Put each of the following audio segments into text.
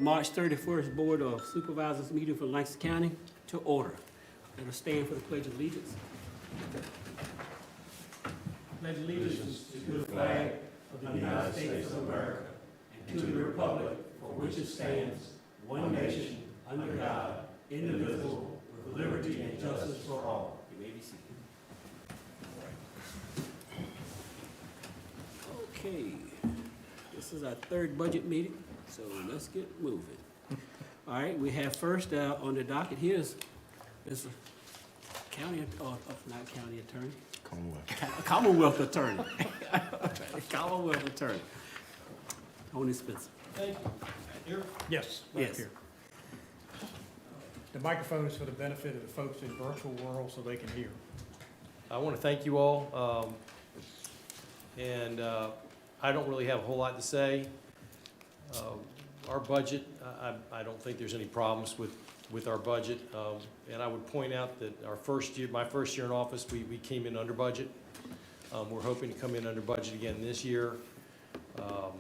March 31st Board of Supervisors meeting for Lancaster County to order. Let us stand for the Pledge of Allegiance. Pledge allegiance to the flag of the United States of America and to the republic for which it stands, one nation, under God, indivisible, with liberty and justice for all. You may be seated. Okay, this is our third budget meeting, so let's get moving. All right, we have first on the docket here is county, not county attorney. Commonwealth attorney. Commonwealth attorney. Tony Spencer. Thank you. Here? Yes, right Yes. here. The microphone is for the benefit of the folks in virtual world so they can hear. I want to thank you all, I don't really have a whole lot to say. Our budget, I don't think there's any problems with our budget, and I would point out that my first year in office, we came in under budget. We're hoping to come in under budget again this year. I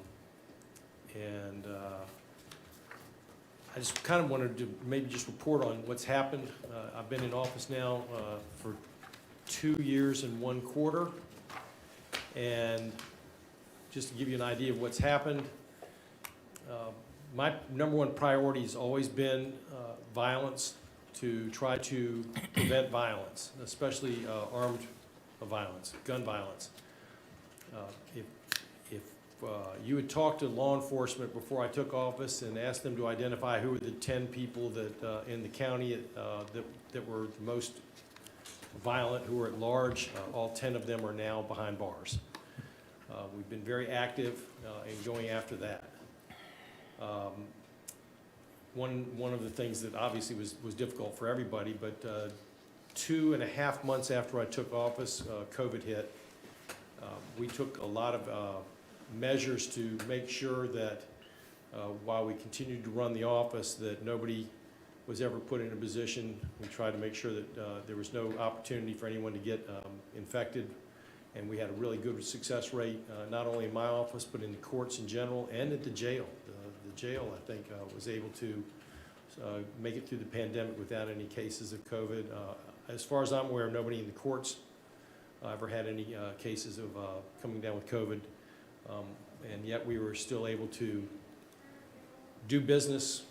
just kind of wanted to maybe just report on what's happened. I've been in office now for 2 years and 1 quarter. And just to give you an idea of what's happened, my number one priority has always been violence, to try to prevent violence, especially armed violence, gun violence. If you had talked to law enforcement before I took office and asked them to identify who were the 10 people that in the county that were the most violent, who were at large, all 10 of them are now behind bars. We've been very active in going after that. One of the things that obviously was difficult for everybody, but 2.5 months after I took office, COVID hit. We took a lot of measures to make sure that while we continued to run the office, that nobody was ever put in a position. We tried to make sure that there was no opportunity for anyone to get infected. And we had a really good success rate, not only in my office, but in the courts in general and at the jail. The jail, I think, was able to make it through the pandemic without any cases of COVID. As far as I'm aware, nobody in the courts ever had any cases of coming down with COVID. And yet we were still able to do business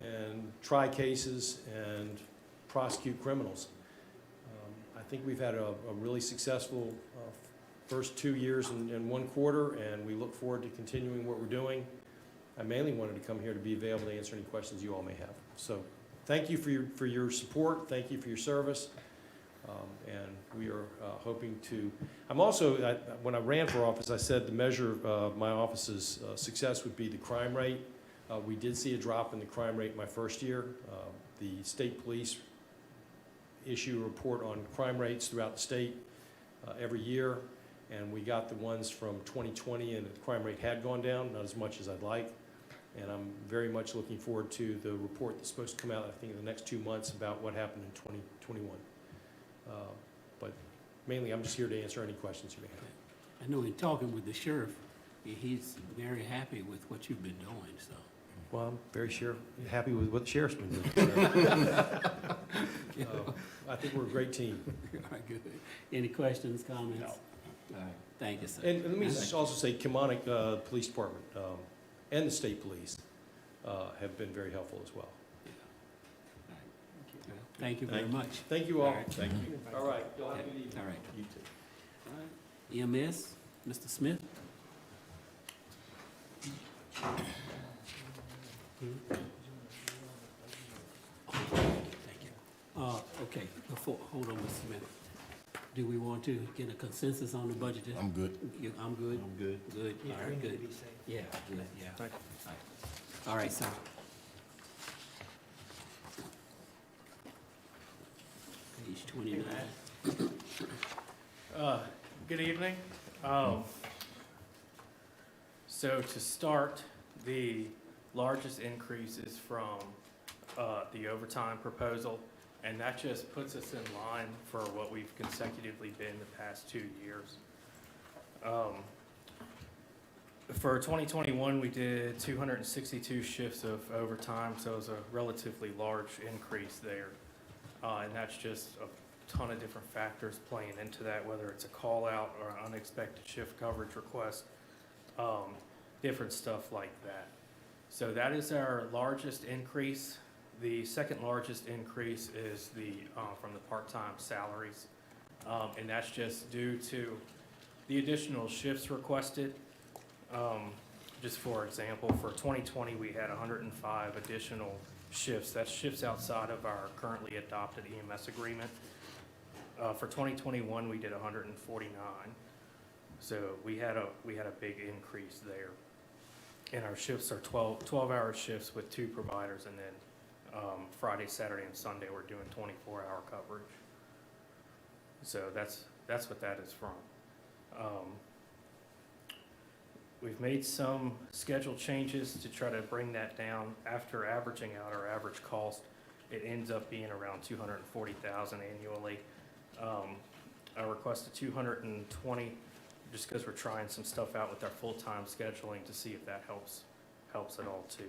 and try cases and prosecute criminals. I think we've had a really successful first 2 years and 1 quarter, and we look forward to continuing what we're doing. I mainly wanted to come here to be available to answer any questions you all may have. So thank you for your support, thank you for your service, and we are hoping to, when I ran for office, I said the measure of my office's success would be the crime rate. We did see a drop in the crime rate my first year. The state police issue a report on crime rates throughout the state every year, and we got the ones from 2020, and the crime rate had gone down, not as much as I'd like, and I'm very much looking forward to the report that's supposed to come out, I think, in the next 2 months about what happened in 2021. But mainly, I'm just here to answer any questions you may have. I know in talking with the sheriff, he's very happy with what you've been doing, so. Well, I'm very happy with what the sheriff's been doing. I think we're a great team. All right, good. Any questions, comments? No. All right, thank you, sir. And let me just also say, Kilmarnock Police Department and the state police have been very helpful as well. Thank you very much. Thank you all. All right. Thank you. All right. Y'all have a good evening. All right. You too. All right. EMS, Mr. Smith. Thank you. Okay, hold on, Mr. Smith. Do we want to get a consensus on the budget? I'm good. I'm good? I'm good. Good, all right, good. Yeah, good, yeah. Thank All right, sir. Page 29. Good evening. So to start, the largest increase is from the overtime proposal, and that just puts us in line for what we've consecutively been the past 2 years. For 2021, we did 262 shifts of overtime, so it was a relatively large increase there. And that's just a ton of different factors playing into that, whether it's a call-out or an unexpected shift coverage request, different stuff like that. So that is our largest increase. The second largest increase is from the part-time salaries. And that's just due to the additional shifts requested. Just for example, for 2020, we had 105 additional shifts. That's shifts outside of our currently adopted EMS agreement. For 2021, we did 149. So we had a big increase there. And our shifts are 12-hour shifts with 2 providers, and then Friday, Saturday, and Sunday, we're doing 24-hour coverage. So that's what that is from. We've made some schedule changes to try to bring that down. After averaging out our average cost, it ends up being around $240,000 annually. I requested 220 just because we're trying some stuff out with our full-time scheduling to see if that helps at all too.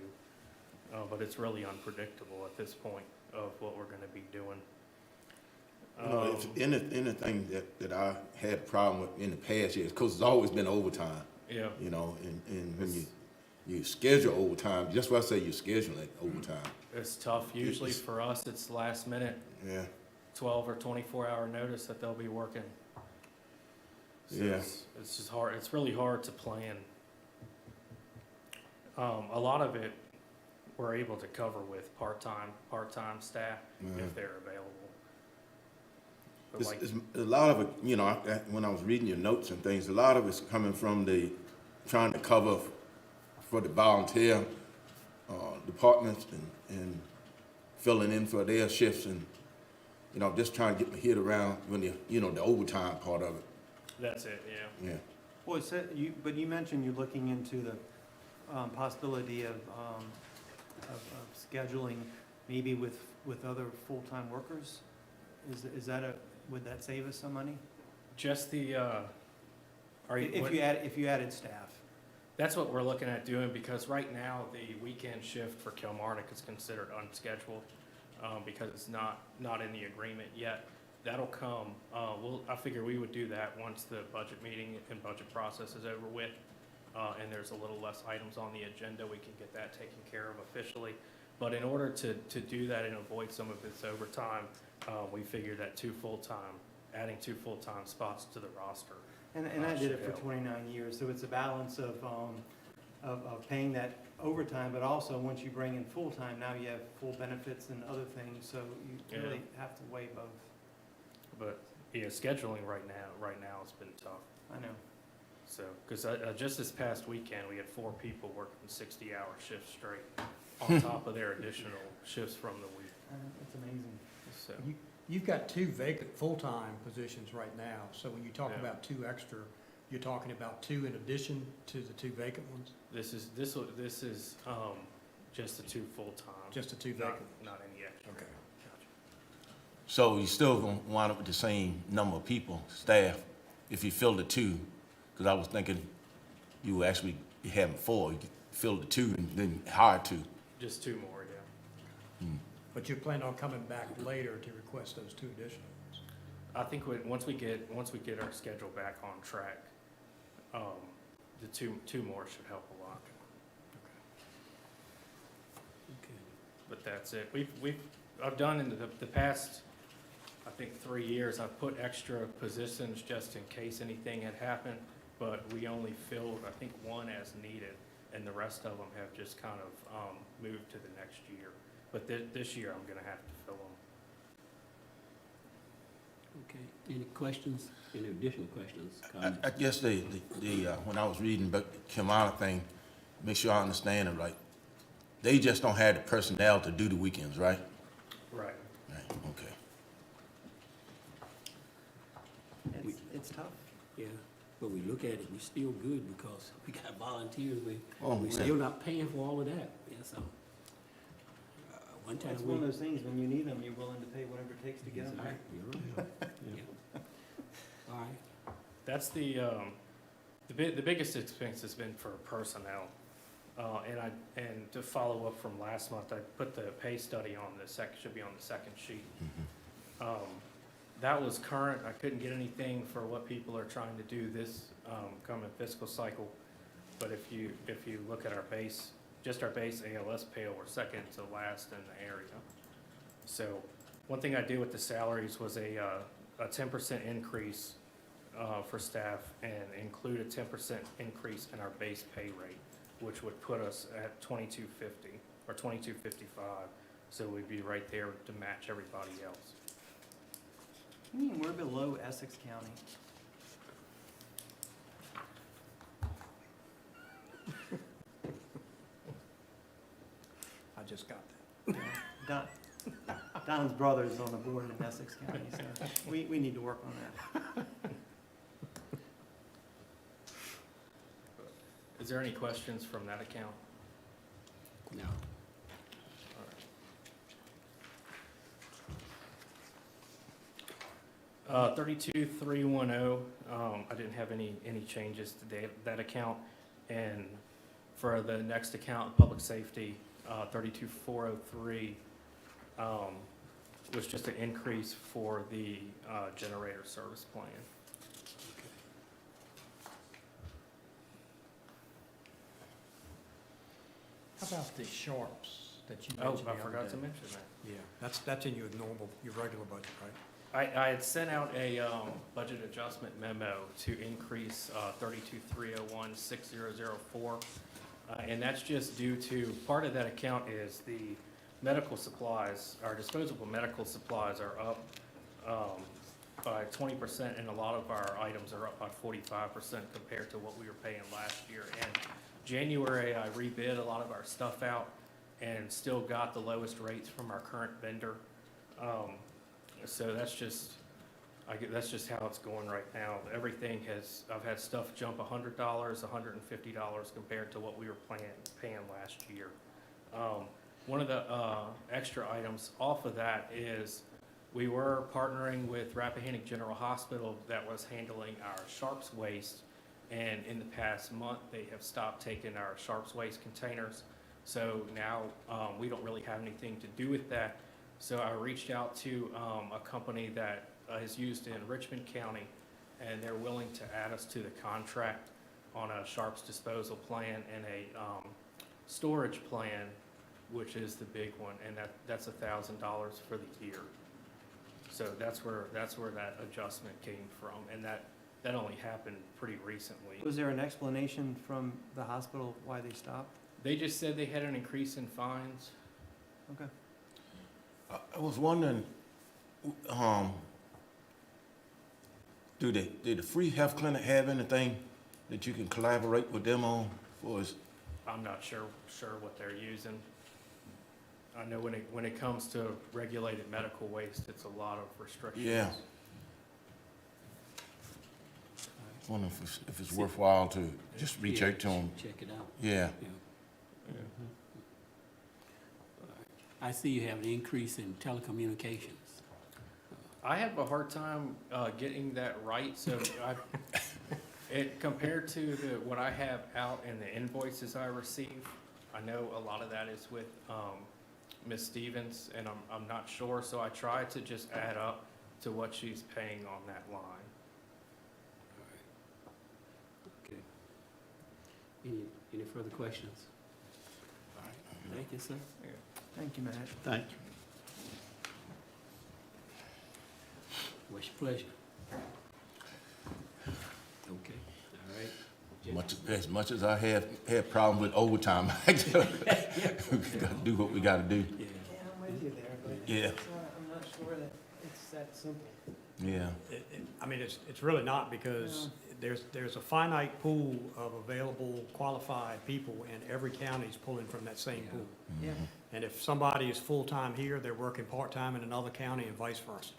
But it's really unpredictable at this point of what we're going to be doing. You know, if anything that I had a problem with in the past years, because it's always been overtime. Yeah. You know, and when you schedule overtime, just what I say, you schedule it overtime. It's tough. Usually for us, it's last minute. Yeah. 12 or 24-hour notice that they'll be working. So Yeah. It's just hard. It's really hard to plan. A lot of it we're able to cover with part-time staff if they're available. But It's a lot of it, you know, when I was reading your notes and things, a lot of it's coming from trying to cover for the volunteer departments and filling in for their shifts and, you know, just trying to get my head around when the overtime part of it. That's it, yeah. Yeah. Well, but you mentioned you're looking into the possibility of scheduling maybe with other full-time workers. Would that save us some money? Just the, If you added staff. that's what we're looking at doing, because right now the weekend shift for Kilmarnock is considered unscheduled because it's not in the agreement yet. That'll come. I figure we would do that once the budget meeting and budget process is over with, and there's a little less items on the agenda. We can get that taken care of officially. But in order to do that and avoid some of this overtime, we figured that adding 2 full-time spots to the roster. And I did it for help. 29 years, so it's a balance of paying that overtime, but also once you bring in full-time, now you have full benefits and other things, so you really have to weigh both. But yeah, scheduling right now has been tough. I know. So, because just this past weekend, we had 4 people working 60-hour shifts straight on top of their additional shifts from the week. It's amazing. So, You've got 2 vacant full-time positions right now, so when you talk Yeah. about 2 extra, you're talking about 2 in addition to the 2 vacant ones? this is just the 2 full-time. Just the 2 vacant? Not any extra. Okay. So you still gonna wind up with the same number of people, staff, if you fill the 2? Because I was thinking you were actually having 4. You fill the 2 and then hire 2. Just 2 more, yeah. But you plan on coming back later to request those 2 additional ones? I think once we get our schedule back on track, the two more should help a lot. Okay. But that's it. I've done in the past, I think 3 years, I've put extra positions just in case anything had happened, but we only filled, I think, 1 as needed, and the rest of them have just kind of moved to the next year. But this year, I'm gonna have to fill them. Okay. Any questions? Any additional questions? I Comments? guess when I was reading about the Kilmarnock thing, make sure I understand it right. They just don't have the personnel to do the weekends, right? Right. Right, okay. It's tough. Yeah, but we look at it, we still good because we got volunteers. We Yeah. still not paying for all of that. Yeah, so. One time It's one of those things, when you need them, you're willing to pay whatever it takes to get them. You're right. Yeah. All right. That's the The biggest expense has been for personnel. And to follow up from last month, I put the pay study on the should be on the second sheet. That was current. I couldn't get anything for what people are trying to do this coming fiscal cycle. But if you look at our base, just our base ALS pay, we're second to last in the area. So one thing I did with the salaries was a 10% increase for staff and include a 10% increase in our base pay rate, which would put us at $22.50 or $22.55. So we'd be right there to match everybody else. You mean we're below Essex County? I just got that. Yeah. Don's brother is on the board in Essex County, so we need to work on that. Is there any questions from that account? No. 32,310, I didn't have any changes to that account. And for the next account, public safety, 32,403, was just an increase for the generator service plan. How about the sharps that you Oh, mentioned? I the other forgot to day? mention that. Yeah, that's in your regular budget, right? I had sent out a budget adjustment memo to increase 32,301, 6004. And that's just due to, part of that account is the medical supplies, our disposable medical supplies are up by 20%, and a lot of our items are up by 45% compared to what we were paying last year. And January, I rebid a lot of our stuff out and still got the lowest rates from our current vendor. So that's just how it's going right now. Everything I've had stuff jump $100, $150 compared to what we were paying last year. One of the extra items off of that is we were partnering with Rappahannock General Hospital that was handling our sharps waste. And in the past month, they have stopped taking our sharps waste containers. So now we don't really have anything to do with that. So I reached out to a company that is used in Richmond County, and they're willing to add us to the contract on a sharps disposal plan and a storage plan, which is the big one, and that's $1,000 for the year. So that's where that adjustment came from, and that only happened pretty recently. Was there an explanation from the hospital why they stopped? They just said they had an increase in fines. Okay. I was wondering, did the free health clinic have anything that you can collaborate with them on for us? I'm not sure what they're using. I know when it comes to regulated medical waste, it's a lot of restrictions. Yeah. I wonder if it's worthwhile to just reach out to them. Check it out. Yeah. I see you have an increase in telecommunications. I have a hard time getting that right, so compared to what I have out in the invoices I receive, I know a lot of that is with Ms. Stevens, and I'm not sure, so I try to just add up to what she's paying on that line. Okay. Any further questions? All right. Thank you, sir. Thank you, Matt. Thank you. What's your pleasure? Okay, all right. As much as I have had problems with overtime, we gotta do what we gotta do. Yeah. Yeah, I'm with you there, but Yeah. I'm not sure that it's that simple. Yeah. I mean, it's really not, because there's a finite pool of available qualified people, and every county's pulling from that same pool. Yeah. And if somebody is full-time here, they're working part-time in another county and vice versa.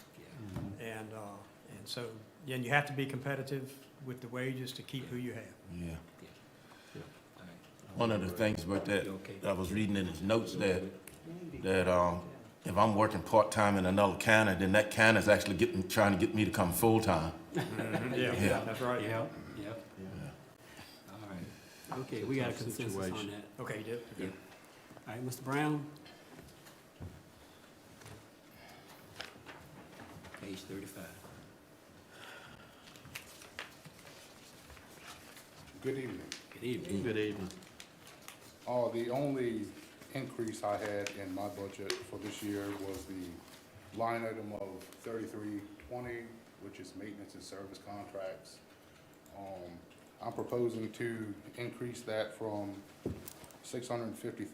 And so, and you have to be competitive with the wages to keep who you have. Yeah. All right. One of the things about that, Okay. I was reading in his notes that if I'm working part-time in another county, then that county is actually trying to get me to come full-time. Yeah, Yeah. that's right. Yeah, yeah. Okay, we got a consensus on that. Okay, you did? Yeah. All right, Mr. Brown? Page 35. Good evening. Good evening. Good evening. The only increase I had in my budget for this year was the line item of 3320, which is maintenance and service contracts. I'm proposing to increase that from 650,000,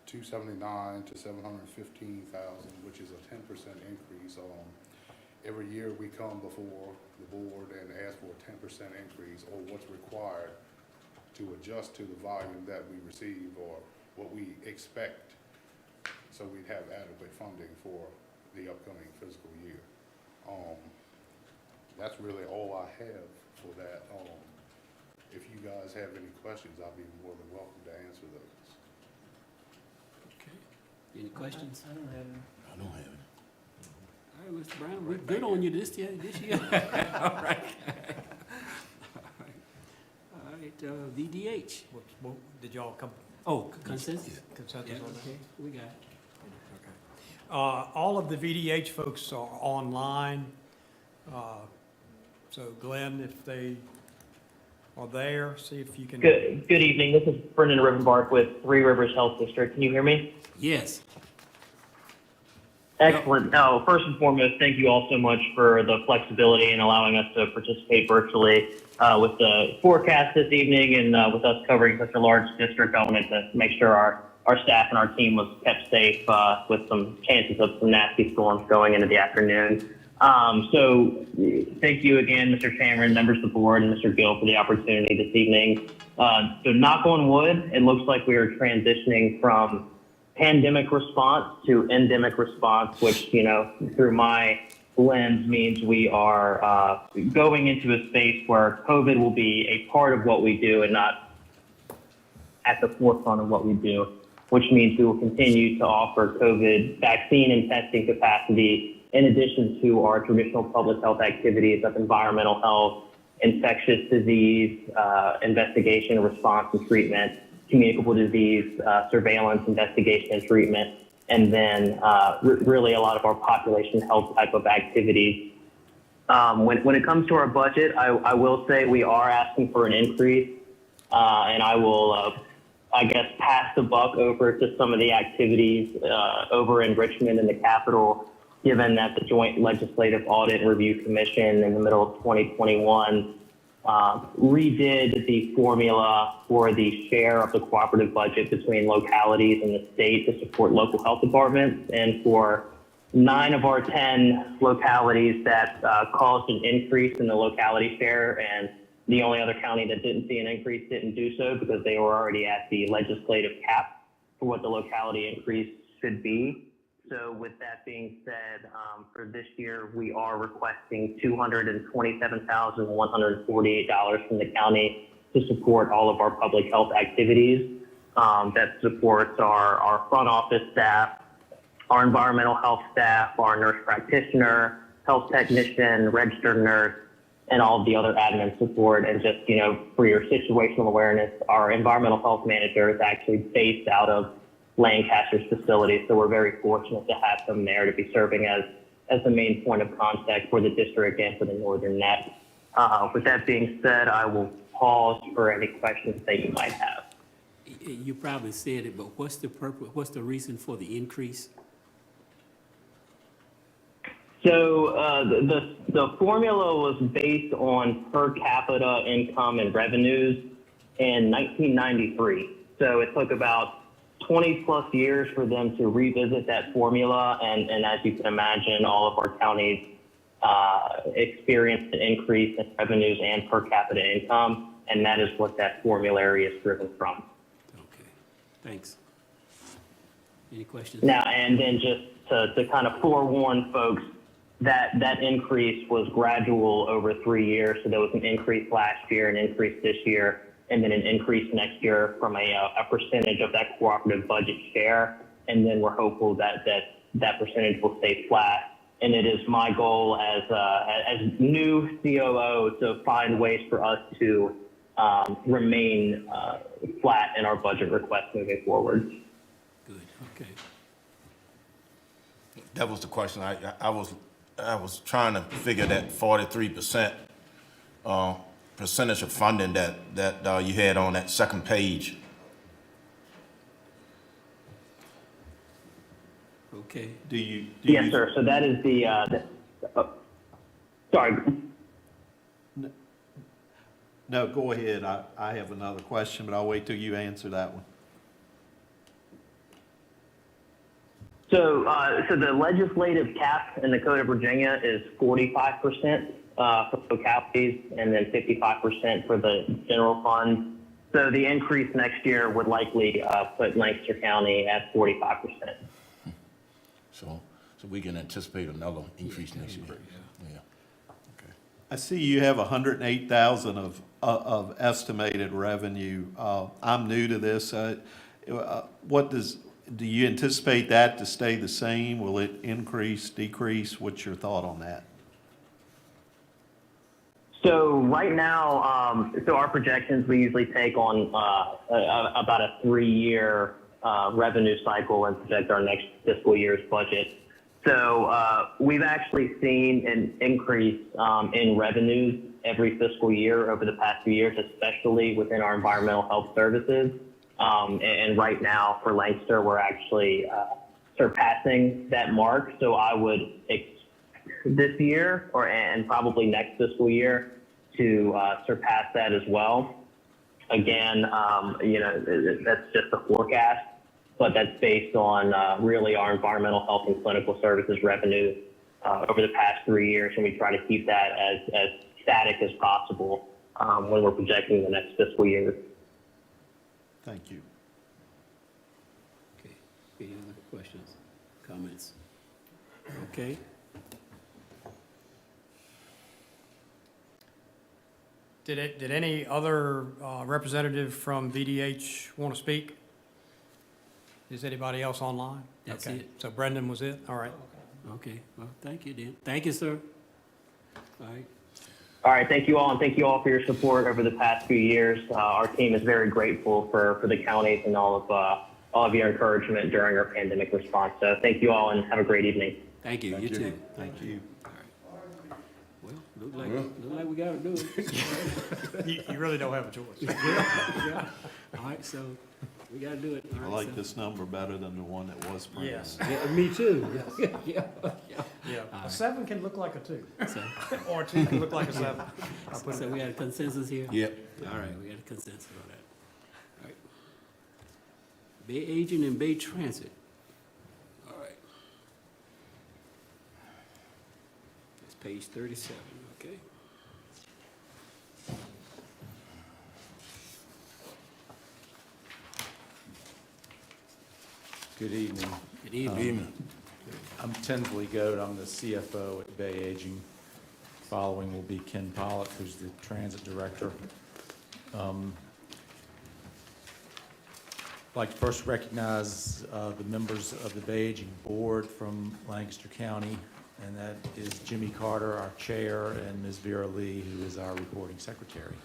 279 to 715,000, which is a 10% increase. Every year we come before the board and ask for a 10% increase or what's required to adjust to the volume that we receive or what we expect, so we'd have adequate funding for the upcoming fiscal year. That's really all I have for that. If you guys have any questions, I'll be more than welcome to answer those. Okay. Any questions? I don't have any. I don't have it. All right, Mr. Brown, we're good on you this year. All right. All right, VDH. Did y'all come Oh, consensus? consensus Yeah, on that? okay, we got it. Okay. All of the VDH folks are online. So Glenn, if they are there, see if you can. Good evening. This is Brendan Rivenbark with Three Rivers Health District. Can you hear me? Yes. Excellent. No, first and foremost, thank you all so much for the flexibility and allowing us to participate virtually with the forecast this evening and with us covering such a large district. I wanted to make sure our staff and our team was kept safe with some chances of some nasty storms going into the afternoon. So thank you again, Mr. Cameron, members of the board, and Mr. Gill for the opportunity this evening. So knock on wood, it looks like we are transitioning from pandemic response to endemic response, which, you know, through my lens means we are going into a space where COVID will be a part of what we do and not at the forefront of what we do, which means we will continue to offer COVID vaccine and testing capacity in addition to our traditional public health activities of environmental health, infectious disease, investigation, response and treatment, communicable disease, surveillance, investigation and treatment, and then really a lot of our population health type of activities. When it comes to our budget, I will say we are asking for an increase, and I will, I guess, pass the buck over to some of the activities over in Richmond in the Capitol, given that the Joint Legislative Audit and Review Commission in the middle of 2021 redid the formula for the share of the cooperative budget between localities and the state to support local health departments. And for 9 of our 10 localities, that caused an increase in the locality share, and the only other county that didn't see an increase didn't do so because they were already at the legislative cap for what the locality increase should be. So with that being said, for this year, we are requesting $227,148 from the county to support all of our public health activities. That supports our front office staff, our environmental health staff, our nurse practitioner, health technician, registered nurse, and all of the other admin support. And just, you know, for your situational awareness, our environmental health manager is actually based out of Lancaster's facility, so we're very fortunate to have them there to be serving as the main point of contact for the district and for the Northern Net. With that being said, I will pause for any questions that you might have. You probably said it, but what's the purpose, what's the reason for the increase? So the formula was based on per capita income and revenues in 1993. So it took about 20 plus years for them to revisit that formula, and as you can imagine, all of our counties experienced an increase in revenues and per capita income, and that is what that formulary is driven from. Okay, thanks. Any questions? Now, and then just to kind of forewarn folks, that increase was gradual over 3 years, so there was an increase last year, an increase this year, and then an increase next year from a percentage of that cooperative budget share. And then we're hopeful that percentage will stay flat. And it is my goal as new COO to find ways for us to remain flat in our budget request moving forward. Good, okay. That was the question. I was trying to figure that 43% percentage of funding that you had on that second page. Okay. Yes, sir. So that is sorry. No, go ahead. I have another question, but I'll wait till you answer that one. So the legislative cap in the Code of Virginia is 45% for localities and then 55% for the general fund. So the increase next year would likely put Lancaster County at 45%. So we can anticipate another increase next year. Yeah. Okay. I see you have 108,000 of estimated revenue. I'm new to this. Do you anticipate that to stay the same? Will it increase, decrease? What's your thought on that? So right now, so our projections, we usually take on about a 3-year revenue cycle and project our next fiscal year's budget. So we've actually seen an increase in revenues every fiscal year over the past few years, especially within our environmental health services. And right now for Lancaster, we're actually surpassing that mark. So I would expect this year and probably next fiscal year to surpass that as well. Again, that's just a forecast, but that's based on really our environmental health and clinical services revenue over the past 3 years, and we try to keep that as static as possible when we're projecting the next fiscal year. Thank you. Okay. Any other questions, comments? Okay. Did any other representative from VDH want to speak? Is anybody else online? That's Okay. it. So Brendan was it? All right. Okay, well, thank you then. Thank you, sir. All right. All right, thank you all, and thank you all for your support over the past few years. Our team is very grateful for the counties and all of your encouragement during our pandemic response. So thank you all, and have a great evening. Thank you, you too. Thank you. All right. Well, look like we gotta do it. You really don't have a choice. Yeah. All right, so we gotta do it. All I right, like so- this number better than the one that was printed. Yes. Yeah, me too. Yeah. Yeah. All A right. 7 can look like a 2, So, or a 2 can look like a 7. I'll put so it. we got a consensus here? Yep. All right, we got a consensus on that. All right. Bay Agent and Bay Transit. All right. It's page 37, okay? Good evening. Good evening. I'm Tinsley Goat. I'm the CFO at Bay Aging. Following will be Ken Pollock, who's the transit director. I'd like to first recognize the members of the Bay Aging Board from Lancaster County, and that is Jimmy Carter, our chair, and Ms. Vera Lee, who is our reporting secretary.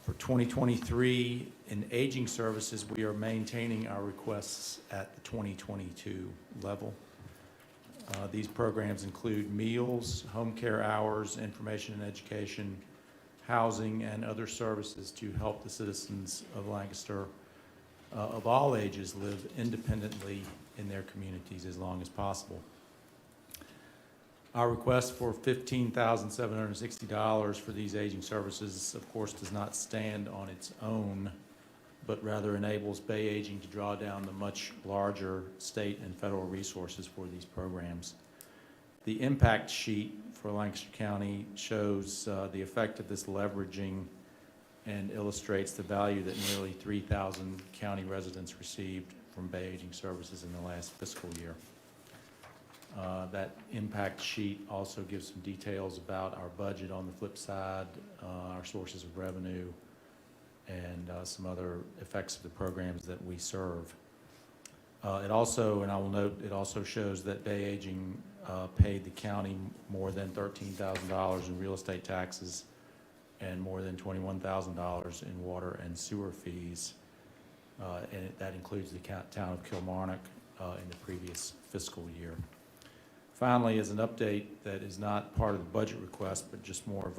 For 2023, in aging services, we are maintaining our requests at the 2022 level. These programs include meals, home care hours, information and education, housing, and other services to help the citizens of Lancaster of all ages live independently in their communities as long as possible. Our request for $15,760 for these aging services, of course, does not stand on its own, but rather enables Bay Aging to draw down the much larger state and federal resources for these programs. The impact sheet for Lancaster County shows the effect of this leveraging and illustrates the value that nearly 3,000 county residents received from Bay Aging services in the last fiscal year. That impact sheet also gives some details about our budget on the flip side, our sources of revenue, and some other effects of the programs that we serve. It also, and I will note, it also shows that Bay Aging paid the county more than $13,000 in real estate taxes and more than $21,000 in water and sewer fees. And that includes the town of Kilmarnock in the previous fiscal year. Finally, as an update that is not part of the budget request, but just more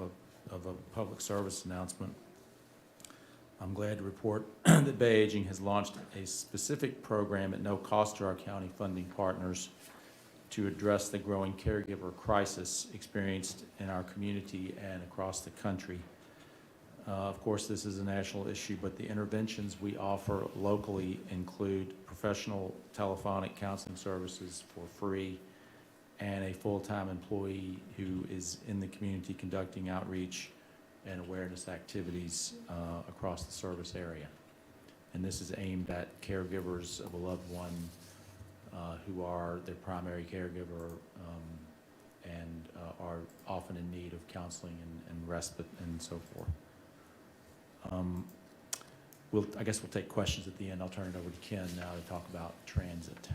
of a public service announcement, I'm glad to report that Bay Aging has launched a specific program at no cost to our county funding partners to address the growing caregiver crisis experienced in our community and across the country. Of course, this is a national issue, but the interventions we offer locally include professional telephonic counseling services for free and a full-time employee who is in the community conducting outreach and awareness activities across the service area. And this is aimed at caregivers of a loved one who are their primary caregiver and are often in need of counseling and respite and so forth. I guess we'll take questions at the end. I'll turn it over to Ken now to talk about transit.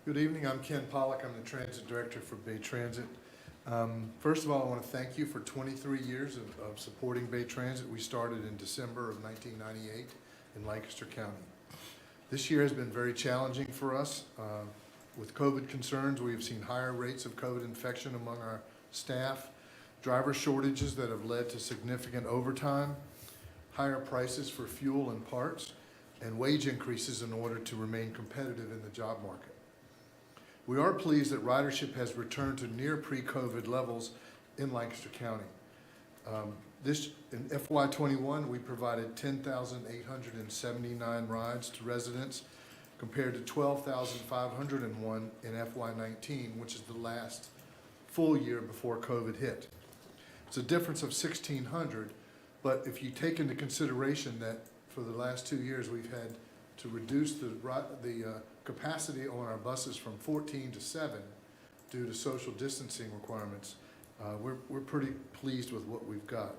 Good evening, I'm Ken Pollock, I'm the Transit Director for Bay Transit. First of all, I want to thank you for 23 years of supporting Bay Transit. We started in December of 1998 in Lancaster County. This year has been very challenging for us. With COVID concerns, we have seen higher rates of COVID infection among our staff, driver shortages that have led to significant overtime, higher prices for fuel and parts, and wage increases in order to remain competitive in the job market. We are pleased that ridership has returned to near pre-COVID levels in Lancaster County. In FY21, we provided 10,879 rides to residents compared to 12,501 in FY19, which is the last full year before COVID hit. It's a difference of 1,600, but if you take into consideration that for the last 2 years we've had to reduce the capacity on our buses from 14 to 7 due to social distancing requirements, we're pretty pleased with what we've got.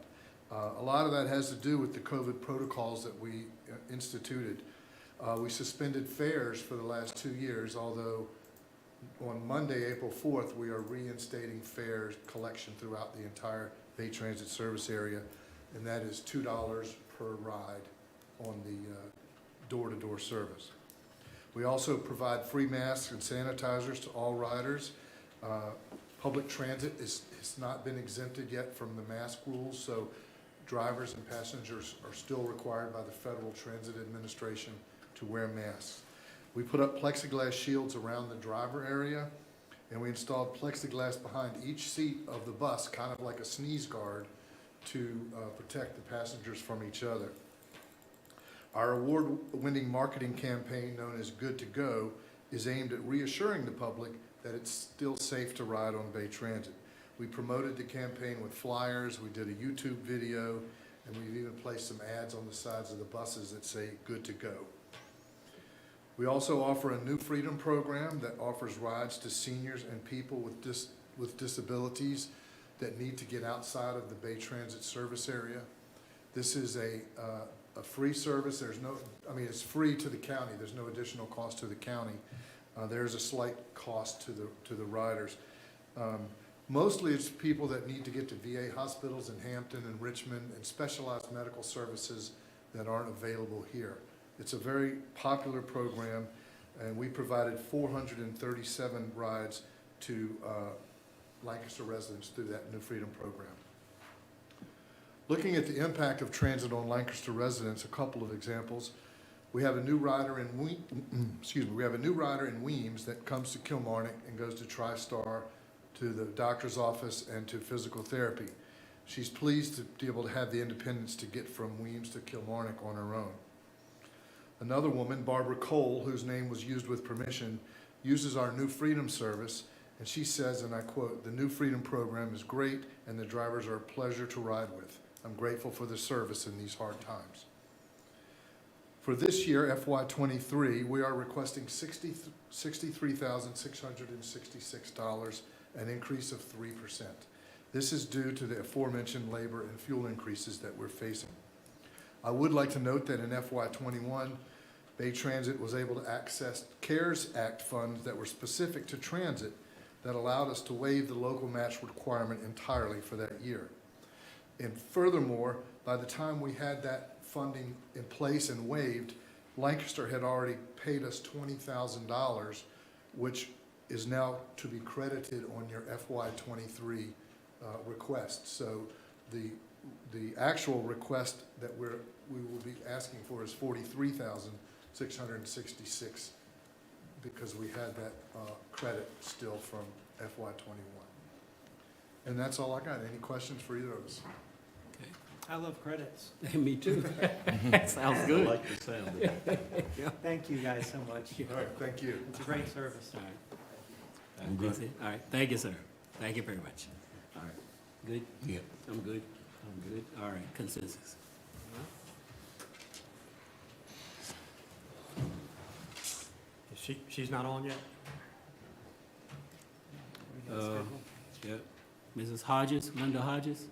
A lot of that has to do with the COVID protocols that we instituted. We suspended fares for the last 2 years, although on Monday, April 4th, we are reinstating fare collection throughout the entire Bay Transit service area, and that is $2 per ride on the door-to-door service. We also provide free masks and sanitizers to all riders. Public transit has not been exempted yet from the mask rules, so drivers and passengers are still required by the Federal Transit Administration to wear masks. We put up plexiglass shields around the driver area, and we installed plexiglass behind each seat of the bus, kind of like a sneeze guard, to protect the passengers from each other. Our award-winning marketing campaign, known as Good to Go, is aimed at reassuring the public that it's still safe to ride on Bay Transit. We promoted the campaign with flyers, we did a YouTube video, and we've even placed some ads on the sides of the buses that say Good to Go. We also offer a New Freedom program that offers rides to seniors and people with disabilities that need to get outside of the Bay Transit service area. This is a free service. It's free to the county. There's no additional cost to the county. There's a slight cost to the riders. Mostly it's people that need to get to VA hospitals in Hampton and Richmond and specialized medical services that aren't available here. It's a very popular program, and we provided 437 rides to Lancaster residents through that New Freedom program. Looking at the impact of transit on Lancaster residents, a couple of examples. We have a new rider in Weems that comes to Kilmarnock and goes to TriStar, to the doctor's office, and to physical therapy. She's pleased to be able to have the independence to get from Weems to Kilmarnock on her own. Another woman, Barbara Cole, whose name was used with permission, uses our New Freedom service, and she says, and I quote, "The New Freedom program is great and the drivers are a pleasure to ride with. I'm grateful for the service in these hard times." For this year, FY23, we are requesting $63,666, an increase of 3%. This is due to the aforementioned labor and fuel increases that we're facing. I would like to note that in FY21, Bay Transit was able to access CARES Act funds that were specific to transit that allowed us to waive the local match requirement entirely for that year. And furthermore, by the time we had that funding in place and waived, Lancaster had already paid us $20,000, which is now to be credited on your FY23 request. So the actual request that we will be asking for is $43,666 because we had that credit still from FY21. And that's all I got. Any questions for either of us? I love credits. Me too. Sounds good. I like the sound of it. Thank you guys so much. All right, thank you. It's a great service. All right. I'm good. All right, thank you, sir. Thank you very much. All right, good? Yeah. I'm good. I'm good. All right, consensus. She's not on yet? Yeah. Mrs. Hodges, Linda Hodges?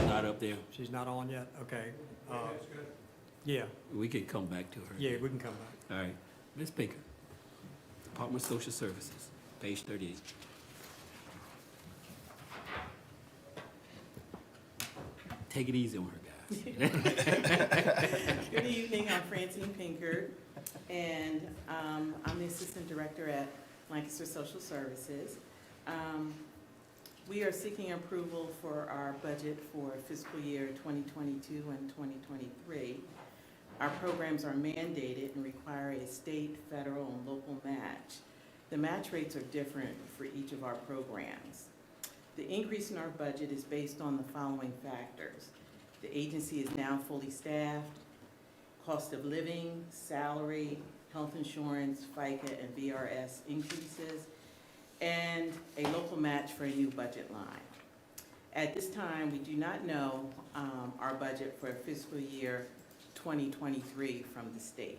Not up there. She's not on yet? Okay. Yeah, We can come back to her. yeah, we can come back. All right. Ms. Pinker, Department of Social Services, page 38. Take it easy on her, guys. Good evening, I'm Francine Pinkert, and I'm the Assistant Director at Lancaster Social Services. We are seeking approval for our budget for fiscal year 2022 and 2023. Our programs are mandated and require a state, federal, and local match. The match rates are different for each of our programs. The increase in our budget is based on the following factors. The agency is now fully staffed, cost of living, salary, health insurance, FICA, and VRS increases, and a local match for a new budget line. At this time, we do not know our budget for fiscal year 2023 from the state.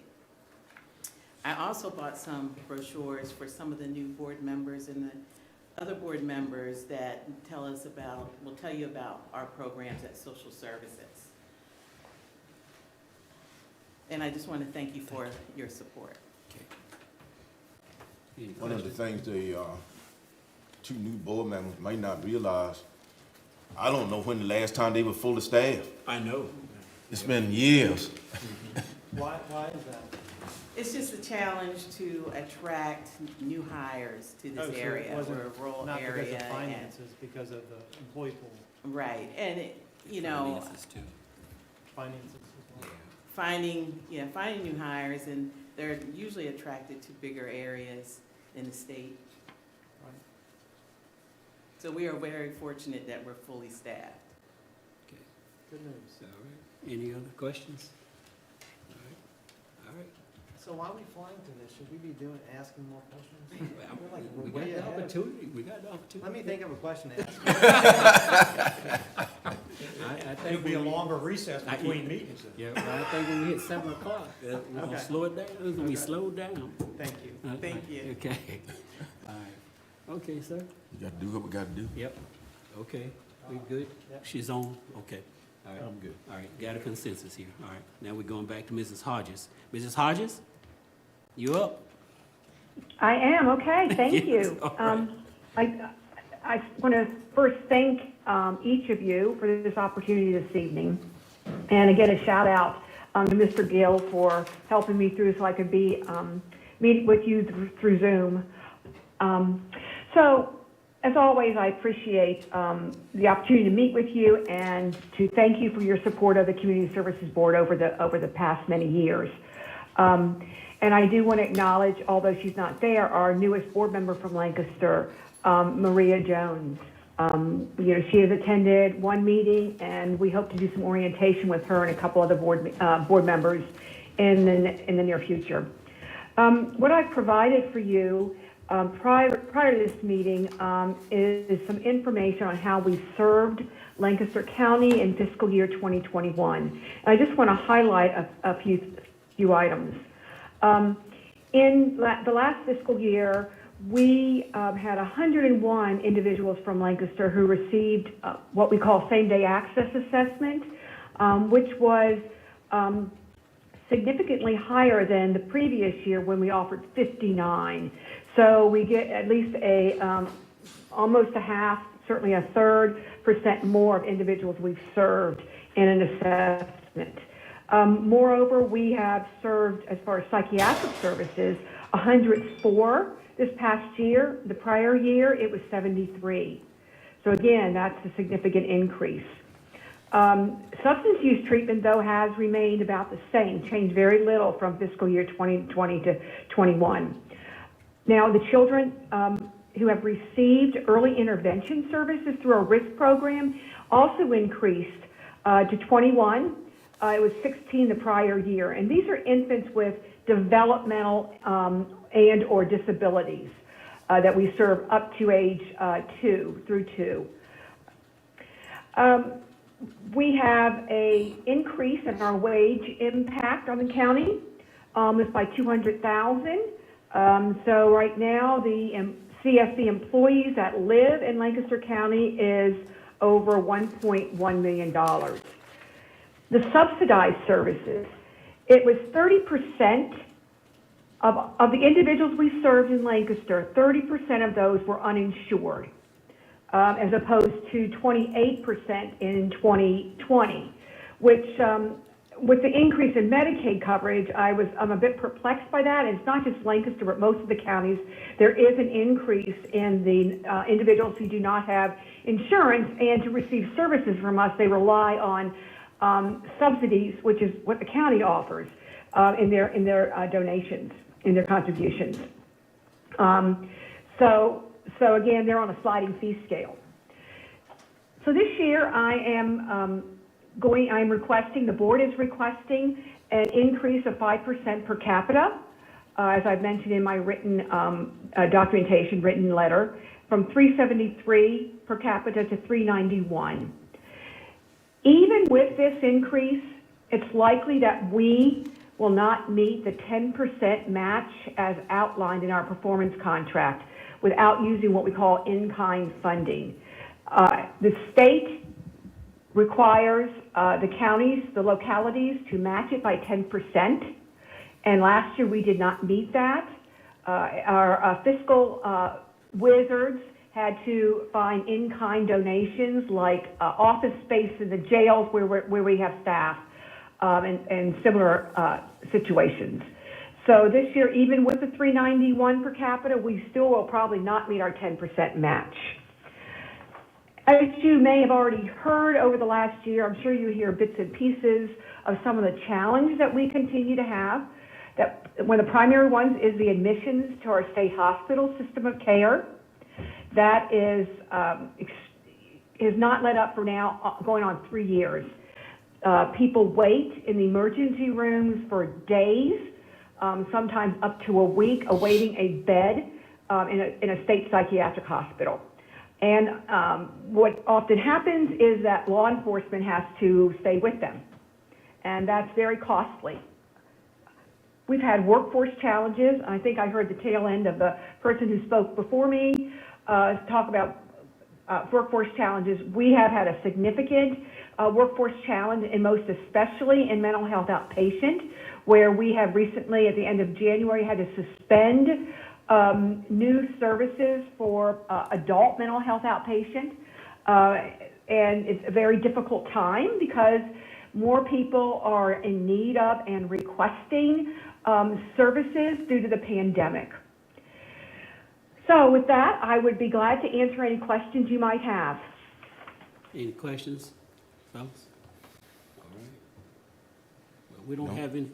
I also bought some brochures for some of the new board members and the other board members that will tell you about our programs at Social Services. And I just want to thank you for your support. One of the things the two new board members might not realize, I don't know when the last time they were fully staffed. I know. It's been years. Why is that? It's just a challenge to attract new hires to Oh, this so it area. wasn't- We're a rural Not area. because of and- finances, because of the employee pool, Right, and Finances too. finances as well. finding new hires, and they're usually attracted to bigger areas in the state. Right. So we are very fortunate that we're fully staffed. Okay. Good news. All right. Any other questions? All right. All right. So why are we flying to this? Should we be asking more questions? I feel like We we're got way the ahead. opportunity. We got the opportunity. Let me think of a question to ask. I It'll think be a we- longer recess I- between meetings then. Yeah, well, I think when we hit 7 o'clock, we're gonna Okay. slow it down. We slow down. Thank you. Thank you. Okay. All right. Okay, sir. We gotta do what we gotta do. Yep. Okay. We good? Yep. She's on? Okay. All right. I'm good. All right. Got a consensus here. All right. Now we're going back to Mrs. Hodges. Mrs. Hodges, you up? I am, okay, thank Yes, you. all right. I want to first thank each of you for this opportunity this evening. And again, a shout out to Mr. Gill for helping me through so I could be meet with you through Zoom. So, as always, I appreciate the opportunity to meet with you and to thank you for your support of the Community Services Board over the past many years. And I do want to acknowledge, although she's not there, our newest board member from Lancaster, Maria Jones. She has attended one meeting, and we hope to do some orientation with her and a couple other board members in the near future. What I've provided for you prior to this meeting is some information on how we served Lancaster County in fiscal year 2021. And I just want to highlight a few items. In the last fiscal year, we had 101 individuals from Lancaster who received what we call same-day access assessment, which was significantly higher than the previous year when we offered 59. So we get at least almost a half, certainly a 1/3% more of individuals we've served in an assessment. Moreover, we have served, as far as psychiatric services, 104 this past year. The prior year, it was 73. So again, that's a significant increase. Substance use treatment, though, has remained about the same, changed very little from fiscal year 2020 to 21. Now, the children who have received early intervention services through our RISK program also increased to 21. It was 16 the prior year. And these are infants with developmental and or disabilities that we serve up to age 2 through 2. We have a increase in our wage impact on the county, almost by $200,000. So right now, the CSC employees that live in Lancaster County is over $1.1 million. The subsidized services, it was 30% of the individuals we served in Lancaster, 30% of those were uninsured, as opposed to 28% in 2020, which with the increase in Medicaid coverage, I'm a bit perplexed by that. It's not just Lancaster, but most of the counties. There is an increase in the individuals who do not have insurance, and to receive services from us, they rely on subsidies, which is what the county offers in their donations, in their contributions. So again, they're on a sliding fee scale. So this year, I'm requesting, the board is requesting an increase of 5% per capita, as I've mentioned in my written documentation, written letter, from $373 per capita to $391. Even with this increase, it's likely that we will not meet the 10% match as outlined in our performance contract without using what we call in-kind funding. The state requires the counties, the localities, to match it by 10%, and last year we did not meet that. Our fiscal wizards had to find in-kind donations like office space in the jails where we have staff, and similar situations. So this year, even with the $391 per capita, we still will probably not meet our 10% match. As you may have already heard over the last year, I'm sure you hear bits and pieces of some of the challenges that we continue to have. That one of the primary ones is the admissions to our state hospital system of care. That is not let up for now, going on 3 years. People wait in the emergency rooms for days, sometimes up to a week, awaiting a bed in a state psychiatric hospital. And what often happens is that law enforcement has to stay with them, and that's very costly. We've had workforce challenges. I think I heard the tail end of the person who spoke before me talk about workforce challenges. We have had a significant workforce challenge, and most especially in mental health outpatient, where we have recently, at the end of January, had to suspend new services for adult mental health outpatient. And it's a very difficult time because more people are in need of and requesting services due to the pandemic. So with that, I would be glad to answer any questions you might have. Any questions, fellas? All right. Well, we don't have any.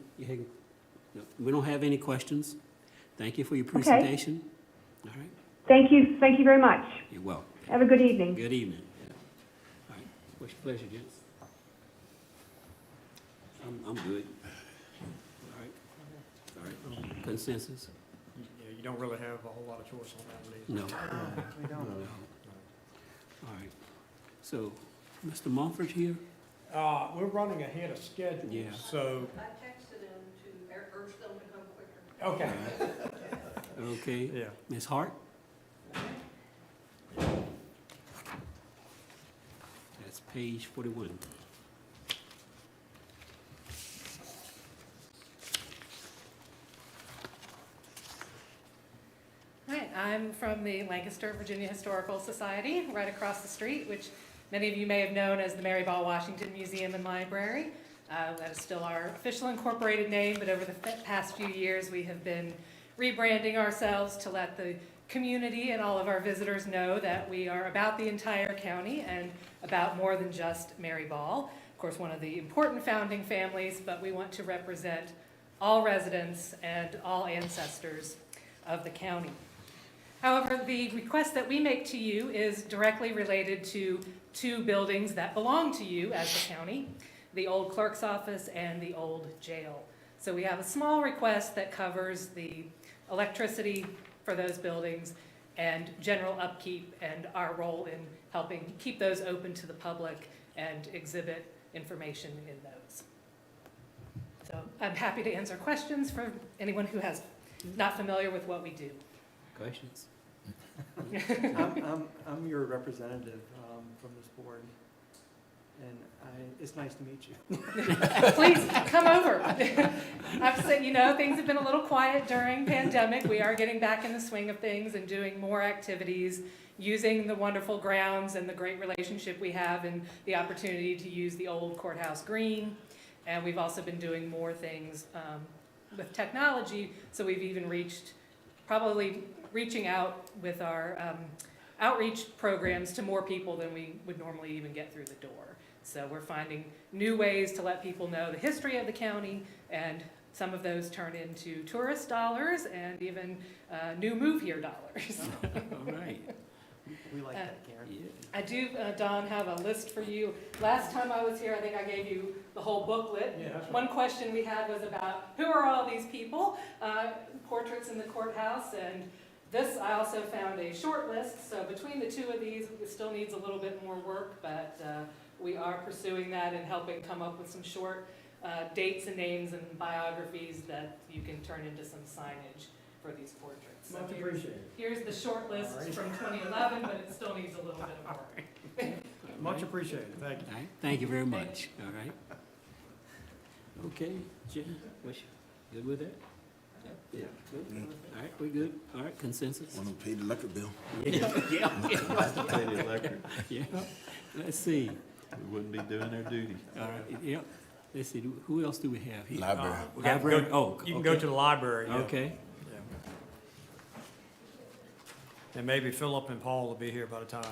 We don't have any questions. Thank you for your presentation. Okay. All right. Thank you very much. You're welcome. Have a good evening. Good evening. Yeah. All right. What's your pleasure, gents? I'm good. All right. All right. Consensus? Yeah, you don't really have a whole lot of choice on that one either. No. We don't. No. All right. So, Mr. Mumford here? We're running ahead of schedule. Yeah. So. I texted him to urge them to come quicker. Okay. Okay. Yeah. Ms. Hart? That's page 41. Hi, I'm from the Lancaster, Virginia Historical Society, right across the street, which many of you may have known as the Mary Ball Washington Museum and Library. That is still our official incorporated name, but over the past few years, we have been rebranding ourselves to let the community and all of our visitors know that we are about the entire county and about more than just Mary Ball. Of course, one of the important founding families, but we want to represent all residents and all ancestors of the county. However, the request that we make to you is directly related to two buildings that belong to you as the county, the old clerk's office and the old jail. So we have a small request that covers the electricity for those buildings and general upkeep and our role in helping keep those open to the public and exhibit information in those. So I'm happy to answer questions for anyone who has not familiar with what we do. Questions? I'm your representative from this board, and it's nice to meet you. Please come over. I've said, things have been a little quiet during pandemic. We are getting back in the swing of things and doing more activities, using the wonderful grounds and the great relationship we have and the opportunity to use the old courthouse green. And we've also been doing more things with technology, so we've even reaching out with our outreach programs to more people than we would normally even get through the door. So we're finding new ways to let people know the history of the county, and some of those turn into tourist dollars and even new move here dollars. All right. We like that, Karen. Yeah. I do, Don, have a list for you. Last time I was here, I think I gave you the whole booklet. Yeah, that's right. One question we had was about who are all these people, portraits in the courthouse, and this, I also found a short list. So between the two of these, it still needs a little bit more work, but we are pursuing that and helping come up with some short dates and names and biographies that you can turn into some signage for these portraits. So Much appreciated. here's the short list from 2011, but it still needs a little bit of work. Much appreciated, thank you. All right, thank you very much. All right. Okay, Jen, good with that? Yeah, good. All right, we good. All right, consensus? Want to pay the liquor bill? Pay the electric. Yeah. Let's see. We wouldn't be doing our duty. All right, yeah. Let's see, who else do we have here? Library. Library, oh, You can go okay. to the library. yeah. Okay. Yeah. And maybe Philip and Paul will be here by the time.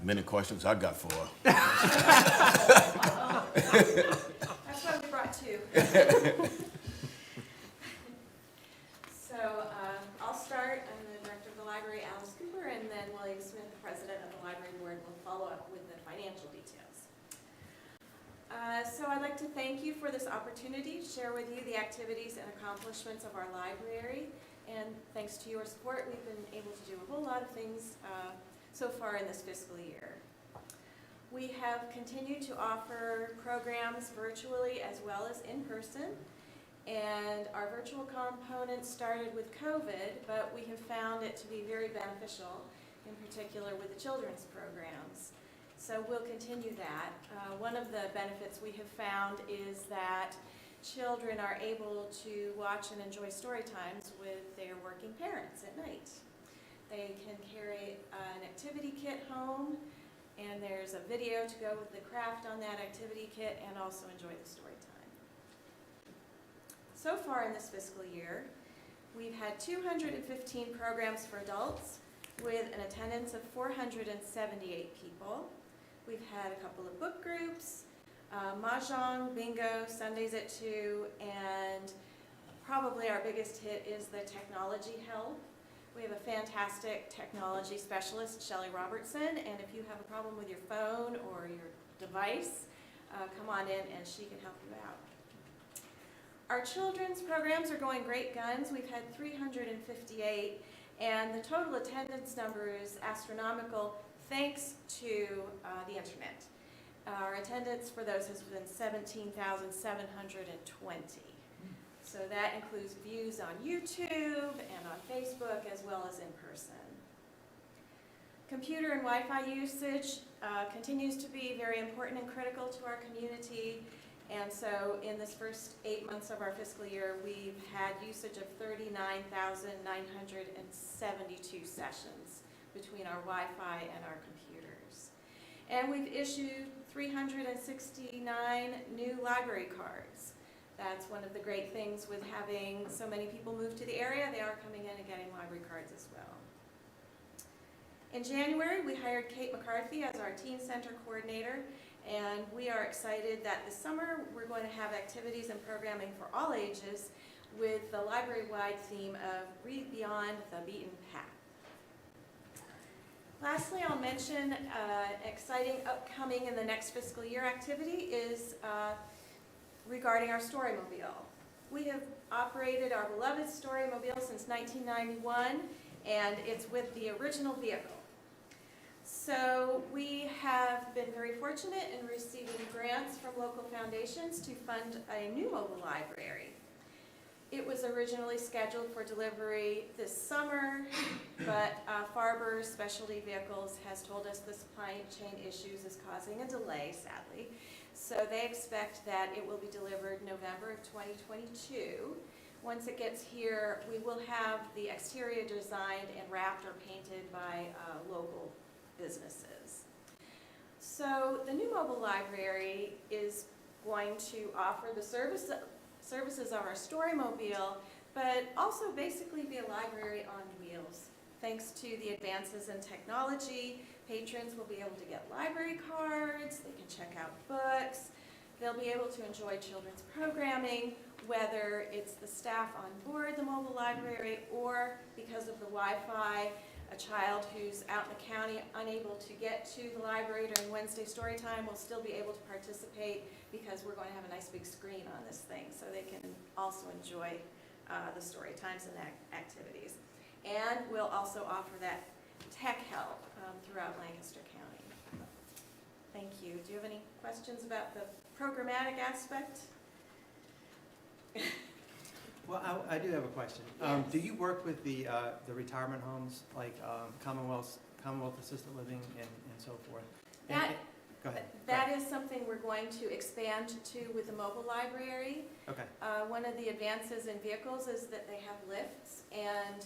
Many questions I got for her. That's why we brought two. So I'll start. I'm the director of the library, Alice Cooper, and then William Smith, the president of the library board, will follow up with the financial details. So I'd like to thank you for this opportunity to share with you the activities and accomplishments of our library. And thanks to your support, we've been able to do a whole lot of things so far in this fiscal year. We have continued to offer programs virtually as well as in person. And our virtual component started with COVID, but we have found it to be very beneficial, in particular with the children's programs. So we'll continue that. One of the benefits we have found is that children are able to watch and enjoy story times with their working parents at night. They can carry an activity kit home, and there's a video to go with the craft on that activity kit, and also enjoy the story time. So far in this fiscal year, we've had 215 programs for adults with an attendance of 478 people. We've had a couple of book groups, mahjong, bingo, Sundays at 2, and probably our biggest hit is the technology help. We have a fantastic technology specialist, Shelley Robertson, and if you have a problem with your phone or your device, come on in and she can help you out. Our children's programs are going great guns. We've had 358, and the total attendance number is astronomical thanks to the internet. Our attendance for those has been 17,720. So that includes views on YouTube and on Facebook as well as in person. Computer and Wi-Fi usage continues to be very important and critical to our community, And so in this first 8 months of our fiscal year, we've had usage of 39,972 sessions between our Wi-Fi and our computers. And we've issued 369 new library cards. That's one of the great things with having so many people move to the area. They are coming in and getting library cards as well. In January, we hired Kate McCarthy as our Teen Center Coordinator, and we are excited that this summer we're going to have activities and programming for all ages with the library-wide theme of Read Beyond the Beaten Path. Lastly, I'll mention exciting upcoming in the next fiscal year activity is regarding our Storymobile. We have operated our beloved Storymobile since 1991, and it's with the original vehicle. So we have been very fortunate in receiving grants from local foundations to fund a new mobile library. It was originally scheduled for delivery this summer, but Farber Specialty Vehicles has told us the supply chain issues is causing a delay, sadly. So they expect that it will be delivered November of 2022. Once it gets here, we will have the exterior designed and wrapped or painted by local businesses. So the new mobile library is going to offer the services of our Storymobile, but also basically be a library on wheels. Thanks to the advances in technology, patrons will be able to get library cards, they can check out books, they'll be able to enjoy children's programming, whether it's the staff on board the mobile library or because of the Wi-Fi, a child who's out in the county unable to get to the library during Wednesday story time will still be able to participate because we're going to have a nice big screen on this thing so they can also enjoy the story times and activities. And we'll also offer that tech help throughout Lancaster County. Thank you. Do you have any questions about the programmatic aspect? Well, I do have a question. Yes. Do you work with the retirement homes, like Commonwealth Assisted Living and so forth? That, go ahead. That is something we're going to expand to with the mobile library. Okay. One of the advances in vehicles is that they have lifts, and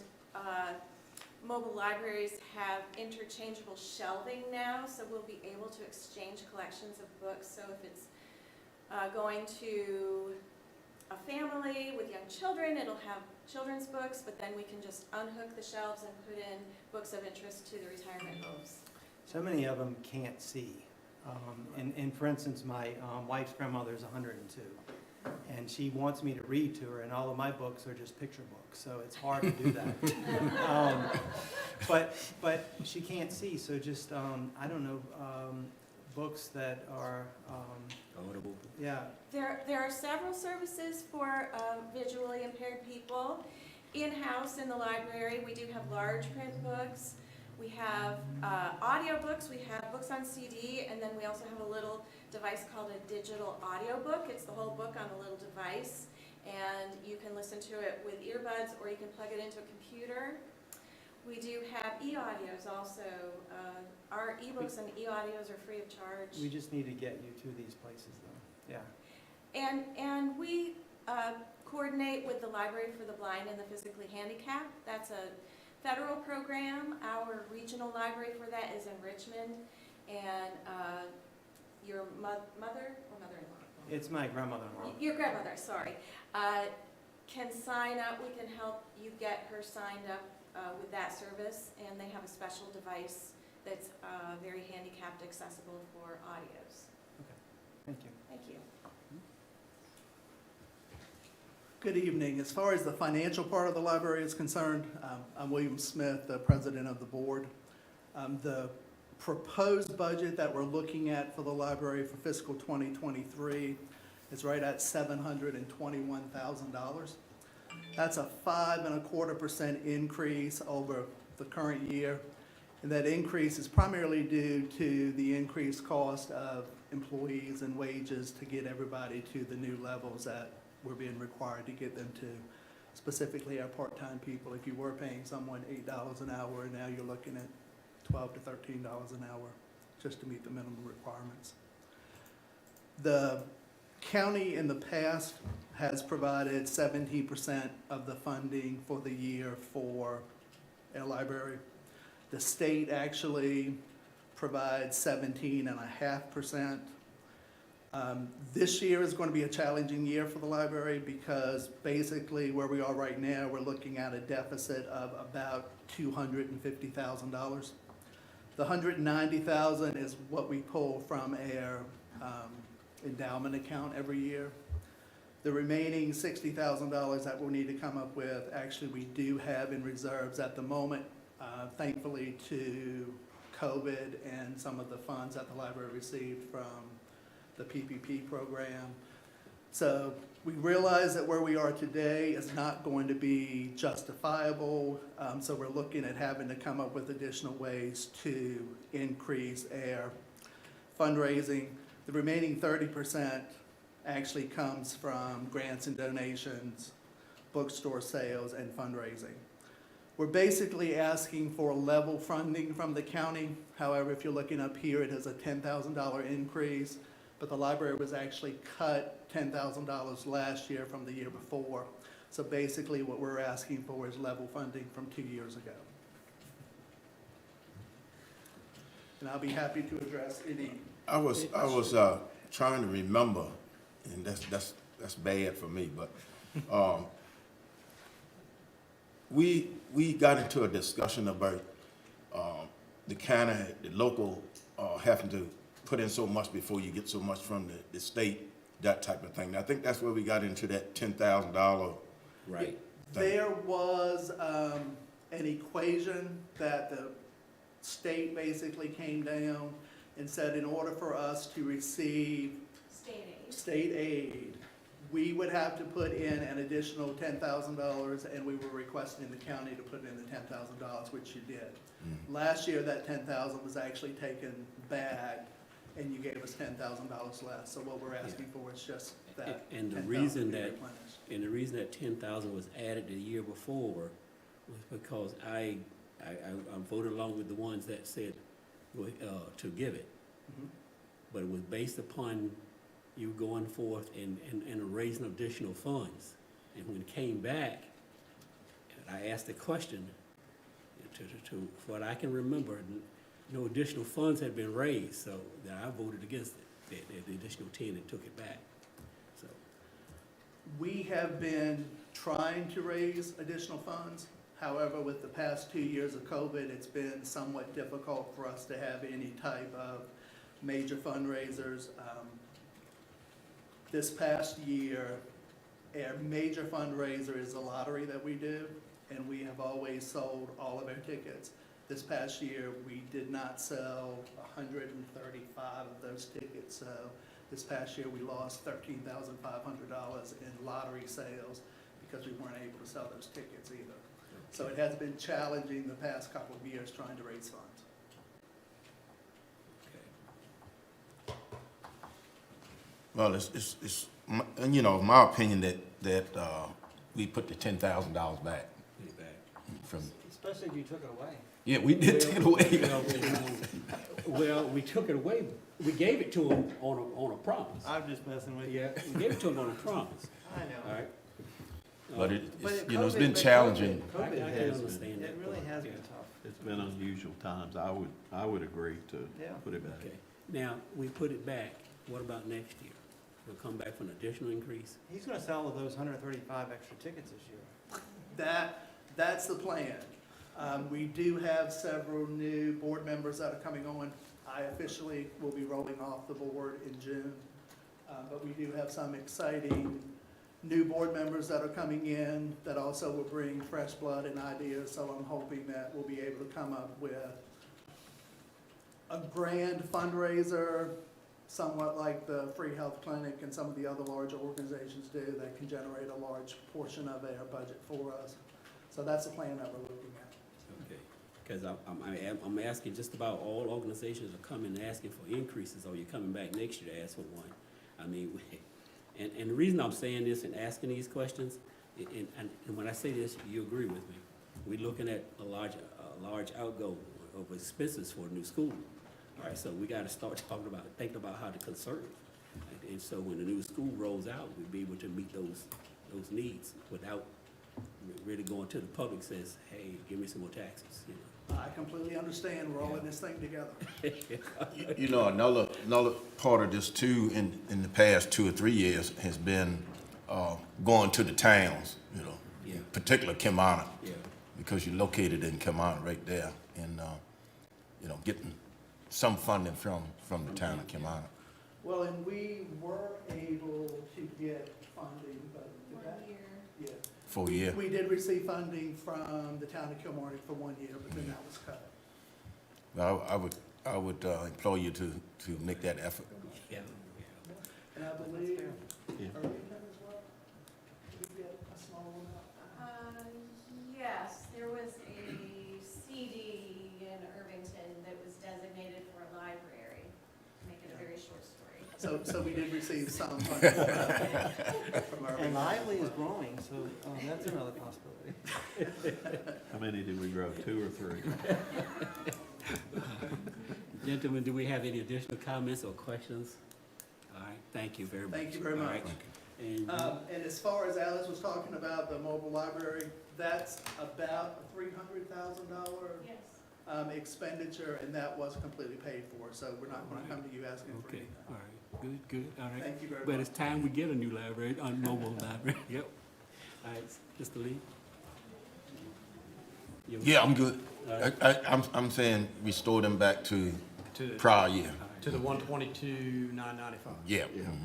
mobile libraries have interchangeable shelving now, so we'll be able to exchange collections of books. So if it's going to a family with young children, it'll have children's books, but then we can just unhook the shelves and put in books of interest to the retirement homes. So many of them can't see. And for instance, my wife's grandmother is 102, and she wants me to read to her, and all of my books are just picture books, so it's hard to do that. But she can't see, so just, I don't know, books that are Audible. yeah. There are several services for visually impaired people. In-house in the library, we do have large print books. We have audio books. We have books on CD, and then we also have a little device called a digital audio book. It's the whole book on a little device, and you can listen to it with earbuds, or you can plug it into a computer. We do have e-audios also. Our e-books and e-audios are free of charge. We just need to get you to these places, though. Yeah. And we coordinate with the Library for the Blind and the Physically Handicapped. That's a federal program. Our regional library for that is in Richmond. And your mother or mother-in-law? It's my grandmother-in-law. Your grandmother, sorry. Can sign up. We can help you get her signed up with that service. And they have a special device that's very handicapped accessible for audios. Okay. Thank you. Thank you. Good evening. As far as the financial part of the library is concerned, I'm William Smith, the president of the board. The proposed budget that we're looking at for the library for fiscal 2023 is right at $721,000. That's a 5.25% increase over the current year. And that increase is primarily due to the increased cost of employees and wages to get everybody to the new levels that we're being required to get them to, specifically our part-time people. If you were paying someone $8 an hour, now you're looking at $12 to $13 an hour just to meet the minimum requirements. The County in the past has provided 17% of the funding for the year for our library. The state actually provides 17.5%. This year is going to be a challenging year for the library because basically where we are right now, we're looking at a deficit of about $250,000. The $190,000 is what we pull from our endowment account every year. The remaining $60,000 that we'll need to come up with, actually we do have in reserves at the moment, thankfully to COVID and some of the funds that the library received from the PPP program. So we realize that where we are today is not going to be justifiable, so we're looking at having to come up with additional ways to increase our fundraising. The remaining 30% actually comes from grants and donations, bookstore sales, and fundraising. We're basically asking for level funding from the county. However, if you're looking up here, it is a $10,000 increase, but the library was actually cut $10,000 last year from the year before. So basically what we're asking for is level funding from 2 years ago. And I'll be happy to address any. I was trying to remember, and that's bad for me, but we got into a discussion about the county, the local having to put in so much before you get so much from the state, that type of thing. I think that's where we got into that $10,000. Right. There was an equation that the state basically came down and said in order for us to receive state aid, we would have to put in an additional $10,000, and we were requesting the county to put in the $10,000, which you did. Mm-hmm. Last year, that $10,000 was actually taken back, and you gave us $10,000 less. So what we're asking for is just that. And the $10,000 reason to be that, replenished. and the reason that 10,000 was added the year before was because I voted along with the ones that said to give it. Mhm. But it was based upon you going forth and raising additional funds. And when it came back, and I asked the question, to what I can remember, no additional funds had been raised, so that I voted against it, the additional 10 and took it back. So We have been trying to raise additional funds. However, with the past 2 years of COVID, it's been somewhat difficult for us to have any type of major fundraisers. This past year, our major fundraiser is a lottery that we do, and we have always sold all of our tickets. This past year, we did not sell 135 of those tickets, so this past year, we lost $13,500 in lottery sales because we weren't able to sell those tickets either. So it has been challenging the past couple of years trying to raise funds. Well, it's my opinion that we put the $10,000 back put it back. from. Especially if you took it away. Yeah, we did take it away. Well, we took it away. We gave it to them on a promise. I'm just messing with you. Yeah, we gave it to them on a promise. I know. All right. But it's COVID- been but challenging. I COVID can has, understand that. it really has Yeah. been tough. It's been unusual times. I would agree to Yeah. put it back. Okay. Now, we put it back. What about next year? We'll come back for an additional increase? He's gonna sell those 135 extra tickets this year. That's the plan. We do have several new board members that are coming on. I officially will be rolling off the board in June. But we do have some exciting new board members that are coming in that also will bring fresh blood and ideas. So I'm hoping that we'll be able to come up with a grand fundraiser, somewhat like the Free Health Clinic and some of the other larger organizations do, that can generate a large portion of our budget for us. So that's the plan that we're looking at. Okay. Because I'm asking just about all organizations are coming asking for increases, or you're coming back next year to ask for one. I mean, and the reason I'm saying this and asking these questions, and when I say this, you agree with me. We're looking at a large outgo of expenses for a new school. All right, so we got to start thinking about how to conserve. and so when the new school rolls out, we'll be able to meet those needs without really going to the public says, hey, give me some more taxes, you know. I completely understand. We're all in this thing together. You know, another part of this too, in the past 2 or 3 years, has been going to the towns, you know, Yeah. in particular Kilmarnock, Yeah. because you're located in Kilmarnock right there, and, you know, getting some funding from the town of Kilmarnock. Well, and we were able to get funding, but. Yeah. For a year. We did receive funding from the town of Kilmarnock for 1 year, but then that was cut. Well, I would implore you to make that effort. Yeah. And I believe Yeah. Irvington as well. Did we get a small amount? Yes, there was a CD in Irvington that was designated for a library. Make it a very short story. So we did receive some funding from Irvington. And Lively is growing, so that's another possibility. How many did we grow, 2 or 3? Gentlemen, do we have any additional comments or questions? All right, thank you very much. Thank you very All much. right. And And as far as Alice was talking about the mobile library, that's about a $300,000 Yes. expenditure, and that was completely paid for, so we're not gonna come to you asking for okay, anything. all right, good, all right. Thank you very But much. it's time we get a new library, a mobile library, yep. All right, Mr. Lee? You okay? Yeah, I'm good. All right. I'm saying restore them back to To, prior year. All right. to the 122,995. Yeah. Yeah. Mhm. All right.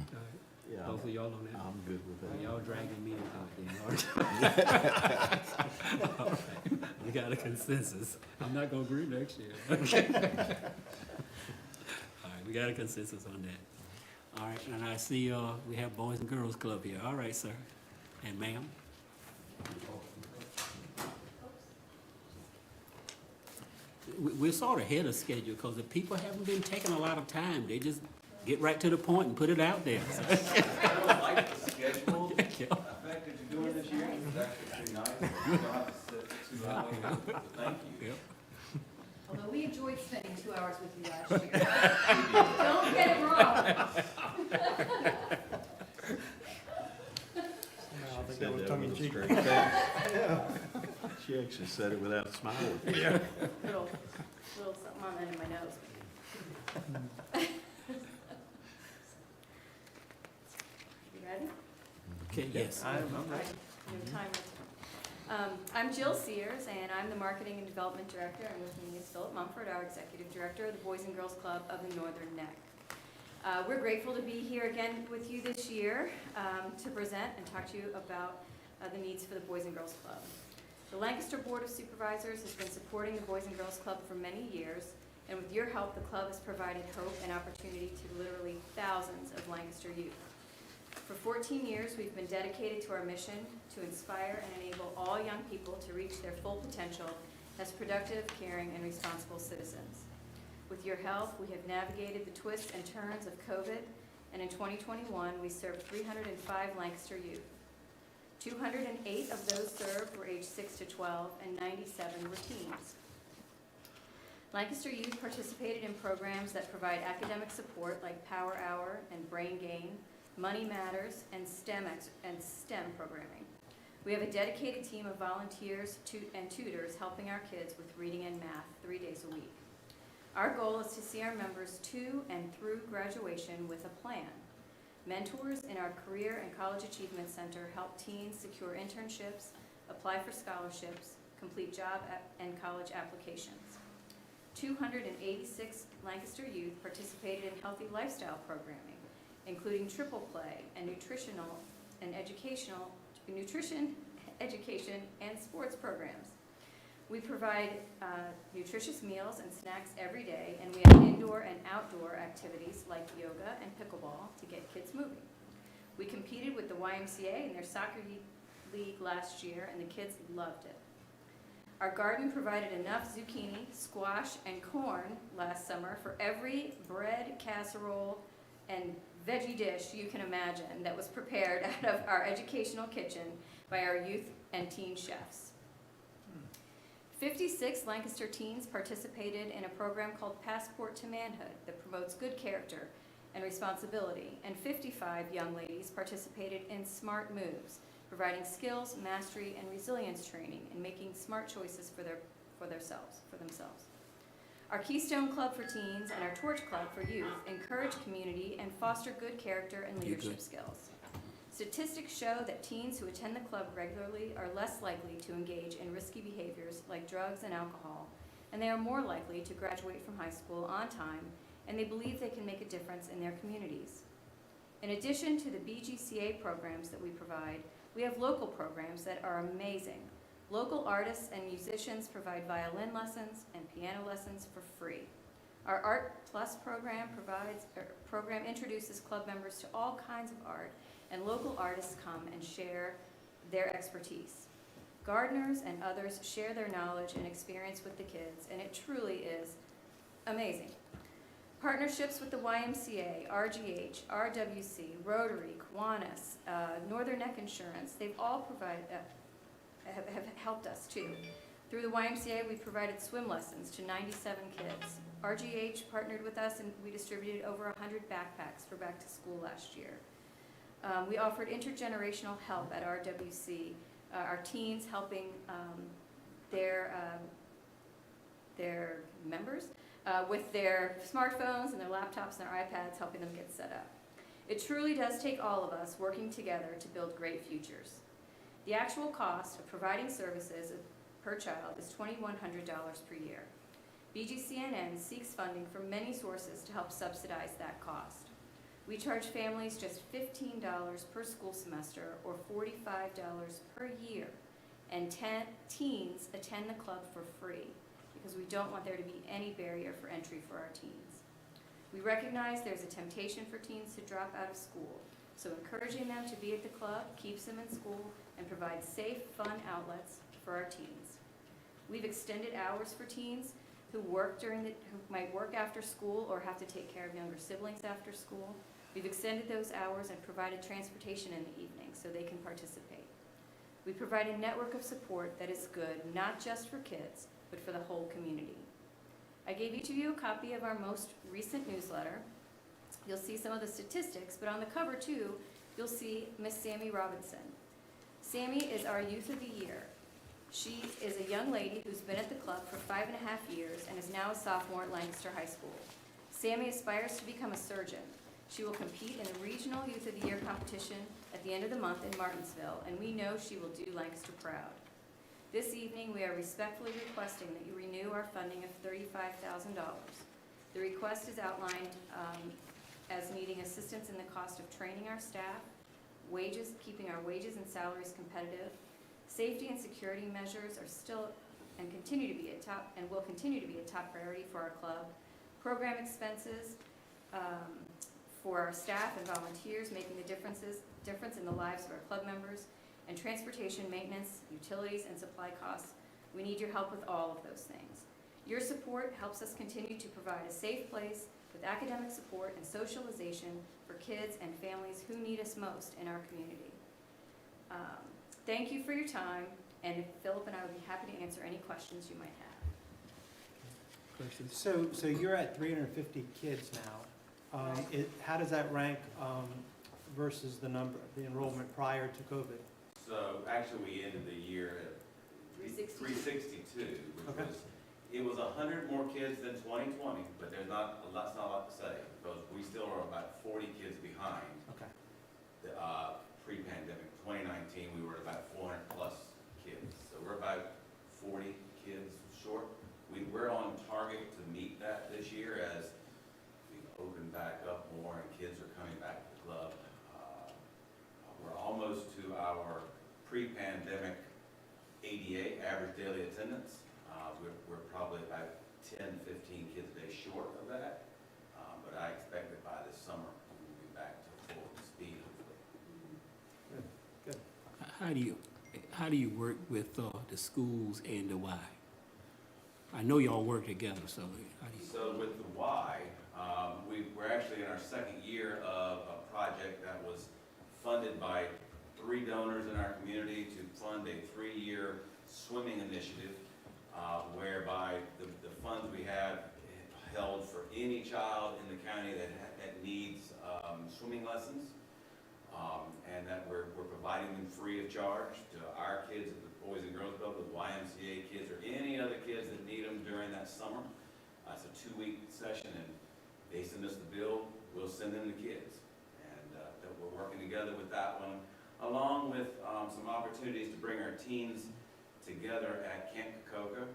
Yeah, Both of y'all on that? I'm good with that. Y'all dragging me into it. All right. We got a consensus. I'm not gonna agree next year. All right, we got a consensus on that. All right, and I see, we have Boys and Girls Club here. All right, sir. And ma'am? We're sort of ahead of schedule because the people haven't been taking a lot of time. They just get right to the point and put it out there. I don't like the schedule. Yeah. The fact that you're doing this year is actually pretty nice. You don't have to sit 2 hours, but thank you. Yep. Although we enjoyed spending 2 hours with you last year. Don't get it wrong. I think that Said was that tongue in with a cheek. straight face. She actually said it without smiling. Little something on the end of my nose. You ready? Okay, yes. All right, your timer. I'm Jill Sears, and I'm the Marketing and Development Director, and with me is Philip Mumford, our Executive Director of the Boys and Girls Club of the Northern Neck. We're grateful to be here again with you this year to present and talk to you about the needs for the Boys and Girls Club. The Lancaster Board of Supervisors has been supporting the Boys and Girls Club for many years, and with your help, the club has provided hope and opportunity to literally thousands of Lancaster youth. For 14 years, we've been dedicated to our mission to inspire and enable all young people to reach their full potential as productive, caring, and responsible citizens. With your help, we have navigated the twists and turns of COVID, and in 2021, we served 305 Lancaster youth. 208 of those served were aged 6 to 12, and 97 were teens. Lancaster youth participated in programs that provide academic support like Power Hour and Brain Gain, Money Matters, and STEM programming. We have a dedicated team of volunteers and tutors helping our kids with reading and math 3 days a week. Our goal is to see our members to and through graduation with a plan. Mentors in our Career and College Achievement Center help teens secure internships, apply for scholarships, complete job and college applications. 286 Lancaster youth participated in healthy lifestyle programming, including triple play and nutrition, education, and sports programs. We provide nutritious meals and snacks every day, and we have indoor and outdoor activities like yoga and pickleball to get kids moving. We competed with the YMCA in their soccer league last year, and the kids loved it. Our garden provided enough zucchini, squash, and corn last summer for every bread, casserole, and veggie dish you can imagine that was prepared out of our educational kitchen by our youth and teen chefs. 56 Lancaster teens participated in a program called Passport to Manhood that promotes good character and responsibility, and 55 young ladies participated in Smart Moves, providing skills, mastery, and resilience training in making smart choices for themselves. Our Keystone Club for Teens and our Torch Club for Youth encourage community and foster good character and leadership skills. Statistics show that teens who attend the club regularly are less likely to engage in risky behaviors like drugs and alcohol, and they are more likely to graduate from high school on time, and they believe they can make a difference in their communities. In addition to the BGCA programs that we provide, we have local programs that are amazing. Local artists and musicians provide violin lessons and piano lessons for free. Our Art Plus program introduces club members to all kinds of art, and local artists come and share their expertise. Gardeners and others share their knowledge and experience with the kids, and it truly is amazing. Partnerships with the YMCA, RGH, RWC, Rotary, Kiwanis, Northern Neck Insurance, they've all have helped us too. Through the YMCA, we provided swim lessons to 97 kids. RGH partnered with us and we distributed over 100 backpacks for back to school last year. We offered intergenerational help at RWC, our teens helping their members with their smartphones and their laptops and their iPads, helping them get set up. It truly does take all of us working together to build great futures. The actual cost of providing services per child is $2,100 per year. BGCNN seeks funding from many sources to help subsidize that cost. We charge families just $15 per school semester or $45 per year, and teens attend the club for free because we don't want there to be any barrier for entry for our teens. We recognize there's a temptation for teens to drop out of school, so encouraging them to be at the club keeps them in school and provides safe, fun outlets for our teens. We've extended hours for teens who might work after school or have to take care of younger siblings after school. We've extended those hours and provided transportation in the evening so they can participate. We provide a network of support that is good not just for kids, but for the whole community. I gave each of you a copy of our most recent newsletter. You'll see some of the statistics, but on the cover too, you'll see Miss Sammy Robinson. Sammy is our Youth of the Year. She is a young lady who's been at the club for 5.5 years and is now a sophomore at Lancaster High School. Sammy aspires to become a surgeon. She will compete in the Regional Youth of the Year competition at the end of the month in Martinsville, and we know she will do Lancaster proud. This evening, we are respectfully requesting that you renew our funding of $35,000. The request is outlined as needing assistance in the cost of training our staff, wages, keeping our wages and salaries competitive. Safety and security measures are still and continue to be will continue to be a top priority for our club. Program expenses for our staff and volunteers, making the difference in the lives of our club members, and transportation maintenance, utilities, and supply costs. We need your help with all of those things. Your support helps us continue to provide a safe place with academic support and socialization for kids and families who need us most in our community. Thank you for your time, and Philip and I would be happy to answer any questions you might have. So you're at 350 kids now. How does that rank versus the enrollment prior to COVID? So actually, we ended the year at 362, which it was 100 more kids than 2020, but that's not a lot to say because we still are about 40 kids behind. Okay. The pre-pandemic 2019, we were at about 400 plus kids, so we're about 40 kids short. We're on target to meet that this year as we've opened back up more and kids are coming back to the club. We're almost to our pre-pandemic ADA, average daily attendance. We're probably about 10, 15 kids a day short of that, but I expect that by this summer we will be back to full speed, hopefully. Good. How do you work with the schools and the Y? I know y'all work together, so how do you? So with the Y, we're actually in our second year of a project that was funded by 3 donors in our community to fund a 3-year swimming initiative, whereby the funds we have held for any child in the county that needs swimming lessons, and that we're providing them free of charge to our kids at the Boys and Girls Club, the YMCA kids, or any other kids that need them during that summer. It's a 2-week session, and they send us the bill, we'll send them the kids. And that we're working together with that one, along with some opportunities to bring our teens together at Camp Kokoka,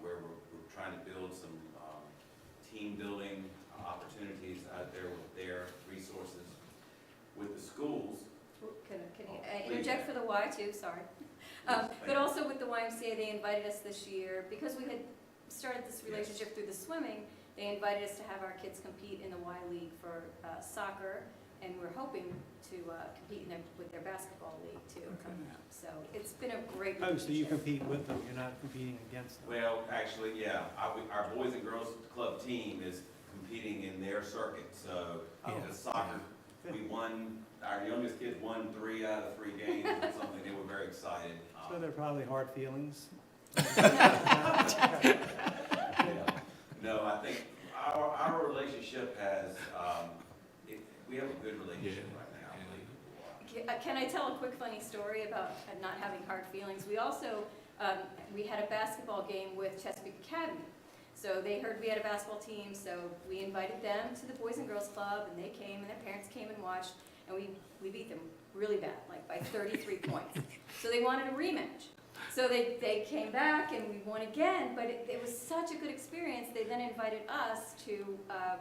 where we're trying to build some team building opportunities out there with their resources. With the schools. Can Oh, I please. interject for the Y too, sorry. But also with the YMCA, they invited us this year, because we had started this relationship through the swimming, they invited us to have our kids compete in the Y League for soccer, and we're hoping to compete with their basketball league too coming up. So it's been a great Oh, so you relationship. compete with them, you're not competing against them? Well, actually, yeah, our Boys and Girls Club team is competing in their circuit, so the soccer, we won, our youngest kids won 3 out of 3 games or something, they were very excited. So they're probably hard feelings? No, I think our relationship has, we have a good relationship right now, I believe. Can I tell a quick funny story about not having hard feelings? We also, we had a basketball game with Chesapeake Academy. So they heard we had a basketball team, so we invited them to the Boys and Girls Club, and they came, and their parents came and watched, and we beat them really bad, like by 33 points. So they wanted a rematch. So they came back, and we won again, but it was such a good experience, they then invited us to a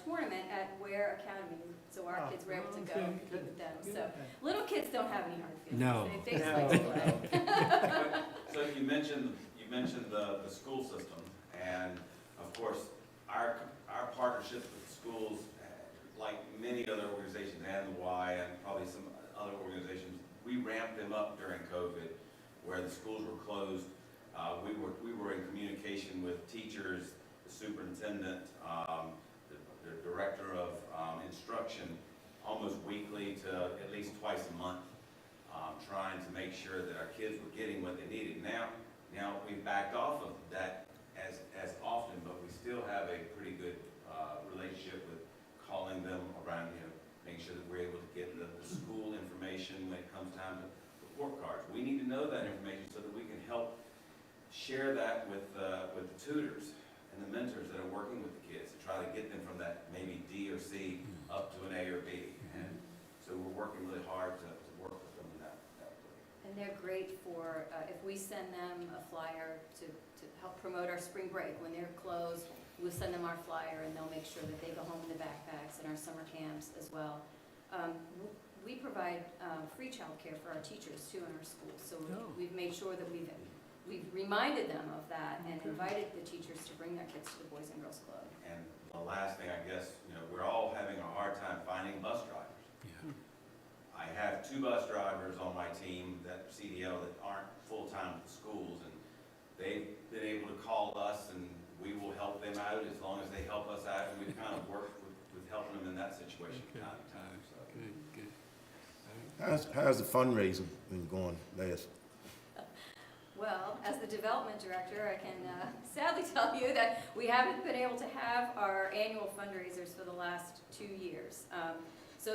tournament at Ware Academy, so our kids were able to go and compete with them. So little kids don't have any hard feelings. No. They just like to play. So you mentioned the school system, and of course, our partnerships with the schools, like many other organizations and the Y and probably some other organizations, we ramped them up during COVID, where the schools were closed. We were in communication with teachers, the superintendent, the director of instruction, almost weekly to at least twice a month, trying to make sure that our kids were getting what they needed. Now we've backed off of that as often, but we still have a pretty good relationship with calling them around, making sure that we're able to get the school information when it comes time to report cards. We need to know that information so that we can help share that with the tutors and the mentors that are working with the kids to try to get them from that maybe D or C up to an A or B. And so we're working really hard to work with them in that way. And they're great for, if we send them a flyer to help promote our spring break, when they're closed, we'll send them our flyer and they'll make sure that they go home in the backpacks and our summer camps as well. We provide free childcare for our teachers too in our schools, so we've made sure that we've reminded them of that and invited the teachers to bring their kids to the Boys and Girls Club. And the last thing, I guess, we're all having a hard time finding bus drivers. I have 2 bus drivers on my team that CDL that aren't full-time at the schools, and they've been able to call us, and we will help them out as long as they help us out, and we've kind of worked with helping them in that situation from time to time. So. How's the fundraising been going last? Well, as the development director, I can sadly tell you that we haven't been able to have our annual fundraisers for the last 2 years. So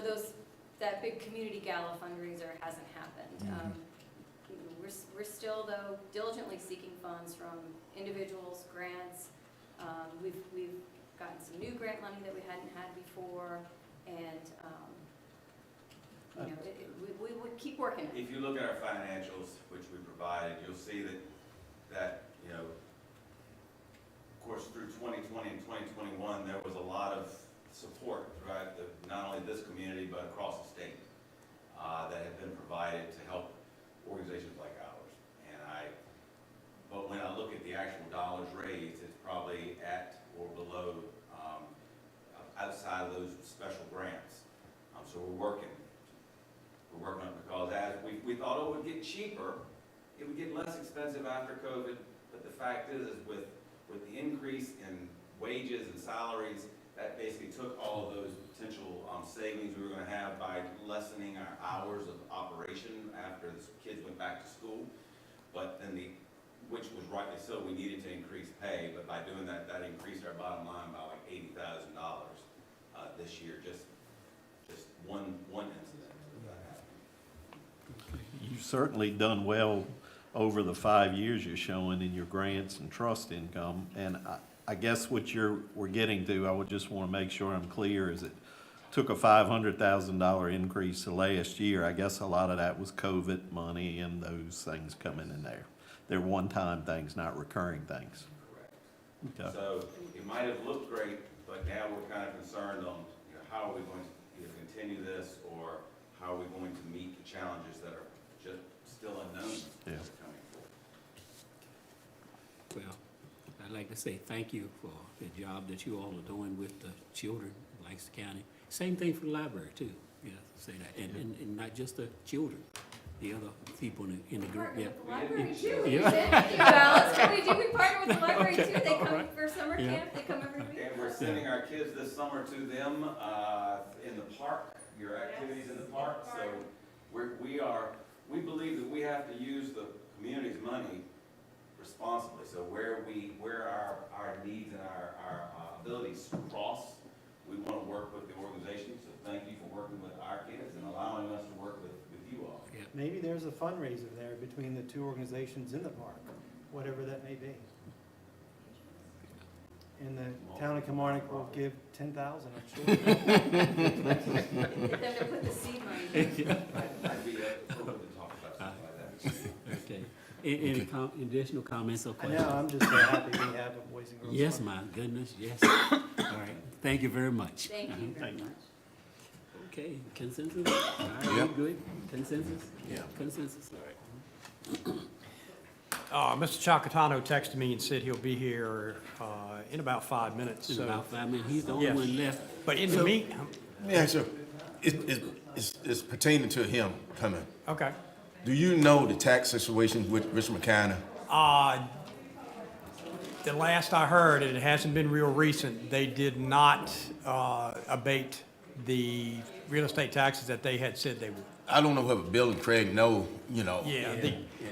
that big community gala fundraiser hasn't happened. We're still, though, diligently seeking funds from individuals, grants. We've gotten some new grant money that we hadn't had before, and we would keep working. If you look at our financials, which we provided, you'll see that of course, through 2020 and 2021, there was a lot of support, right? Not only this community, but across the state, that have been provided to help organizations like ours. But when I look at the actual dollars raised, it's probably at or below, outside of those special grants. So we're working on it, because as we thought it would get cheaper, it would get less expensive after COVID, but the fact is with the increase in wages and salaries, that basically took all of those potential savings we were going to have by lessening our hours of operation after the kids went back to school. But then the which was rightly so, we needed to increase pay, but by doing that, that increased our bottom line by like $80,000 this year, just one incident of that happened. You've certainly done well over the 5 years you're showing in your grants and trust income. And I guess what we're getting to, I would just want to make sure I'm clear, is it took a $500,000 increase the last year. I guess a lot of that was COVID money and those things coming in there. They're one-time things, not recurring things. Correct. Okay. So it might have looked great, but now we're kind of concerned on, how are we going to either continue this, or how are we going to meet the challenges that are just still unknown that are coming forward. Well, I'd like to say thank you for the job that you all are doing with the children in Lancaster County. Same thing for the library too, say that, and not just the children, the other people in the group. Partner with the library too. Yeah. Thank you, Alice. We partner with the library too. They come for summer Yeah. camp. They come every week. And we're sending our kids this summer to them in the park, your activities in the park. So we believe that we have to use the community's money responsibly. So where our needs and our abilities cross, we want to work with the organization. So thank you for working with our kids and allowing us to work with you all. Yeah. Maybe there's a fundraiser there between the two organizations in the park, whatever that may be. And the town of Kilmarnock will give 10,000, I'm sure. Get them to put the seed money. I'd be open to talk about something like that. Okay. Any additional comments or I questions? know, I'm just so happy we have a Boys and Girls Yes, Club. my goodness, yes. All right, thank you very much. Thank you very much. Okay, consensus? All right, we Yep. good? Consensus? Yeah. Consensus, all right. Mr. Chacatano texted me and said he'll be here in about 5 minutes. In so- about 5 minutes, he's the only Yes. one left. But in the meantime, Yeah, sure. It's pertaining to him coming. okay. Do you know the tax situation with Richmond County? The last I heard, and it hasn't been real recent, they did not abate the real estate taxes that they had said they would. I don't know if Bill and Craig know, Yeah,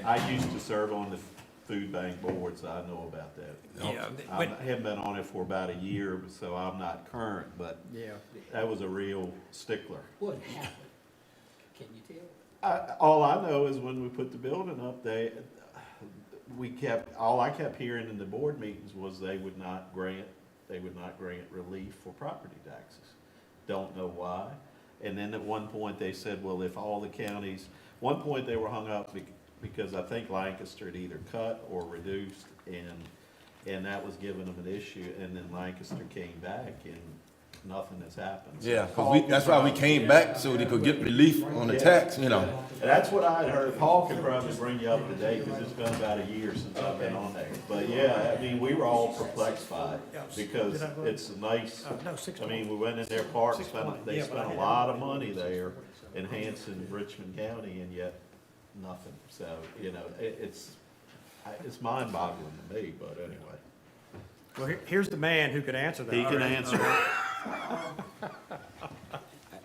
I used to serve on the food bank board, so I know about that. Yeah, I but- haven't been on it for about a year, so I'm not current, but yeah. that was a real stickler. What happened? Can you tell? All I know is when we put the building up, all I kept hearing in the board meetings was they would not grant relief for property taxes. Don't know why. And then at one point they said, well, if all the counties, one point they were hung up because I think Lancaster had either cut or reduced, and that was giving them an issue, and then Lancaster came back and nothing has happened. So Yeah, Paul because that's why we could came back, so they could get relief on the tax, That's what I had heard. Paul can probably bring you up to date, because it's been about a year since I've been on there. But yeah, I mean, we were all perplexed by it, because it's a nice, I mean, we went in their park, they spent a lot of money there enhancing Richmond County, and yet nothing. So, it's mind-boggling to me, but anyway. Well, here's the man who could answer that. He can answer it.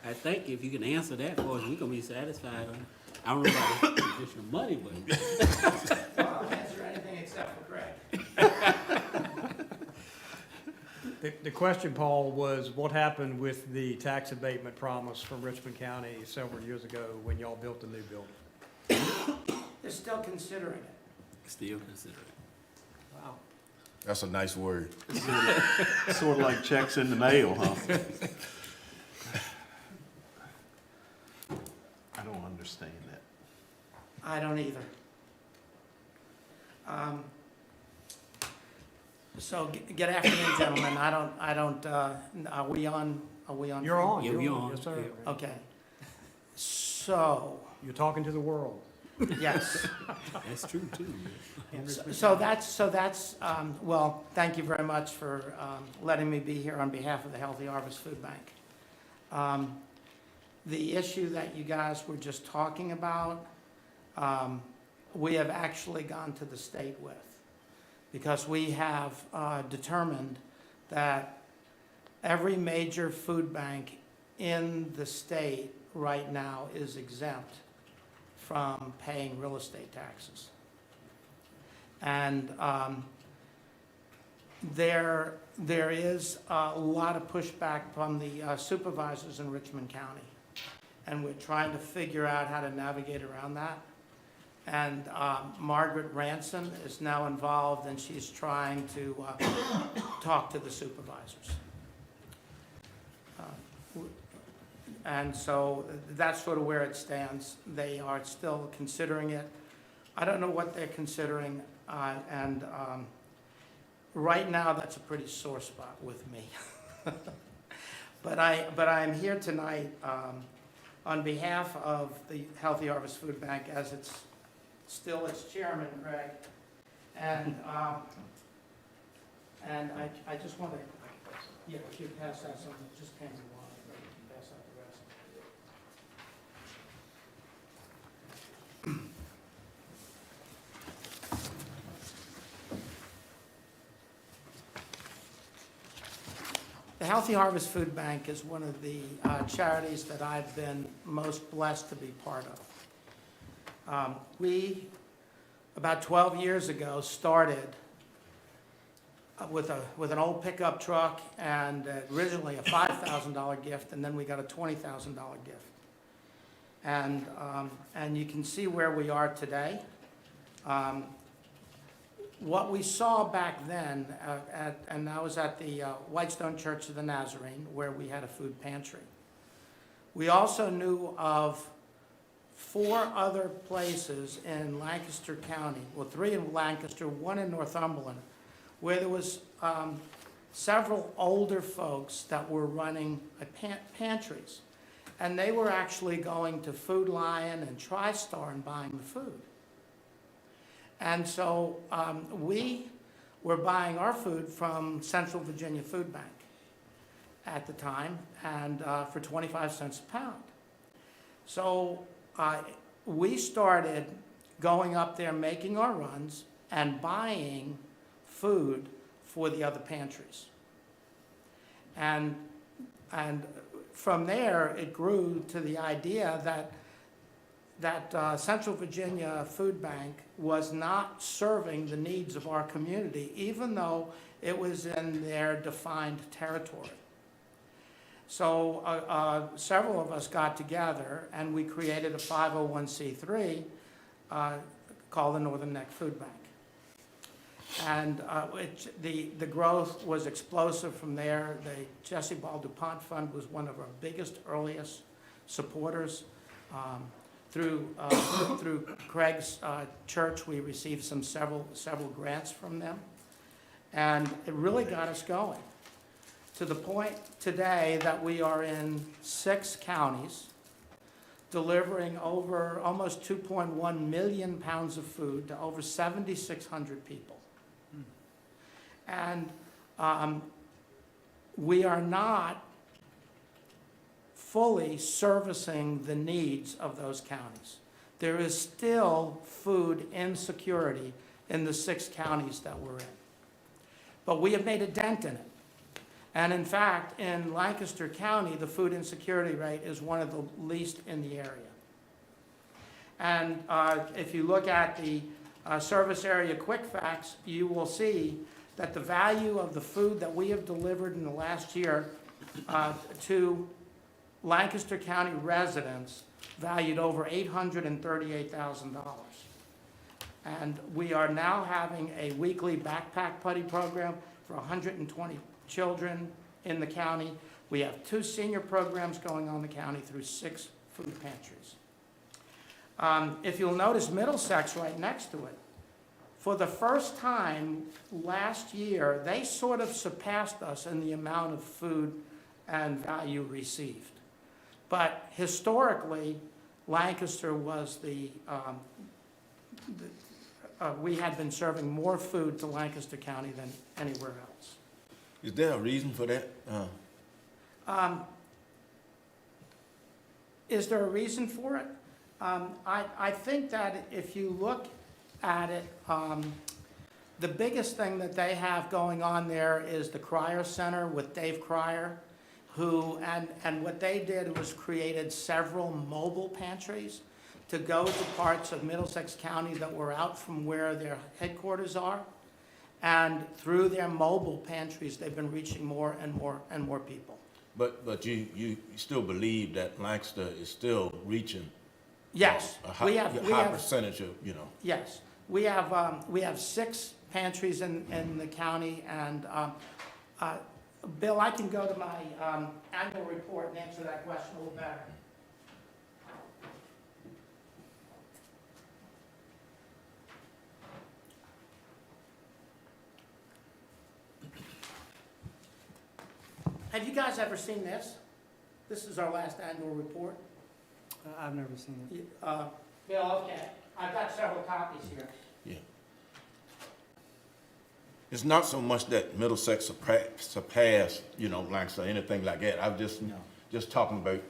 I think if you can answer that for us, we're gonna be satisfied. I don't know about the additional money, but. I'll answer anything except for Craig. The question, Paul, was what happened with the tax abatement promise from Richmond County several years ago when y'all built the new building? They're still considering it. Still considering. Wow. That's a nice word. Sort of like checks in the mail, huh? I don't understand that. I don't either. So, good afternoon, gentlemen. Are we on? You're on. Yeah, You're we on. Yes, sir. Okay. So, You're talking to the world. yes. That's true too. So that's, well, thank you very much for letting me be here on behalf of the Healthy Harvest Food Bank. The issue that you guys were just talking about, we have actually gone to the state with, because we have determined that every major food bank in the state right now is exempt from paying real estate taxes. And there is a lot of pushback from the supervisors in Richmond County. And we're trying to figure out how to navigate around that. And Margaret Ranson is now involved, and she's trying to talk to the supervisors. And so that's sort of where it stands. They are still considering it. I don't know what they're considering, and right now that's a pretty sore spot with me. But I'm here tonight on behalf of the Healthy Harvest Food Bank, as it's still its chairman, Greg, and I just want to, yeah, if you pass that, something, just hand me one, and you can pass out the rest. The Healthy Harvest Food Bank is one of the charities that I've been most blessed to be part of. We, about 12 years ago, started with an old pickup truck and originally a $5,000 gift, and then we got a $20,000 gift. And you can see where we are today. What we saw back then, and I was at the Whitestone Church of the Nazarene, where we had a food pantry. We also knew of 4 other places in Lancaster County, well, 3 in Lancaster, 1 in Northumberland, where there was several older folks that were running pantries. And they were actually going to Food Lion and TriStar and buying the food. And so we were buying our food from Central Virginia Food Bank at the time, and for 25 cents a pound. So we started going up there, making our runs, and buying food for the other pantries. And from there, it grew to the idea that Central Virginia Food Bank was not serving the needs of our community, even though it was in their defined territory. So several of us got together and we created a 501c3 called the Northern Neck Food Bank. And the growth was explosive from there. The Jesse Ball DuPont Fund was one of our biggest, earliest supporters. Through Craig's church, we received several grants from them, and it really got us going to the point today that we are in 6 counties, delivering over almost 2.1 million pounds of food to over 7,600 people. And we are not fully servicing the needs of those counties. There is still food insecurity in the 6 counties that we're in. But we have made a dent in it. And in fact, in Lancaster County, the food insecurity rate is one of the least in the area. And if you look at the service area quick facts, you will see that the value of the food that we have delivered in the last year to Lancaster County residents valued over $838,000. And we are now having a weekly backpack putty program for 120 children in the county. We have 2 senior programs going on in the county through 6 food pantries. If you'll notice Middlesex right next to it, for the first time last year, they sort of surpassed us in the amount of food and value received. But historically, Lancaster was we had been serving more food to Lancaster County than anywhere else. Is there a reason for that? Is there a reason for it? I think that if you look at it, the biggest thing that they have going on there is the Cryer Center with Dave Cryer, who, and what they did was created several mobile pantries to go to parts of Middlesex County that were out from where their headquarters are. And through their mobile pantries, they've been reaching more and more and more people. But you still believe that Lancaster is still reaching? Yes, A high, we have percentage of, Yes, we have 6 pantries in the county, and Bill, I can go to my annual report and answer that question a little better. Have you guys ever seen this? This is our last annual report. I've never seen it. Bill, okay, I've got several copies here. Yeah. It's not so much that Middlesex surpassed, Lancaster, anything like that. I'm just talking about,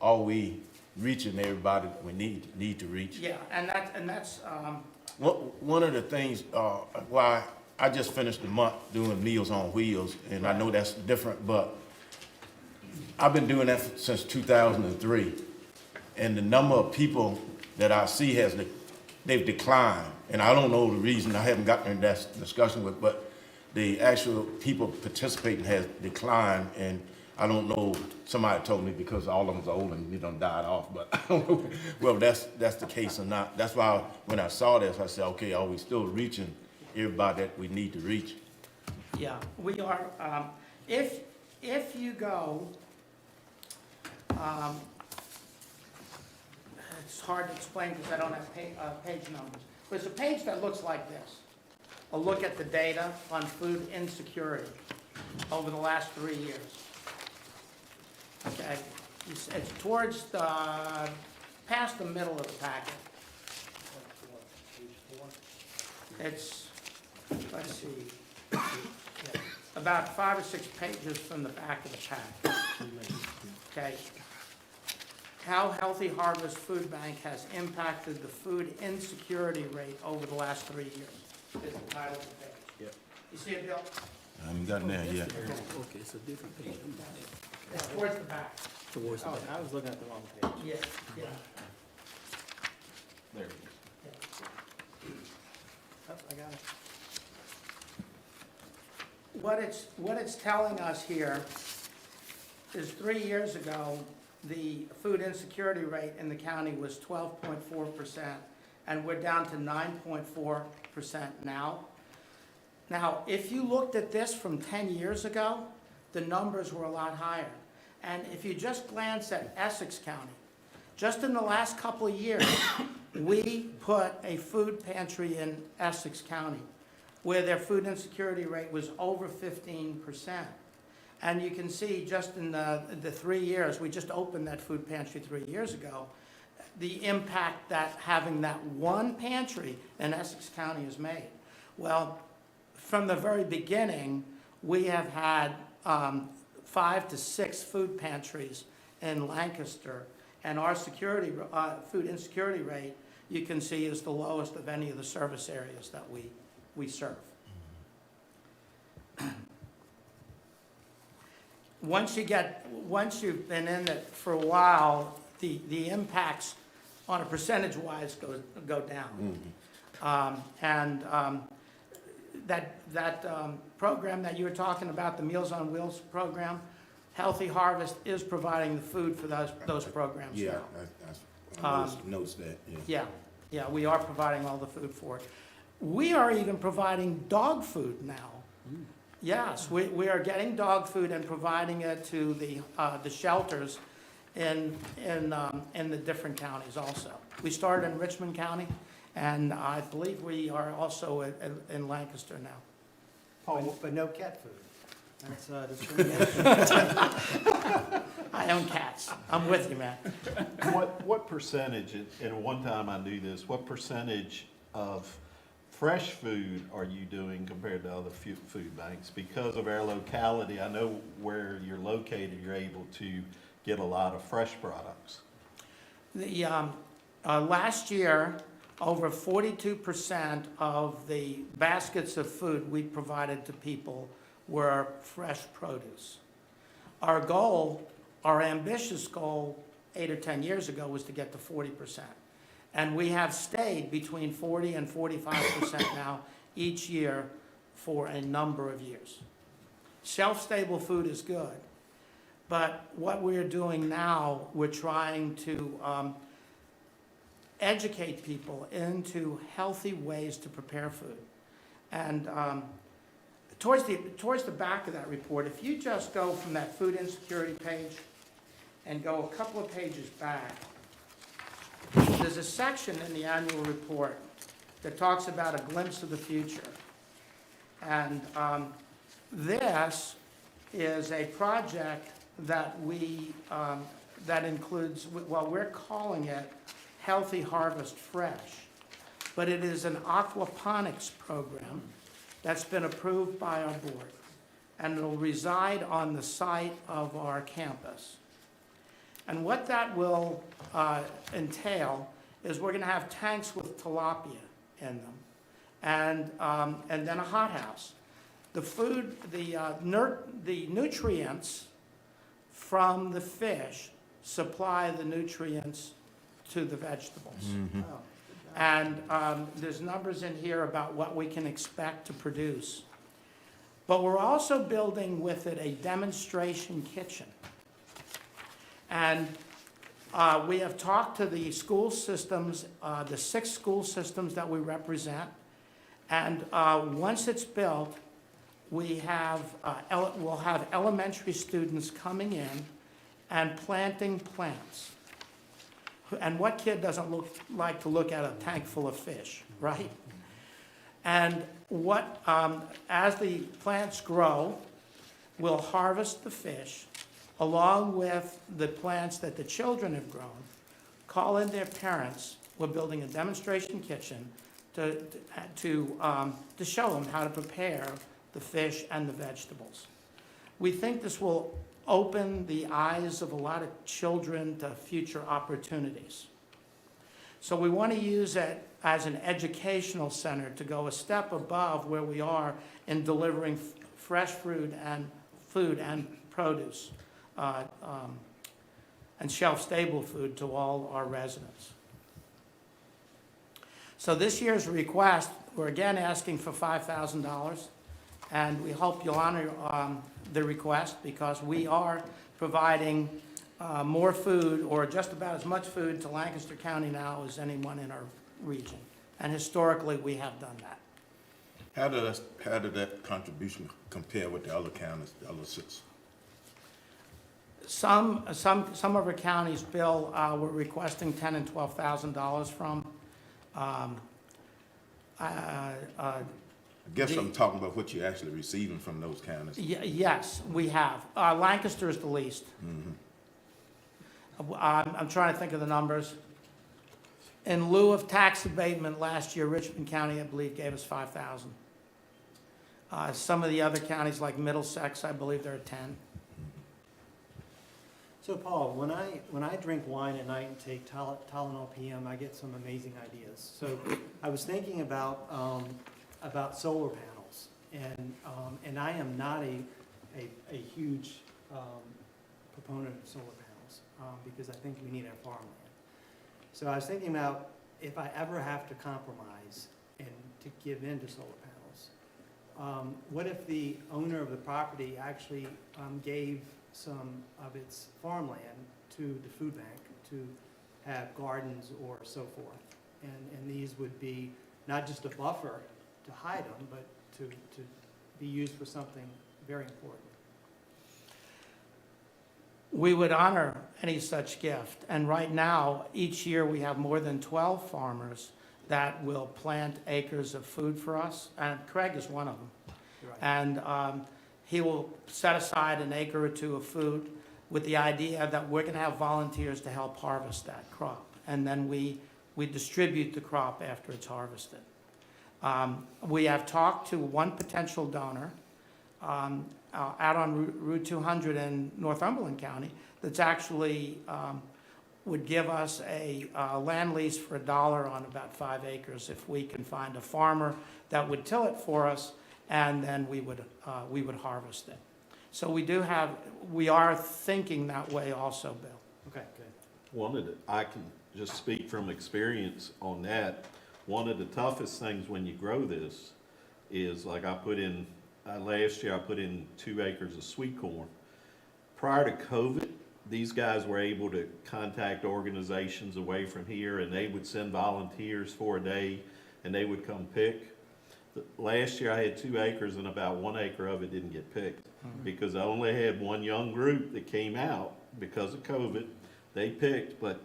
are we reaching everybody we need to reach? Yeah, and that's One of the things, why I just finished the month doing Meals on Wheels, and I know that's different, but I've been doing that since 2003. And the number of people that I see they've declined. And I don't know the reason, I haven't gotten in that discussion with, but the actual people participating has declined. And I don't know, somebody told me because all of them's old and we done died off, but I don't know, well, that's the case or not. That's why when I saw this, I said, okay, are we still reaching everybody that we need to reach? Yeah, we are. If you go, it's hard to explain because I don't have page numbers. But it's a page that looks like this. A look at the data on food insecurity over the last 3 years. Okay, it's towards past the middle of the packet. It's, let's see, about 5 or 6 pages from the back of the pack. Okay. How Healthy Harvest Food Bank has impacted the food insecurity rate over the last 3 years is the title of the page. Yep. You see it, Bill? I haven't gotten there yet. Okay, it's a different page. It's towards the back. Towards the Oh, back. I was looking at the wrong page. Yeah, yeah. There it is. Oh, I got it. What it's telling us here is 3 years ago, the food insecurity rate in the county was 12.4%, and we're down to 9.4% now. Now, if you looked at this from 10 years ago, the numbers were a lot higher. And if you just glance at Essex County, just in the last couple of years, we put a food pantry in Essex County where their food insecurity rate was over 15%. And you can see just in the 3 years, we just opened that food pantry 3 years ago, the impact that having that one pantry in Essex County has made. Well, from the very beginning, we have had 5 to 6 food pantries in Lancaster, and our food insecurity rate, you can see, is the lowest of any of the service areas that we serve. Once you've been in it for a while, the impacts on a percentage-wise go down. That program that you were talking about, the Meals on Wheels program, Healthy Harvest is providing the food for those programs Yeah, now. I noticed that, yeah. Yeah, we are providing all the food for it. We are even providing dog food now. Yes, we are getting dog food and providing it to the shelters in the different counties also. We started in Richmond County, and I believe we are also in Lancaster now. But no cat food. That's discrimination. I own cats. I'm with you, man. What percentage, and one time I knew this, what percentage of fresh food are you doing compared to other food banks? Because of our locality, I know where you're located, you're able to get a lot of fresh products. Last year, over 42% of the baskets of food we provided to people were fresh produce. Our goal, our ambitious goal 8 or 10 years ago was to get to 40%. And we have stayed between 40 and 45% now each year for a number of years. Shelf-stable food is good, but what we're doing now, we're trying to educate people into healthy ways to prepare food. And towards the back of that report, if you just go from that food insecurity page and go a couple of pages back, there's a section in the annual report that talks about a glimpse of the future. And this is a project that that includes, well, we're calling it Healthy Harvest Fresh, but it is an aquaponics program that's been approved by our board, and it'll reside on the site of our campus. And what that will entail is we're going to have tanks with tilapia in them, and then a hothouse. The food, the nutrients from the fish supply the nutrients to the vegetables. Mm-hmm. And there's numbers in here about what we can expect to produce. But we're also building with it a demonstration kitchen. And we have talked to the school systems, the 6 school systems that we represent. And once it's built, we'll have elementary students coming in and planting plants. And what kid doesn't like to look at a tank full of fish, right? And as the plants grow, we'll harvest the fish along with the plants that the children have grown, call in their parents. We're building a demonstration kitchen to show them how to prepare the fish and the vegetables. We think this will open the eyes of a lot of children to future opportunities. So we want to use it as an educational center to go a step above where we are in delivering fresh food and produce and shelf-stable food to all our residents. So this year's request, we're again asking for $5,000, and we hope you'll honor the request, because we are providing more food, or just about as much food, to Lancaster County now as anyone in our region. And historically, we have done that. How did that contribution compare with the other counties, the other 6? Some of our counties, Bill, we're requesting $10,000 and $12,000 from. I guess I'm talking about what you're actually receiving from those counties. Yes, we have. Lancaster is the least. Mm-hmm. I'm trying to think of the numbers. In lieu of tax abatement last year, Richmond County, I believe, gave us $5,000. Some of the other counties, like Middlesex, I believe they're at 10. So Paul, when I drink wine at night and take Tylenol PM, I get some amazing ideas. So I was thinking about solar panels, and I am not a huge proponent of solar panels because I think we need our farmland. So I was thinking about, if I ever have to compromise and to give in to solar panels, what if the owner of the property actually gave some of its farmland to the food bank to have gardens or so forth? And these would be not just a buffer to hide them, but to be used for something very important. We would honor any such gift. And right now, each year, we have more than 12 farmers that will plant acres of food for us, and Craig is one of them. Right. And he will set aside an acre or 2 of food with the idea that we're going to have volunteers to help harvest that crop. And then we distribute the crop after it's harvested. We have talked to one potential donor out on Route 200 in Northumberland County that's actually would give us a land lease for $1 on about 5 acres if we can find a farmer that would till it for us, and then we would harvest it. So we are thinking that way also, Bill. Okay, good. I can just speak from experience on that. One of the toughest things when you grow this is, like last year I put in 2 acres of sweet corn. Prior to COVID, these guys were able to contact organizations away from here, and they would send volunteers for a day, and they would come pick. Last year I had 2 acres, and about 1 acre of it didn't get picked because I only had one young group that came out because of COVID. They picked, but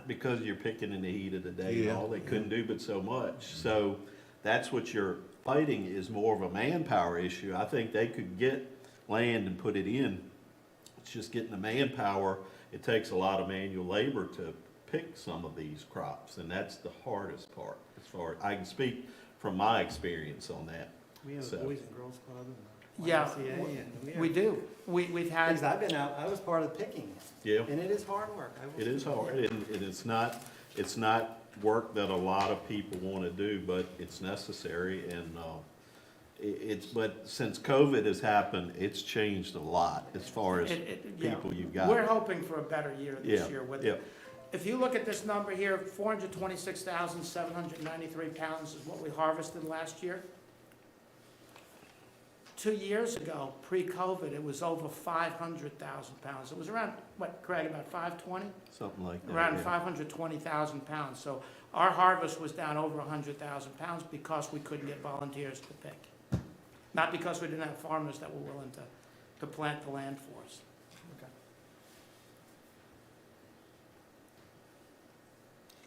because you're picking in the heat of the day and all, they couldn't do but so much. So that's what you're fighting, is more of a manpower issue. I think they could get land and put it in. It's just getting the manpower. It takes a lot of manual labor to pick some of these crops, and that's the hardest part. As far as I can speak from my experience on that. We have a Boys and Girls Club and a Yeah, YMCA, and we do. We've had. Because I've been out, I was part of picking. Yeah. And it is hard work. It is hard, and it's not work that a lot of people want to do, but it's necessary, and but since COVID has happened, it's changed a lot as far as people you've got. We're hoping for a better year this year with it. If you look at this number here, 426,793 pounds is what we harvested last year. 2 years ago, pre-COVID, it was over 500,000 pounds. It was around, what, Craig, about 520? Something like that. Around 520,000 pounds. So our harvest was down over 100,000 pounds because we couldn't get volunteers to pick. Not because we didn't have farmers that were willing to plant the land for us.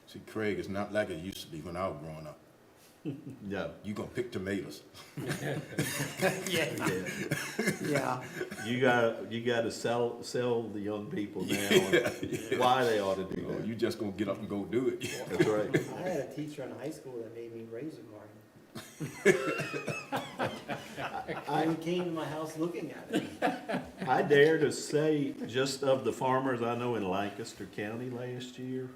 See, Craig, it's not like it used to be when I was growing up. No. You gonna pick tomatoes. Yeah. You gotta sell the young people now why they ought to do that. You just gonna get up and go do it. That's right. I had a teacher in high school that made me raise a garden. I came to my house looking at it. I dare to say, just of the farmers I know in Lancaster County last year,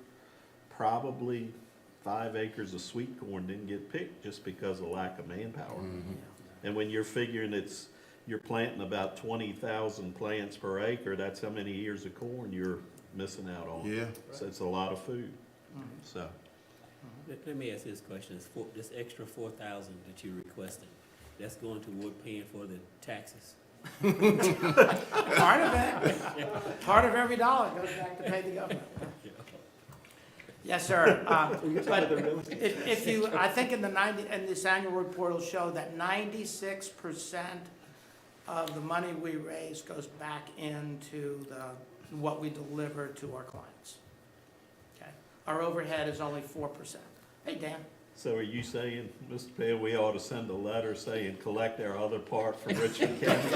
probably 5 acres of sweet corn didn't get picked just because of lack of manpower. And when you're figuring you're planting about 20,000 plants per acre, that's how many ears of corn you're missing out on. Yeah. So it's a lot of food. So. Let me ask this question. This extra 4,000 that you're requesting, that's going toward paying for the taxes? Part of it. Part of every dollar goes back to pay the government. Yes, sir. But if you, I think in this annual report will show that 96% of the money we raise goes back into what we deliver to our clients. Okay. Our overhead is only 4%. Hey, Dan. So are you saying, Mr. Payne, we ought to send a letter saying collect our other part from Richmond County?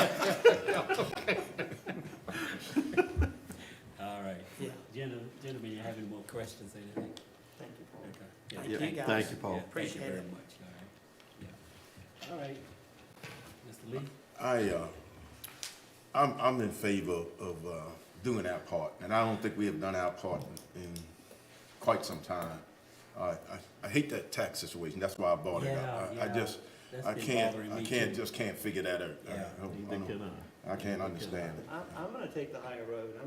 All right. Yeah. Gentlemen, you have any more questions or anything? Thank you, Paul. Okay. Thank you, guys. Thank you, Paul. Yeah, Appreciate thank you it. very much. All right. Mr. Lee? I'm in favor of doing our part, and I don't think we have done our part in quite some time. I hate that tax situation. That's why I brought it up. I can't figure that out. I can't understand it. I'm gonna take the higher road.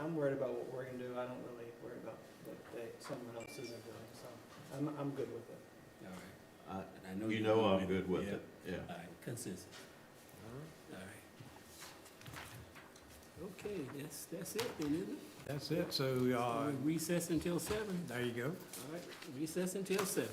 I'm worried about what we're gonna do. I don't really worry about what someone else isn't doing, so I'm good with it. All right. I know You you're know doing I'm good with it, yeah. All right, consensus. All right. Okay, that's it then, isn't it? That's it. So, So we recess until 7. there you go. All right, recess until 7.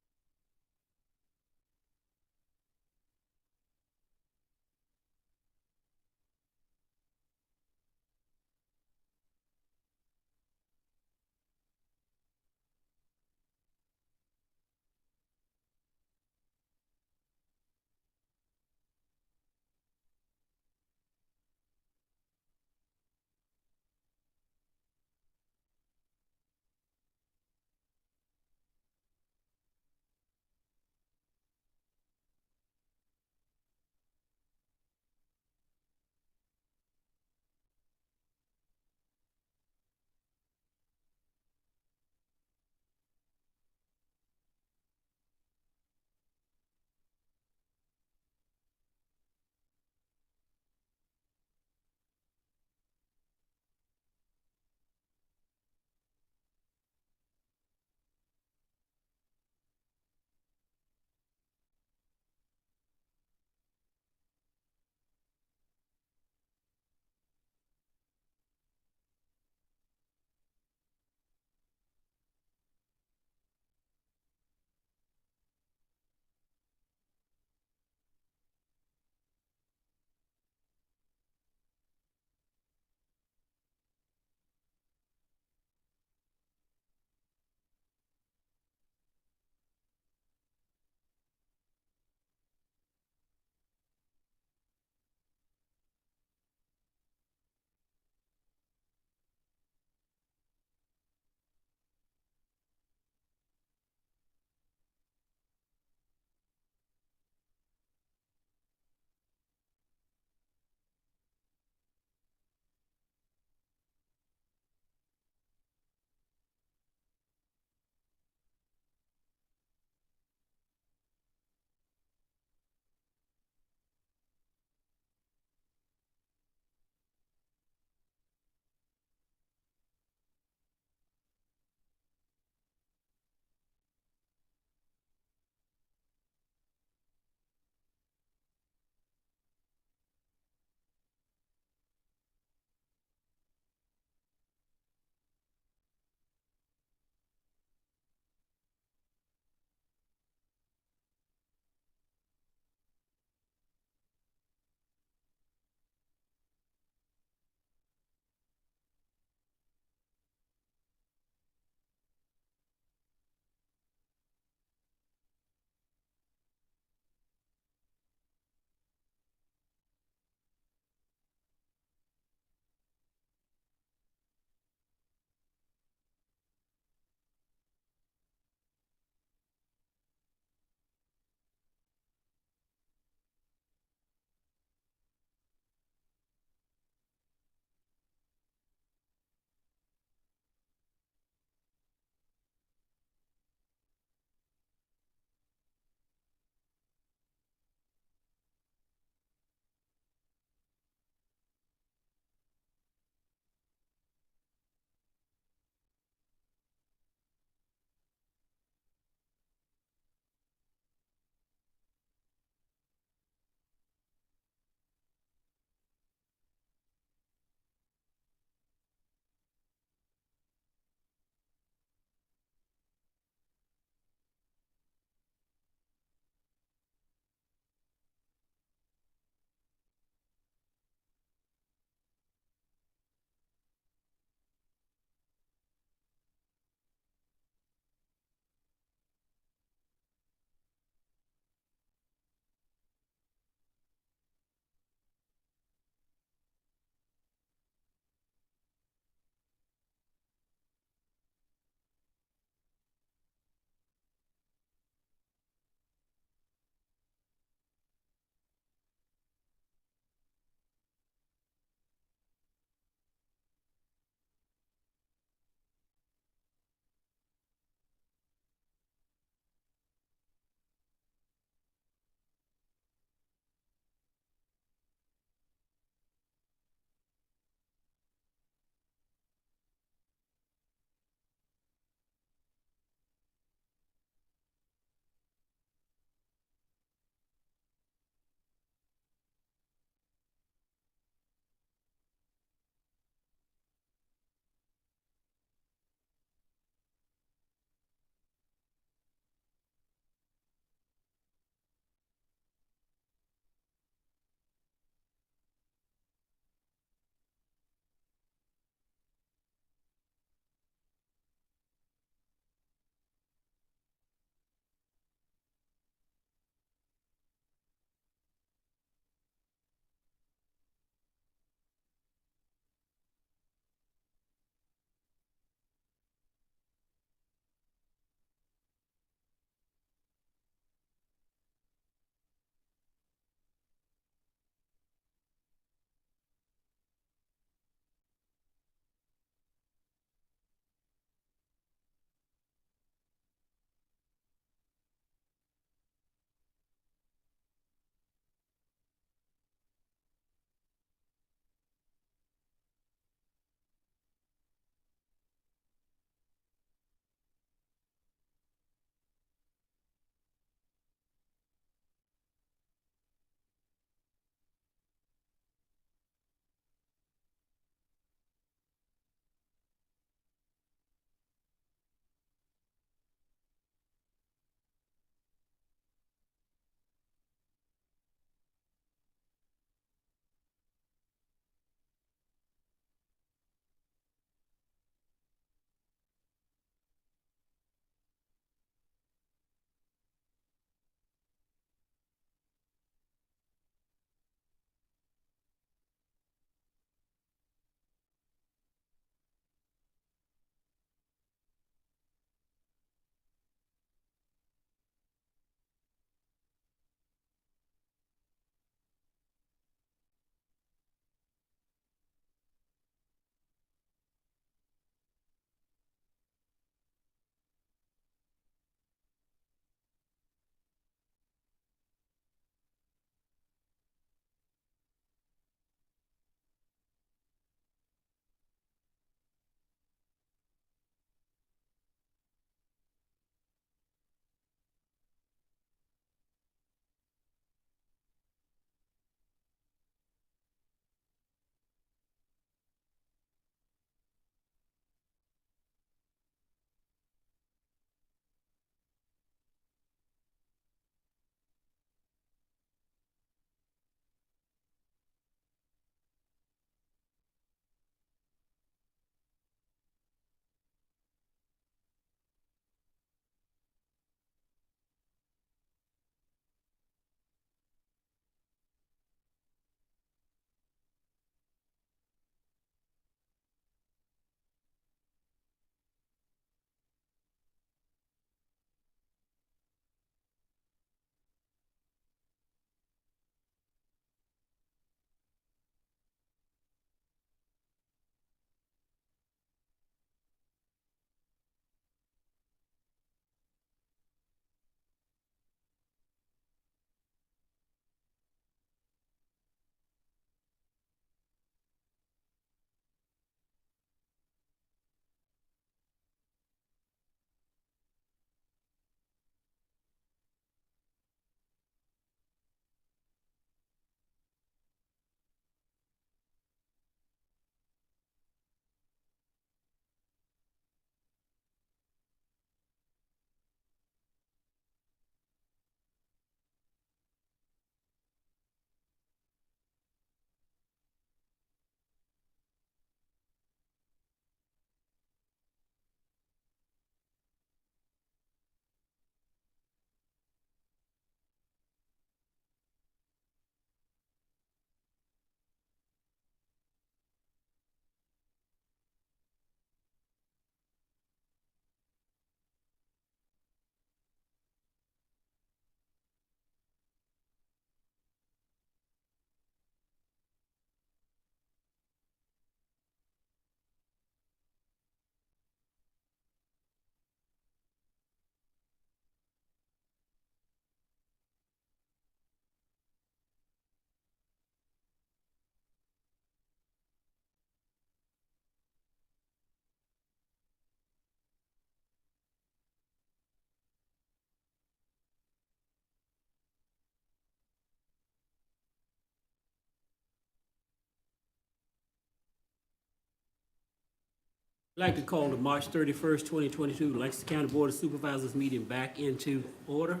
I'd like to call the March 31st, 2022 Lancaster County Board of Supervisors meeting back into order.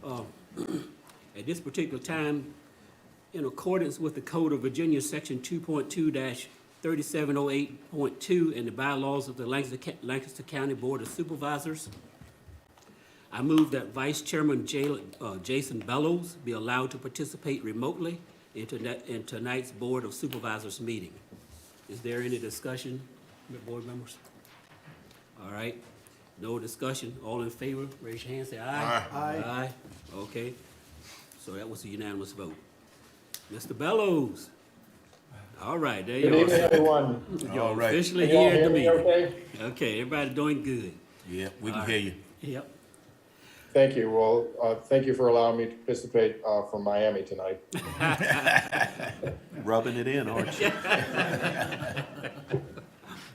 At this particular time, in accordance with the Code of Virginia, Section 2.2-3708.2 and the bylaws of the Lancaster County Board of Supervisors, I move that Vice Chairman Jason Bellows be allowed to participate remotely in tonight's Board of Supervisors meeting. Is there any discussion, board members? All right, no discussion. All in favor, raise your hand, say aye. Aye. Aye. Okay, so that was a unanimous vote. Mr. Bellows. All right, there you are. Good evening, everyone. You're right. officially Can you all here at the hear me meeting. okay? Okay, everybody doing good. Yeah, we can All hear right. you. Yep. Thank you. Well, thank you for allowing me to participate from Miami tonight. Rubbing it in, aren't you?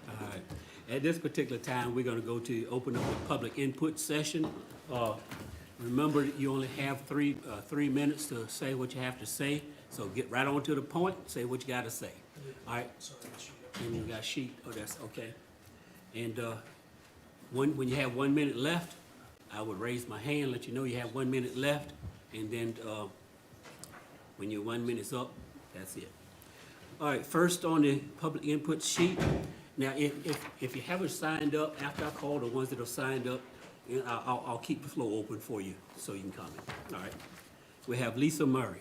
All right. At this particular time, we're going to go to open up the public input session. Remember, you only have 3 minutes to say what you have to say, so get right on to the point, say what you got to say. All right? And you got a sheet. Oh, that's okay. And when you have 1 minute left, I would raise my hand, let you know you have 1 minute left, and then when your 1 minute's up, that's it. All right, first on the public input sheet. Now, if you haven't signed up, after I call the ones that have signed up, I'll keep the floor open for you so you can comment. All right. We have Lisa Murphy.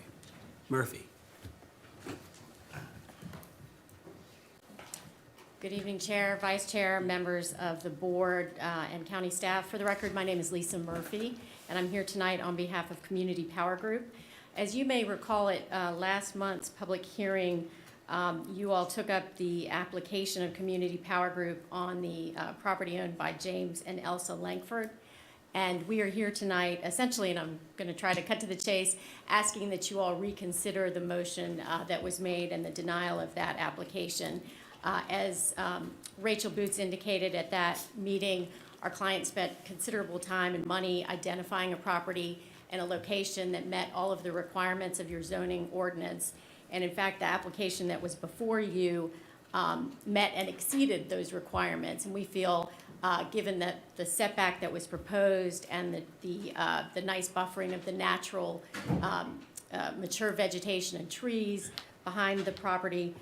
Good evening, Chair, Vice Chair, members of the board, and county staff. For the record, my name is Lisa Murphy, and I'm here tonight on behalf of Community Power Group. As you may recall at last month's public hearing, you all took up the application of Community Power Group on the property owned by James and Elsa Langford. And we are here tonight, essentially, and I'm going to try to cut to the chase, asking that you all reconsider the motion that was made and the denial of that application. As Rachel Boots indicated at that meeting, our client spent considerable time and money identifying a property and a location that met all of the requirements of your zoning ordinance. And in fact, the application that was before you met and exceeded those requirements. And we feel, given that the setback that was proposed and the nice buffering of the natural mature vegetation and trees behind the property,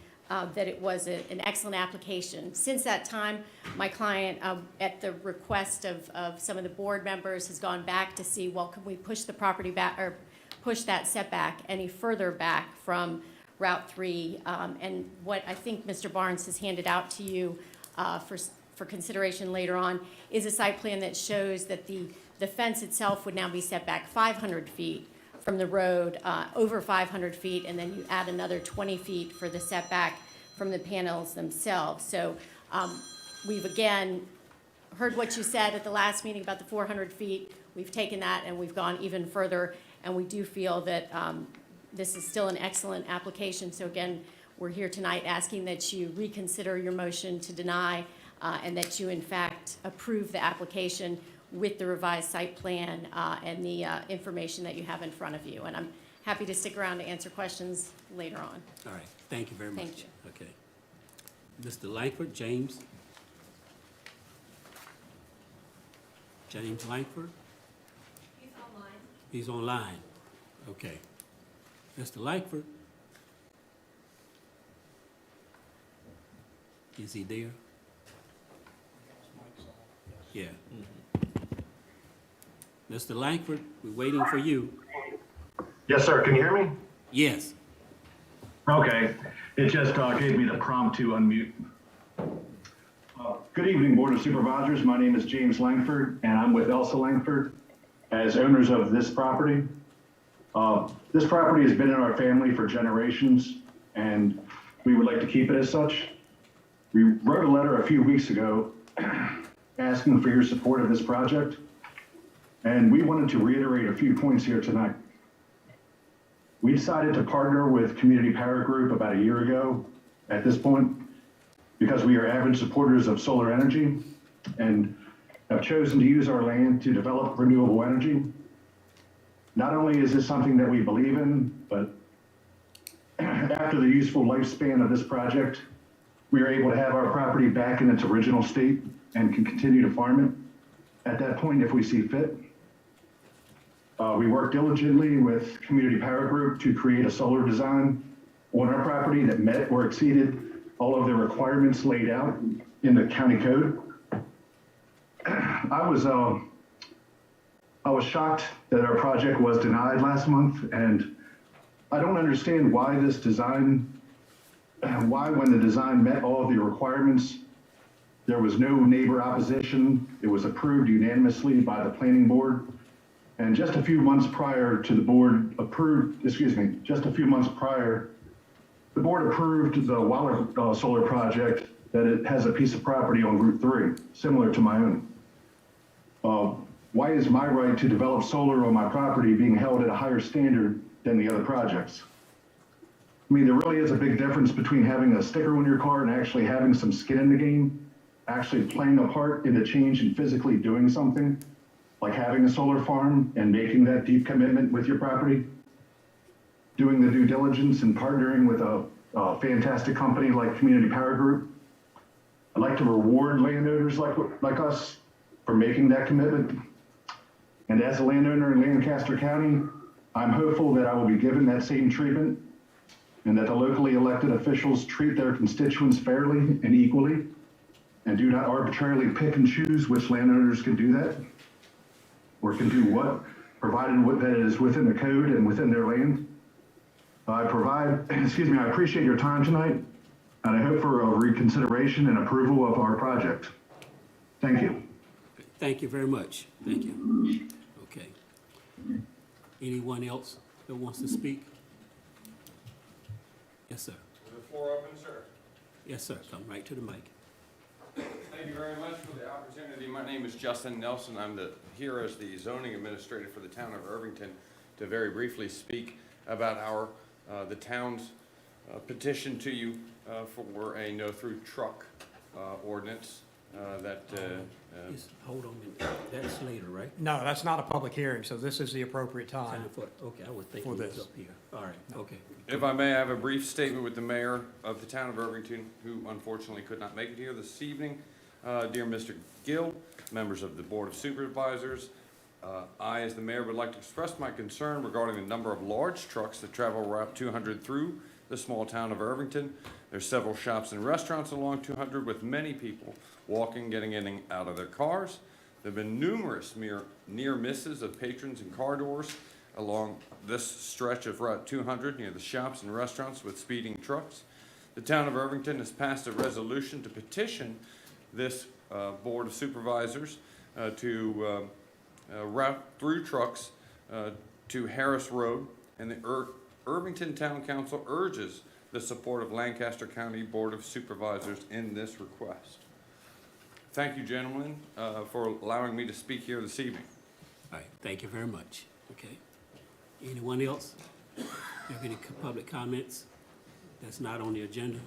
that it was an excellent application. Since that time, my client, at the request of some of the board members, has gone back to see, well, can we push the property back or push that setback any further back from Route 3? And what I think Mr. Barnes has handed out to you for consideration later on is a site plan that shows that the fence itself would now be set back 500 feet from the road, over 500 feet, and then you add another 20 feet for the setback from the panels themselves. So we've again heard what you said at the last meeting about the 400 feet. We've taken that and we've gone even further, and we do feel that this is still an excellent application. So again, we're here tonight asking that you reconsider your motion to deny and that you in fact approve the application with the revised site plan and the information that you have in front of you. And I'm happy to stick around to answer questions later on. All right, thank you very much. Thank you. Okay. Mr. Langford, James. James Langford? He's online. He's online. Okay. Mr. Langford? Is he there? Yeah. Mr. Langford, we're waiting for you. Yes, sir. Can you hear me? Yes. Okay. It just gave me the prompt to unmute. Good evening, Board of Supervisors. My name is James Langford, and I'm with Elsa Langford as owners of this property. This property has been in our family for generations, and we would like to keep it as such. We wrote a letter a few weeks ago asking for your support of this project, and we wanted to reiterate a few points here tonight. We decided to partner with Community Power Group about a year ago at this point because we are avid supporters of solar energy and have chosen to use our land to develop renewable energy. Not only is this something that we believe in, but after the useful lifespan of this project, we are able to have our property back in its original state and can continue to farm it at that point if we see fit. We worked diligently with Community Power Group to create a solar design on our property that met or exceeded all of the requirements laid out in the county code. I was shocked that our project was denied last month, and I don't understand why this design, why when the design met all of the requirements, there was no neighbor opposition. It was approved unanimously by the planning board. And just a few months prior to the board approved, just a few months prior, the board approved the Waller solar project that it has a piece of property on Route 3, similar to my own. Why is my right to develop solar on my property being held at a higher standard than the other projects? I mean, there really is a big difference between having a sticker on your car and actually having some skin in the game, actually playing a part in the change and physically doing something, like having a solar farm and making that deep commitment with your property, doing the due diligence and partnering with a fantastic company like Community Power Group. I'd like to reward landowners like us for making that commitment. And as a landowner in Lancaster County, I'm hopeful that I will be given that same treatment and that the locally elected officials treat their constituents fairly and equally and do not arbitrarily pick and choose which landowners can do that or can do what, provided that it is within the code and within their land. I appreciate your time tonight, and I hope for a reconsideration and approval of our project. Thank you. Thank you very much. Thank you. Okay. Anyone else that wants to speak? Yes, sir. Is the floor open, sir? Yes, sir. Come right to the mic. Thank you very much for the opportunity. My name is Justin Nelson. I'm here as the zoning administrator for the town of Irvington to very briefly speak about the town's petition to you for a no-through truck ordinance Hold on a minute. That's later, right? No, that's not a public hearing, so this is the appropriate time. Okay, I was thinking For it was this. up here. All right, okay. If I may, I have a brief statement with the mayor of the town of Irvington, who unfortunately could not make it here this evening. Dear Mr. Gill, members of the Board of Supervisors, I, as the mayor, would like to express my concern regarding the number of large trucks that travel Route 200 through the small town of Irvington. There's several shops and restaurants along 200 with many people walking, getting in and out of their cars. There have been numerous near misses of patrons and car doors along this stretch of Route 200 near the shops and restaurants with speeding trucks. The town of Irvington has passed a resolution to petition this Board of Supervisors to route through trucks to Harris Road, and the Irvington Town Council urges the support of Lancaster County Board of Supervisors in this request. Thank you, gentlemen, for allowing me to speak here this evening. All right, thank you very much. Okay. Anyone else have any public comments that's not on the agenda?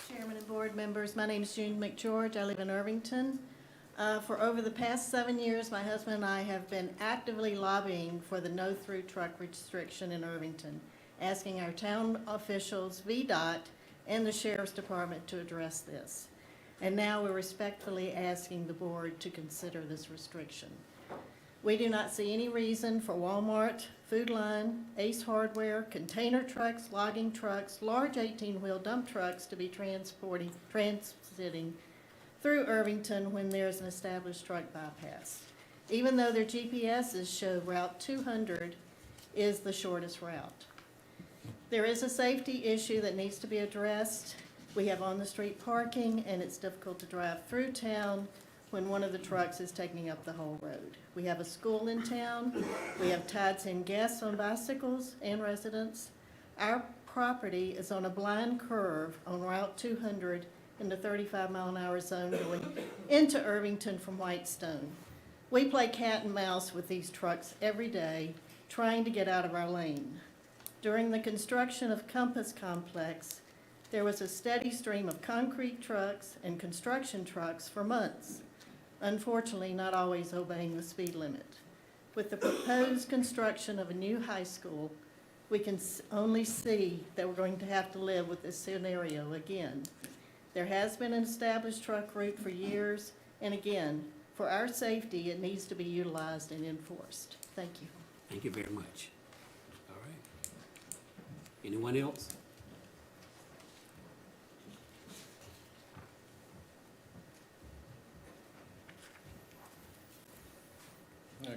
Chairman and board members, my name is June McGeorge. I live in Irvington. For over the past 7 years, my husband and I have been actively lobbying for the no-through truck restriction in Irvington, asking our town officials, VDOT, and the Sheriff's Department to address this. And now we're respectfully asking the board to consider this restriction. We do not see any reason for Walmart, Food Line, Ace Hardware, container trucks, logging trucks, large 18-wheel dump trucks to be transiting through Irvington when there's an established truck bypass, even though their GPSs show Route 200 is the shortest route. There is a safety issue that needs to be addressed. We have on-the-street parking, and it's difficult to drive through town when one of the trucks is taking up the whole road. We have a school in town. We have tides and guests on bicycles and residents. Our property is on a blind curve on Route 200 in the 35-mile-an-hour zone going into Irvington from Whitestone. We play cat and mouse with these trucks every day, trying to get out of our lane. During the construction of Compass Complex, There was a steady stream of concrete trucks and construction trucks for months, unfortunately not always obeying the speed limit. With the proposed construction of a new high school, we can only see that we're going to have to live with this scenario again. There has been an established truck route for years, and again, for our safety, it needs to be utilized and enforced. Thank you. Thank you very much. All right. Anyone else?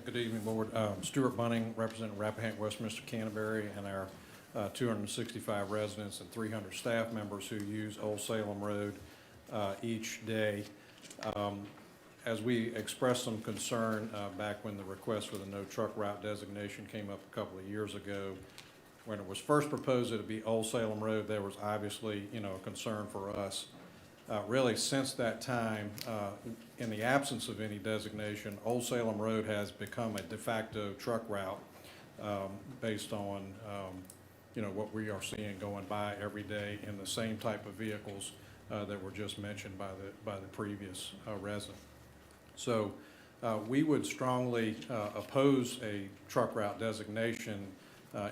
Good evening, Board. Stuart Bunning, representing Rappahannock, Westminster, Canterbury, and our 265 residents and 300 staff members who use Old Salem Road each day. As we expressed some concern back when the request for the no truck route designation came up a couple of years ago, when it was first proposed that it be Old Salem Road, there was obviously, a concern for us. Really, since that time, in the absence of any designation, Old Salem Road has become a de facto truck route based on, what we are seeing going by every day in the same type of vehicles that were just mentioned by the previous resident. So we would strongly oppose a truck route designation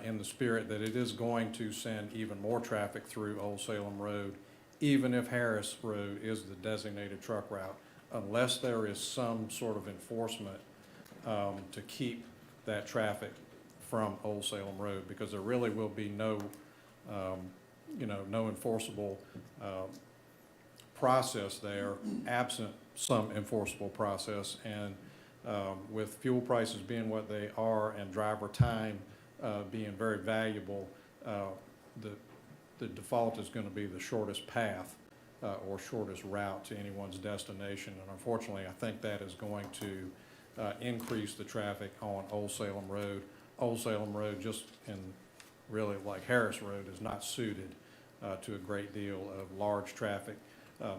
in the spirit that it is going to send even more traffic through Old Salem Road, even if Harris Road is the designated truck route, unless there is some sort of enforcement to keep that traffic from Old Salem Road, because there really will be no, no enforceable process there, absent some enforceable process. And with fuel prices being what they are and driver time being very valuable, the default is going to be the shortest path or shortest route to anyone's destination. And unfortunately, I think that is going to increase the traffic on Old Salem Road. Old Salem Road, just in really like Harris Road, is not suited to a great deal of large traffic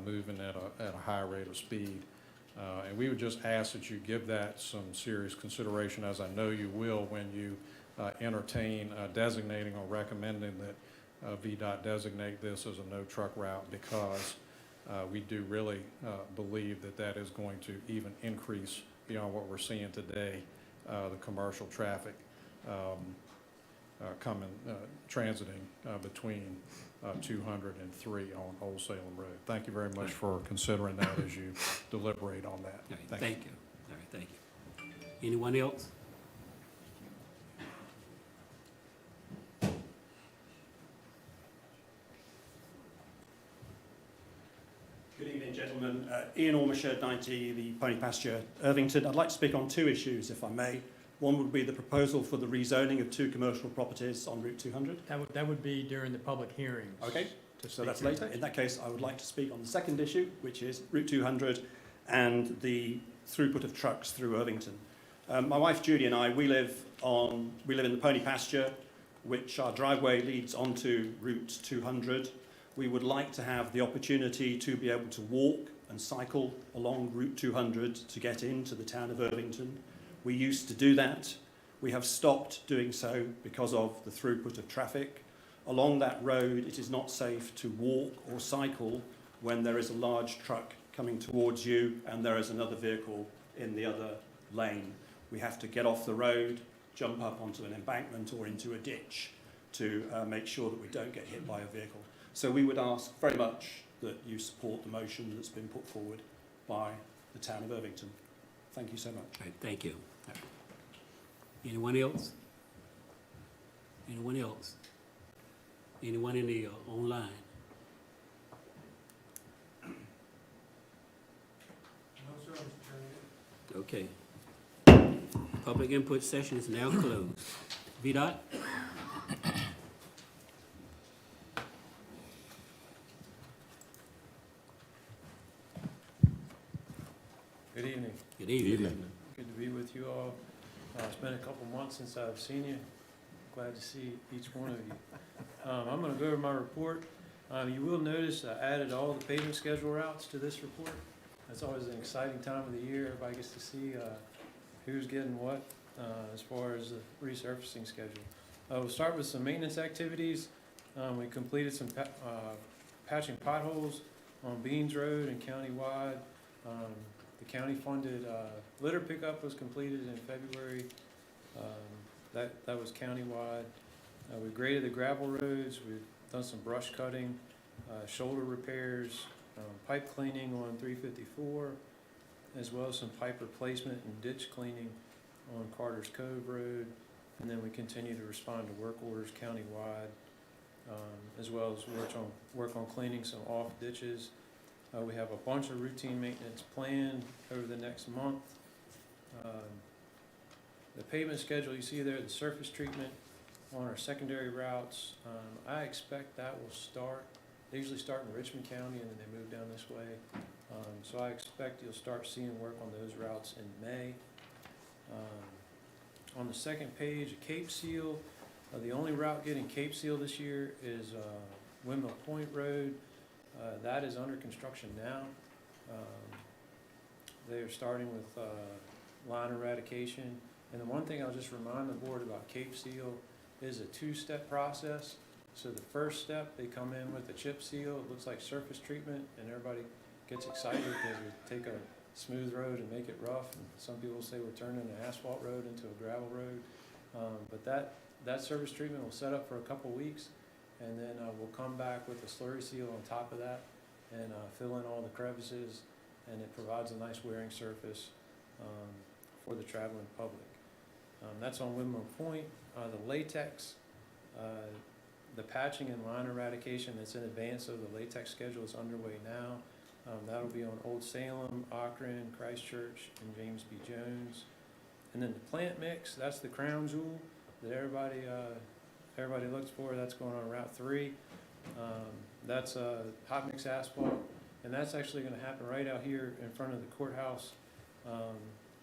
moving at a high rate of speed. And we would just ask that you give that some serious consideration, as I know you will when you entertain designating or recommending that VDOT designate this as a no truck route, because we do really believe that that is going to even increase beyond what we're seeing today, the commercial traffic transiting between 200 and 3 on Old Salem Road. Thank you very much for considering that as you deliberate on that. Right, thank you. All right, thank you. Anyone else? Good evening, gentlemen. Ian Ormershed, 90, the Pony Pasture, Irvington. I'd like to speak on two issues, if I may. One would be the proposal for the rezoning of 2 commercial properties on Route 200. That would be during the public hearings. Okay, so that's later. In that case, I would like to speak on the second issue, which is Route 200 and the throughput of trucks through Irvington. My wife Judy and I, we live in the Pony Pasture, which our driveway leads onto Route 200. We would like to have the opportunity to be able to walk and cycle along Route 200 to get into the town of Irvington. We used to do that. We have stopped doing so because of the throughput of traffic. Along that road, it is not safe to walk or cycle when there is a large truck coming towards you and there is another vehicle in the other lane. We have to get off the road, jump up onto an embankment or into a ditch to make sure that we don't get hit by a vehicle. So we would ask very much that you support the motion that's been put forward by the town of Irvington. Thank you so much. All right, thank you. All right. Anyone else? Anyone else? Anyone in the online? No, sir, Mr. Chairman. Okay. Public input session is now closed. VDOT? Good evening. Good evening. Good to be with you all. It's been a couple months since I've seen you. Glad to see each one of you. I'm going to go over my report. You will notice I added all the paving schedule routes to this report. That's always an exciting time of the year. Everybody gets to see who's getting what as far as the resurfacing schedule. We'll start with some maintenance activities. We completed some patching potholes on Beans Road and countywide. The county funded, litter pickup was completed in February. That was countywide. We graded the gravel roads, we've done some brush cutting, shoulder repairs, pipe cleaning on 354, as well as some pipe replacement and ditch cleaning on Carter's Cove Road. And then we continue to respond to work orders countywide, as well as work on cleaning some off ditches. We have a bunch of routine maintenance planned over the next month. The pavement schedule you see there, the surface treatment on our secondary routes, I expect that will start. They usually start in Richmond County and then they move down this way. So I expect you'll start seeing work on those routes in May. On the second page, Cape Seal. The only route getting Cape Seal this year is Windmill Point Road. That is under construction now. They are starting with line eradication. And the one thing I'll just remind the board about Cape Seal is a two-step process. So the first step, they come in with a chip seal. It looks like surface treatment, and everybody gets excited because we take a smooth road and make it rough. And some people say we're turning an asphalt road into a gravel road. But that surface treatment will set up for a couple weeks, and then we'll come back with a slurry seal on top of that and fill in all the crevices, and it provides a nice wearing surface for the traveling public. That's on Windmill Point. The latex, the patching and line eradication that's in advance of the latex schedule is underway now. That'll be on Old Salem, Akron, Christchurch, and James B. Jones. And then the plant mix, that's the crown jewel that everybody looks for. That's going on Route 3. That's hot mix asphalt, and that's actually going to happen right out here in front of the courthouse.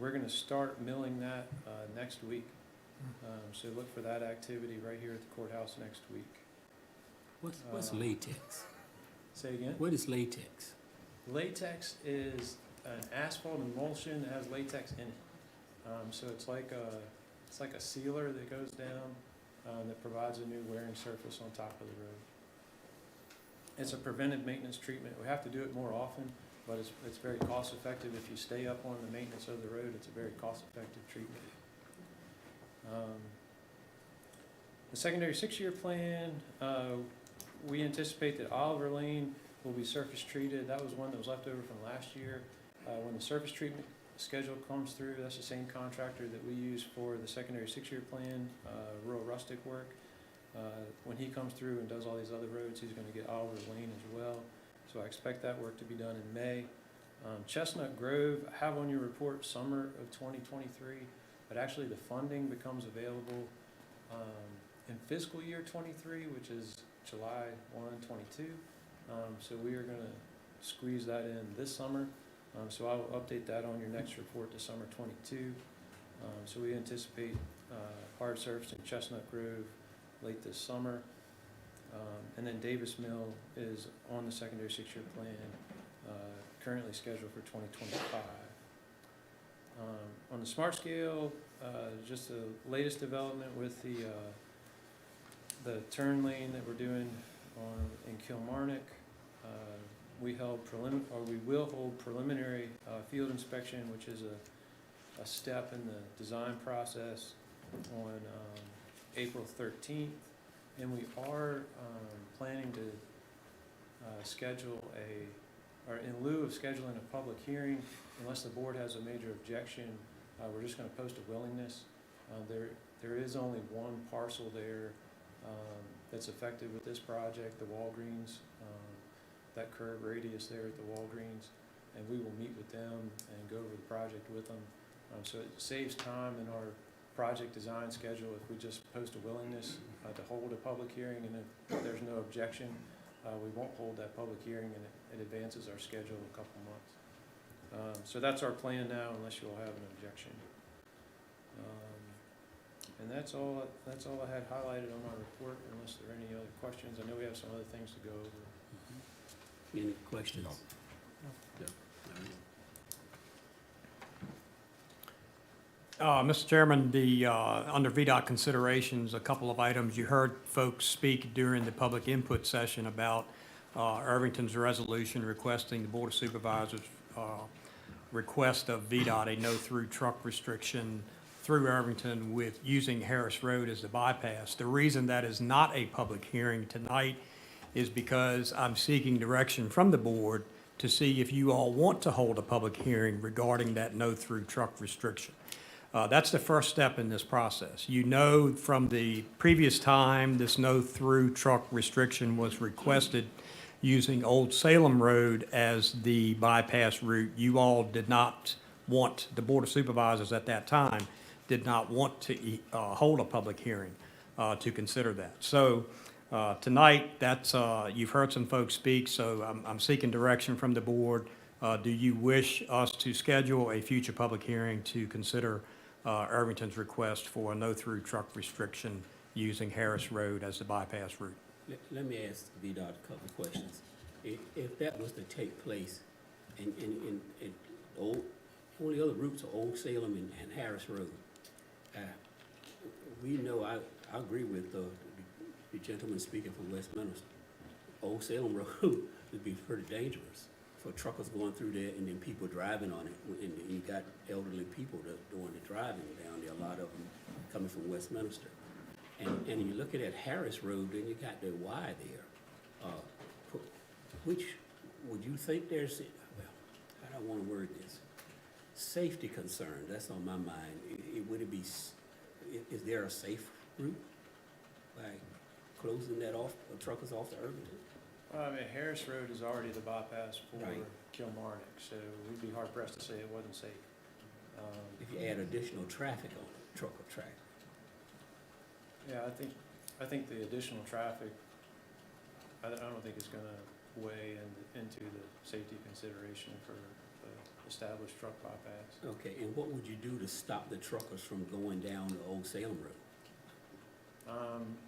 We're going to start milling that next week. So look for that activity right here at the courthouse next week. What's latex? Say again? What is latex? Latex is an asphalt emulsion that has latex in it. So it's like a sealer that goes down that provides a new wearing surface on top of the road. It's a preventive maintenance treatment. We have to do it more often, but it's very cost effective. If you stay up on the maintenance of the road, it's a very cost effective treatment. The secondary 6-year plan, we anticipate that Oliver Lane will be surface treated. That was one that was left over from last year. When the surface treatment schedule comes through, that's the same contractor that we use for the secondary 6-year plan, rural rustic work. When he comes through and does all these other roads, he's going to get Oliver Lane as well. So I expect that work to be done in May. Chestnut Grove, I have on your report summer of 2023, but actually the funding becomes available in fiscal year 23, which is July 1, 22. So we are going to squeeze that in this summer. So I will update that on your next report to summer 22. So we anticipate hard surface in Chestnut Grove late this summer. And then Davis Mill is on the secondary 6-year plan, currently scheduled for 2025. On the smart scale, just the latest development with the turn lane that we're doing in Kilmarnock. We will hold preliminary field inspection, which is a step in the design process, on April 13th, and we are planning to schedule or in lieu of scheduling a public hearing, unless the board has a major objection, we're just going to post a willingness. There is only one parcel there that's affected with this project, the Walgreens, that curb radius there at the Walgreens, and we will meet with them and go over the project with them. So it saves time in our project design schedule if we just post a willingness to hold a public hearing, and if there's no objection, we won't hold that public hearing, and it advances our schedule a couple months. So that's our plan now, unless you all have an objection. And that's all I had highlighted on my report, unless there are any other questions. I know we have some other things to go over. Any questions? Mr. Chairman, under VDOT considerations, a couple of items. You heard folks speak during the public input session about Irvington's resolution requesting the Board of Supervisors request of VDOT a no-through truck restriction through Irvington with using Harris Road as the bypass. The reason that is not a public hearing tonight is because I'm seeking direction from the board to see if you all want to hold a public hearing regarding that no-through truck restriction. That's the first step in this process. You know from the previous time this no-through truck restriction was requested using Old Salem Road as the bypass route, you all did not want, the Board of Supervisors at that time, did not want to hold a public hearing to consider that. So tonight, that's, you've heard some folks speak, so I'm seeking direction from the board. Do you wish us to schedule a future public hearing to consider Irvington's request for a no-through truck restriction using Harris Road as the bypass route? Let me ask VDOT a couple of questions. If that was to take place, and only other routes are Old Salem and Harris Road, we know, I agree with the gentleman speaking from Westminster. Old Salem Road would be pretty dangerous for truckers going through there and then people driving on it. And you got elderly people doing the driving down there, a lot of them coming from Westminster. And you look at that Harris Road, then you got the Y there. Which, would you think there's, well, I don't want to word this, safety concern, that's on my mind. Would it be, is there a safe route? Like closing that off, truckers off to Irvington? I mean, Harris Road is already the bypass for Right. Kilmarnock, so we'd be hard pressed to say it wasn't safe. If you add additional traffic on it, trucker traffic. Yeah, I think the additional traffic, I don't think it's gonna weigh into the safety consideration for the established truck bypass. Okay, and what would you do to stop the truckers from going down the Old Salem Road?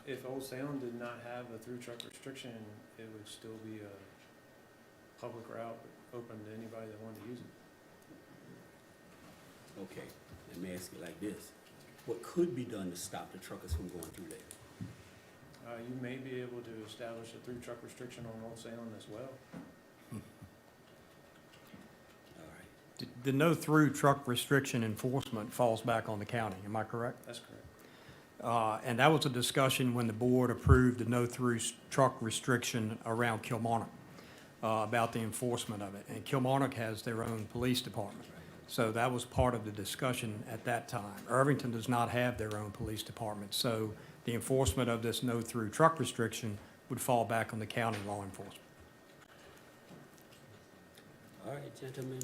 If Old Salem did not have a through truck restriction, it would still be a public route open to anybody that wanted to use it. Okay, let me ask you like this. What could be done to stop the truckers from going through there? You may be able to establish a through truck restriction on Old Salem as well. All right, The no-through truck restriction enforcement falls back on the county, am I correct? That's correct. And that was a discussion when the board approved the no-through truck restriction around Kilmarnock, about the enforcement of it. And Kilmarnock has their own police department. So that was part of the discussion at that time. Irvington does not have their own police department, so the enforcement of this no-through truck restriction would fall back on the county law enforcement. all right, gentlemen,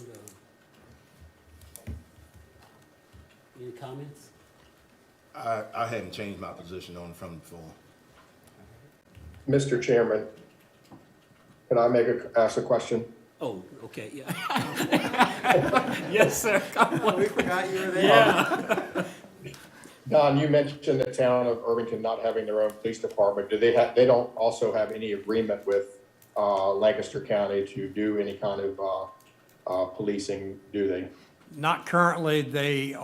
any comments? I haven't changed my position on it from before. Mr. Chairman, can I ask a question? Oh, okay, yeah. Yes, sir. Come on, we forgot you were there. Don, you mentioned the town of Irvington not having their own police department. Do they have, they don't also have any agreement with Lancaster County to do any kind of policing, do they? Not currently, they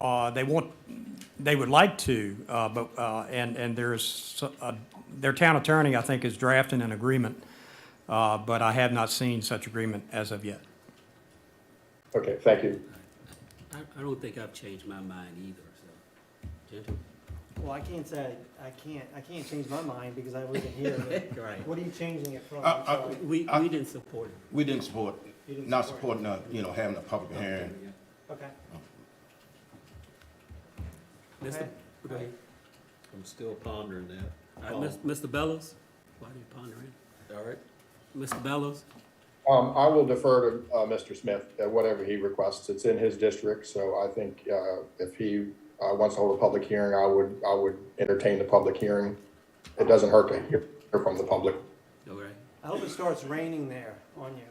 would like to, but there's, their town attorney, I think, is drafting an agreement, but I have not seen such agreement as of yet. Okay, thank you. I don't think I've changed my mind either, so, gentlemen. Well, I can't say, I can't change my mind because I wasn't here, but Right. what are you changing it from? We didn't support it. We didn't support, You didn't not support supporting, having a public hearing. Okay. Mr. Go ahead. I'm still pondering that. All right, Mr. Bellows? Why are you pondering? All right. Mr. Bellows? I will defer to Mr. Smith, whatever he requests. It's in his district, so I think if he wants to hold a public hearing, I would entertain the public hearing. It doesn't hurt to hear from the public. All right. I hope it starts raining there on you.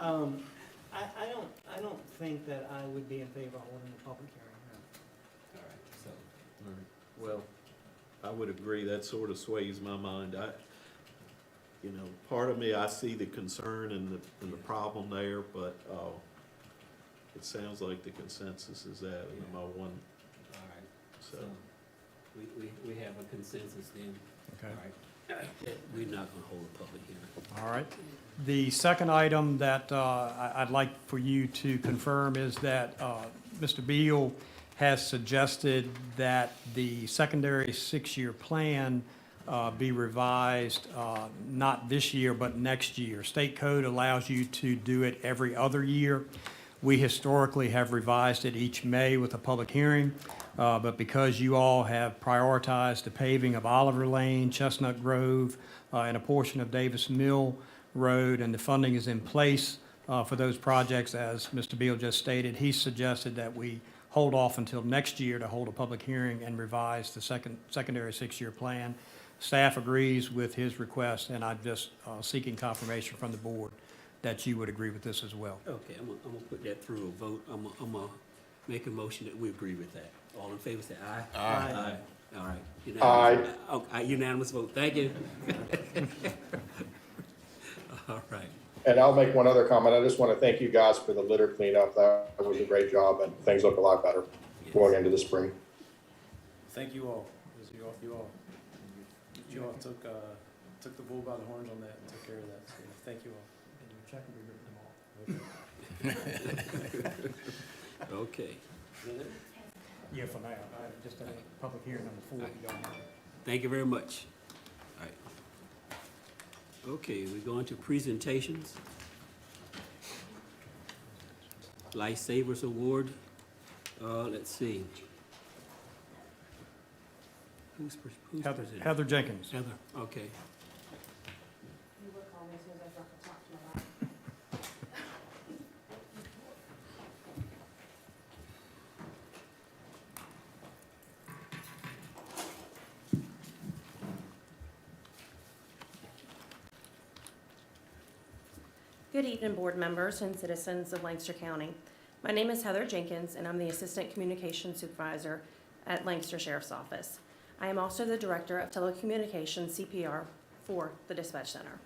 I don't think that I would be in favor of holding a public hearing. All right, so, All right. Well, I would agree, that sort of sways my mind. Part of me, I see the concern and the problem there, but it sounds like the consensus is that, am I one? all right. So, we have a consensus then. Okay. All right. We're not gonna hold a public hearing. All right. The second item that I'd like for you to confirm is that Mr. Beal has suggested that the secondary six-year plan be revised, not this year, but next year. State code allows you to do it every other year. We historically have revised it each May with a public hearing, but because you all have prioritized the paving of Oliver Lane, Chestnut Grove, and a portion of Davis Mill Road, and the funding is in place for those projects, as Mr. Beal just stated, he suggested that we hold off until next year to hold a public hearing and revise the secondary six-year plan. Staff agrees with his request, and I'm just seeking confirmation from the board that you would agree with this as well. Okay, I'm gonna put that through a vote. I'm gonna make a motion that we agree with that. All in favor, say aye. Aye. All right. Aye. Okay, unanimous vote. Thank you. All right. And I'll make one other comment. I just want to thank you guys for the litter cleanup. That was a great job, and things look a lot better going into the spring. Thank you all. It was you all took the bull by the horns on that and took care of that. So thank you all. And your check will be written tomorrow. Okay. Yeah, for now. Just a public hearing number 4. Thank you very much. All right. Okay, we're going to presentations. Lifesavers Award. Let's see. Who's presenting? Heather Jenkins. Heather, okay. Good evening, board members and citizens of Lancaster County. My name is Heather Jenkins, and I'm the Assistant Communications Supervisor at Lancaster Sheriff's Office. I am also the Director of Telecommunications CPR for the Dispatch Center.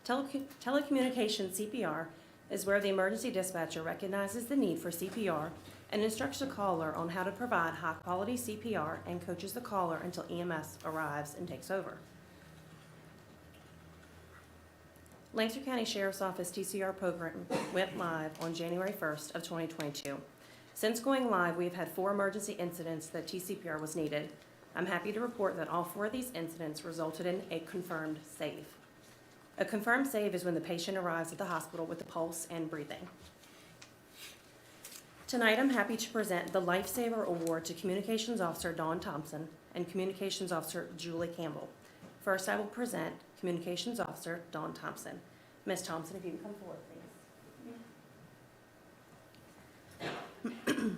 Telecommunications CPR is where the emergency dispatcher recognizes the need for CPR and instructs the caller on how to provide high-quality CPR and coaches the caller until EMS arrives and takes over. Lancaster County Sheriff's Office TCR program went live on January 1st of 2022. Since going live, we have had 4 emergency incidents that TCPR was needed. I'm happy to report that all 4 of these incidents resulted in a confirmed save. A confirmed save is when the patient arrives at the hospital with a pulse and breathing. Tonight, I'm happy to present the Lifesaver Award to Communications Officer Dawn Thompson and Communications Officer Julie Campbell. First, I will present Communications Officer Dawn Thompson. Ms. Thompson, if you can come forward, please.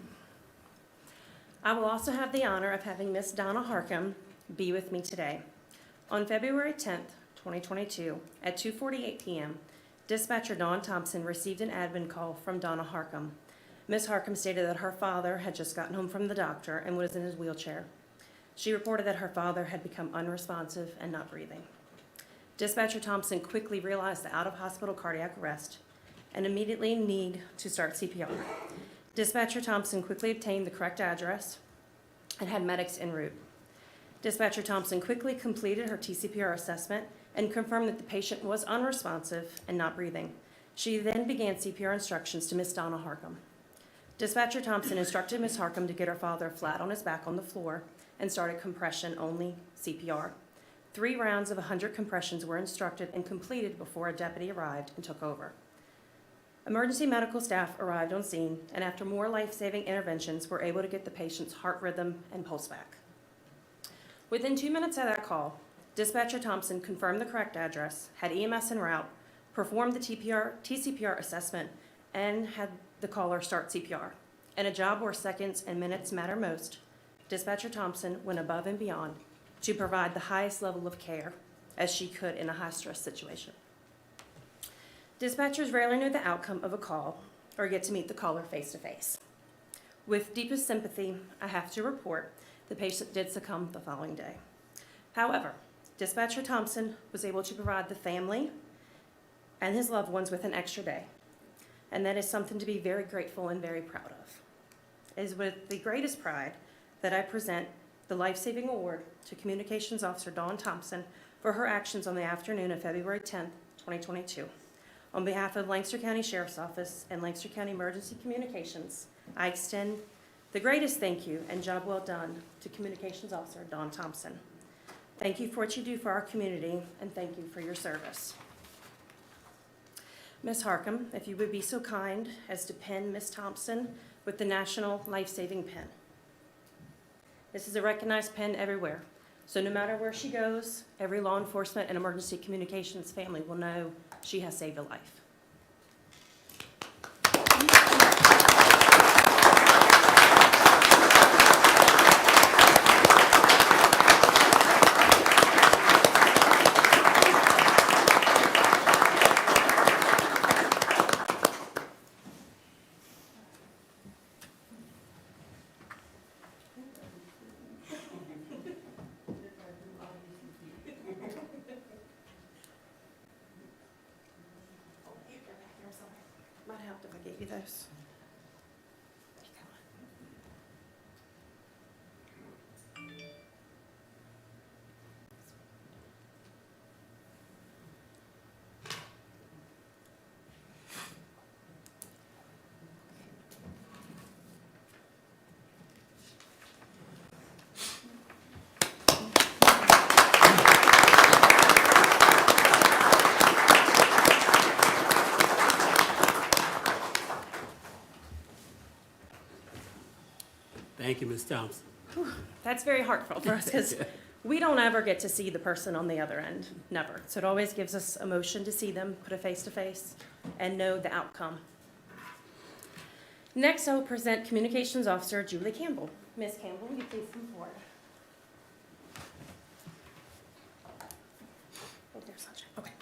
I will also have the honor of having Ms. Donna Harcum be with me today. On February 10th, 2022, at 2:48 p.m., dispatcher Dawn Thompson received an admin call from Donna Harcum. Ms. Harcum stated that her father had just gotten home from the doctor and was in his wheelchair. She reported that her father had become unresponsive and not breathing. Dispatcher Thompson quickly realized the out-of-hospital cardiac arrest and immediately need to start CPR. Dispatcher Thompson quickly obtained the correct address and had medics en route. Dispatcher Thompson quickly completed her TCPR assessment and confirmed that the patient was unresponsive and not breathing. She then began CPR instructions to Ms. Donna Harcum. Dispatcher Thompson instructed Ms. Harcum to get her father flat on his back on the floor and started compression-only CPR. 3 rounds of 100 compressions were instructed and completed before a deputy arrived and took over. Emergency medical staff arrived on scene, and after more life-saving interventions, were able to get the patient's heart rhythm and pulse back. Within 2 minutes of that call, Dispatcher Thompson confirmed the correct address, had EMS en route, performed the TCPR assessment, and had the caller start CPR. In a job where seconds and minutes matter most, Dispatcher Thompson went above and beyond to provide the highest level of care as she could in a high-stress situation. Dispatchers rarely know the outcome of a call or get to meet the caller face-to-face. With deepest sympathy, I have to report the patient did succumb the following day. However, Dispatcher Thompson was able to provide the family and his loved ones with an extra day, and that is something to be very grateful and very proud of. It is with the greatest pride that I present the Life-Saving Award to Communications Officer Dawn Thompson for her actions on the afternoon of February 10th, 2022. On behalf of Lancaster County Sheriff's Office and Lancaster County Emergency Communications, I extend the greatest thank you and job well done to Communications Officer Dawn Thompson. Thank you for what you do for our community, and thank you for your service. Ms. Harcum, if you would be so kind as to pin Ms. Thompson with the National Life-Saving Pin. This is a recognized pin everywhere, so no matter where she goes, every law enforcement and emergency communications family will know she has saved a life. Might help if I gave you those. Thank you, Ms. Thompson. That's very heartfelt for us because we don't ever get to see the person on the other end, never. So it always gives us emotion to see them, put a face to face, and know the outcome. Next, I will present Communications Officer Julie Campbell. Ms. Campbell, will you please come forward? Oh, there's sunshine. Okay.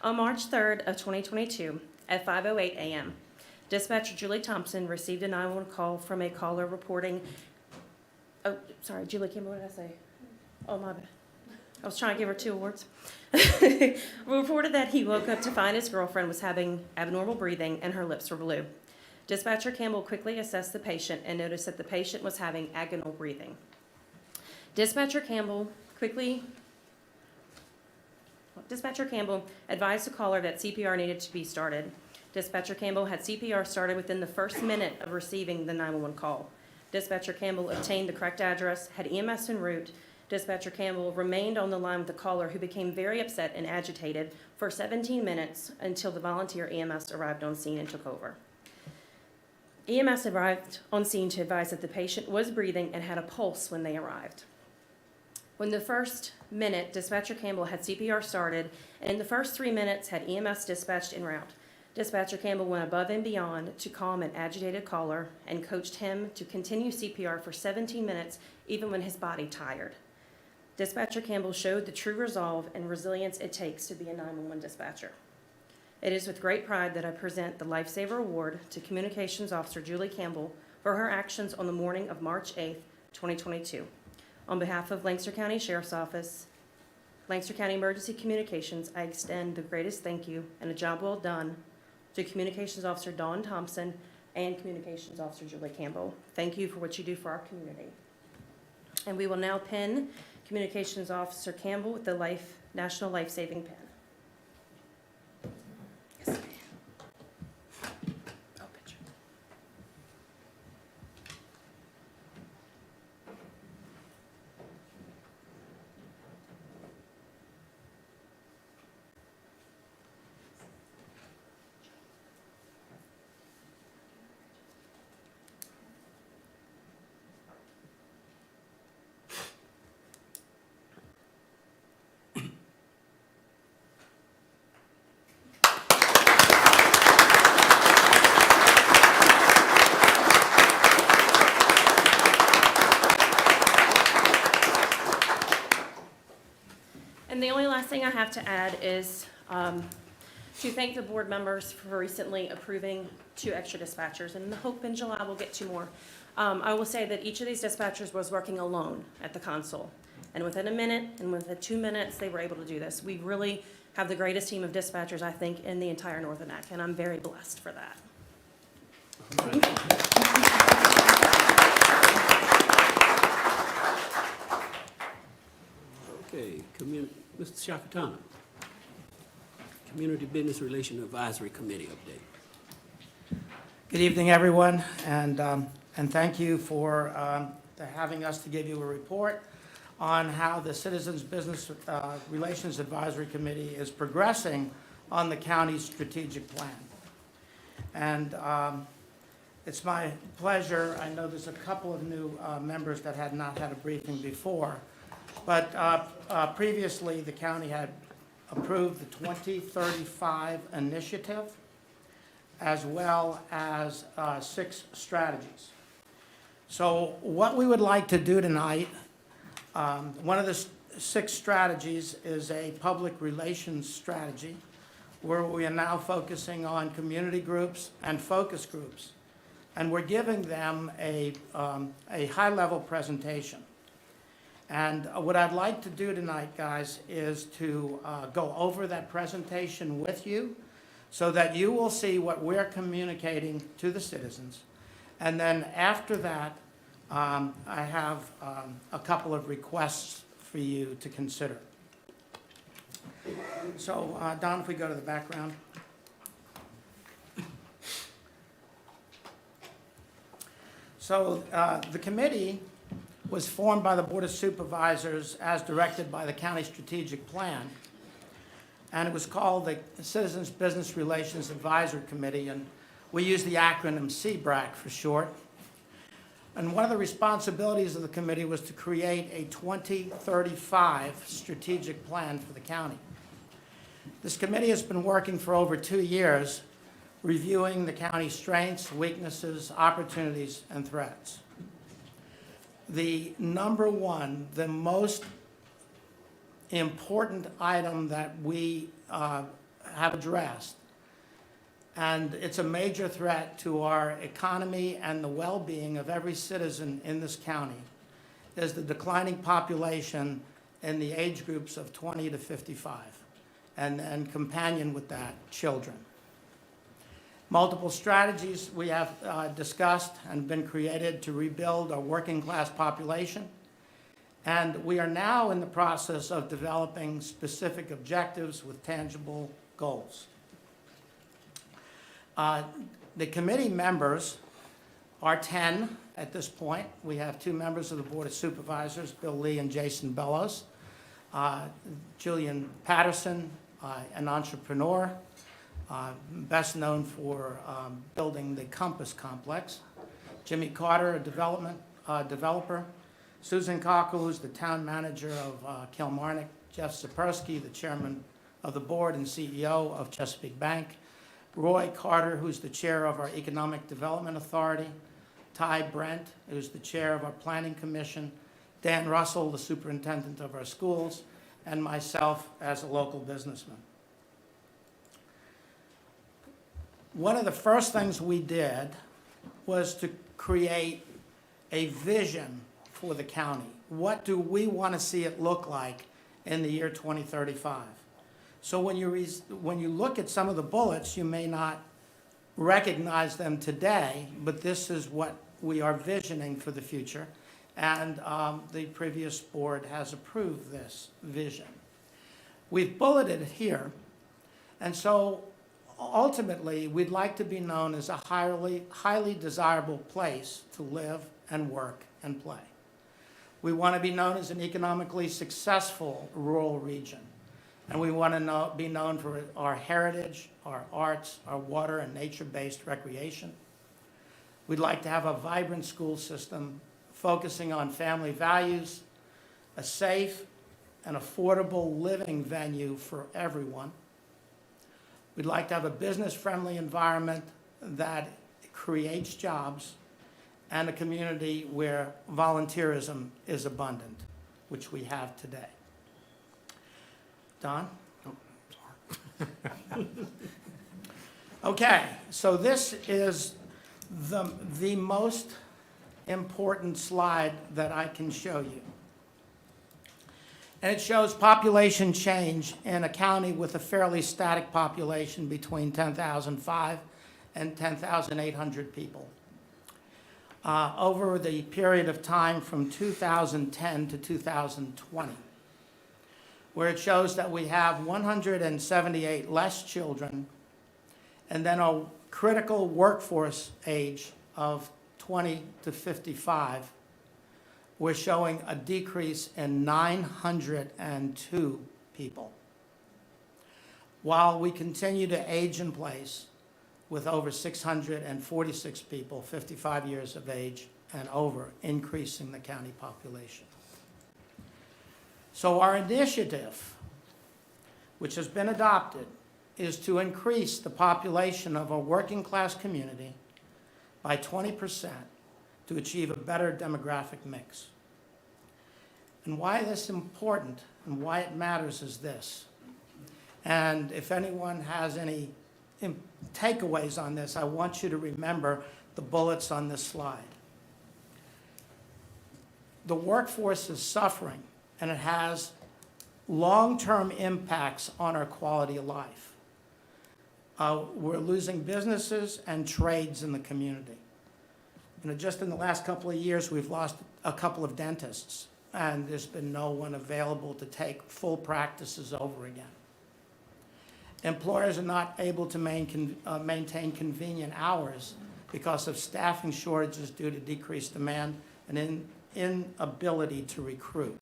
On March 3rd of 2022, at 5:08 a.m., Dispatcher Julie Thompson received a 911 call from a caller reporting, oh, sorry, Julie Campbell, what did I say? Oh, my bad. I was trying to give her 2 awards. Reported that he woke up to find his girlfriend was having abnormal breathing and her lips were blue. Dispatcher Campbell quickly assessed the patient and noticed that the patient was having agonal breathing. Dispatcher Campbell advised the caller that CPR needed to be started. Dispatcher Campbell had CPR started within the first minute of receiving the 911 call. Dispatcher Campbell obtained the correct address, had EMS en route. Dispatcher Campbell remained on the line with the caller, who became very upset and agitated for 17 minutes until the volunteer EMS arrived on scene and took over. EMS arrived on scene to advise that the patient was breathing and had a pulse when they arrived. When the first minute, Dispatcher Campbell had CPR started, and in the first 3 minutes had EMS dispatched en route. Dispatcher Campbell went above and beyond to calm an agitated caller and coached him to continue CPR for 17 minutes, even when his body tired. Dispatcher Campbell showed the true resolve and resilience it takes to be a 911 dispatcher. It is with great pride that I present the Lifesaver Award to Communications Officer Julie Campbell for her actions on the morning of March 8th, 2022. On behalf of Lancaster County Sheriff's Office, Lancaster County Emergency Communications, I extend the greatest thank you and a job well done to Communications Officer Dawn Thompson and Communications Officer Julie Campbell. Thank you for what you do for our community. And we will now pin Communications Officer Campbell with the National Life-Saving Pin. Yes, ma'am. Oh, picture. And the only last thing I have to add is to thank the board members for recently approving 2 extra dispatchers, and I hope in July we'll get 2 more. I will say that each of these dispatchers was working alone at the console, and within a minute and within 2 minutes, they were able to do this. We really have the greatest team of dispatchers, I think, in the entire Northern Neck, and I'm very blessed for that. Mr. Shakatana, Community Business Relation Advisory Committee update. Good evening, everyone, and thank you for having us to give you a report on how the Citizens Business Relations Advisory Committee is progressing on the county's strategic plan. And it's my pleasure, I know there's a couple of new members that had not had a briefing before, but previously the county had approved the 2035 initiative as well as 6 strategies. So what we would like to do tonight, one of the 6 strategies is a public relations strategy where we are now focusing on community groups and focus groups. And we're giving them a high-level presentation. And what I'd like to do tonight, guys, is to go over that presentation with you so that you will see what we're communicating to the citizens. And then after that, I have a couple of requests for you to consider. So, Don, if we go to the background. So the committee was formed by the Board of Supervisors as directed by the County Strategic Plan. And it was called the Citizens Business Relations Advisory Committee, and we use the acronym CBRAC for short. And one of the responsibilities of the committee was to create a 2035 strategic plan for the county. This committee has been working for over 2 years, reviewing the county's strengths, weaknesses, opportunities, and threats. The number one, the most important item that we have addressed, and it's a major threat to our economy and the well-being of every citizen in this county, is the declining population in the age groups of 20 to 55, and companion with that, children. Multiple strategies we have discussed and been created to rebuild our working class population. And we are now in the process of developing specific objectives with tangible goals. The committee members are 10 at this point. We have 2 members of the Board of Supervisors, Bill Lee and Jason Bellows. Julian Patterson, an entrepreneur, best known for building the Compass Complex. Jimmy Carter, a developer. Susan Cockle, who's the town manager of Kilmarnock. Jeff Sapersky, the chairman of the board and CEO of Chesapeake Bank. Roy Carter, who's the chair of our Economic Development Authority. Ty Brent, who's the chair of our Planning Commission. Dan Russell, the superintendent of our schools, and myself as a local businessman. One of the first things we did was to create a vision for the county. What do we want to see it look like in the year 2035? So when you look at some of the bullets, you may not recognize them today, but this is what we are visioning for the future. And the previous board has approved this vision. We've bulleted it here. And so ultimately, we'd like to be known as a highly desirable place to live and work and play. We want to be known as an economically successful rural region. And we want to be known for our heritage, our arts, our water and nature-based recreation. We'd like to have a vibrant school system focusing on family values, a safe and affordable living venue for everyone. We'd like to have a business-friendly environment that creates jobs and a community where volunteerism is abundant, which we have today. Don? Oh, sorry. Okay, so this is the most important slide that I can show you. And it shows population change in a county with a fairly static population between 10,005 and 10,800 people. Over the period of time from 2010 to 2020. where it shows that we have 178 less children, and then a critical workforce age of 20 to 55, we're showing a decrease in 902 people, while we continue to age in place with over 646 people, 55 years of age and over, increasing the county population. So our initiative, which has been adopted, is to increase the population of a working class community by 20% to achieve a better demographic mix. And why this is important and why it matters is this. And if anyone has any takeaways on this, I want you to remember the bullets on this slide. The workforce is suffering, and it has long-term impacts on our quality of life. We're losing businesses and trades in the community. Just in the last couple of years, we've lost a couple of dentists, and there's been no one available to take full practices over again. Employers are not able to maintain convenient hours because of staffing shortages due to decreased demand and inability to recruit.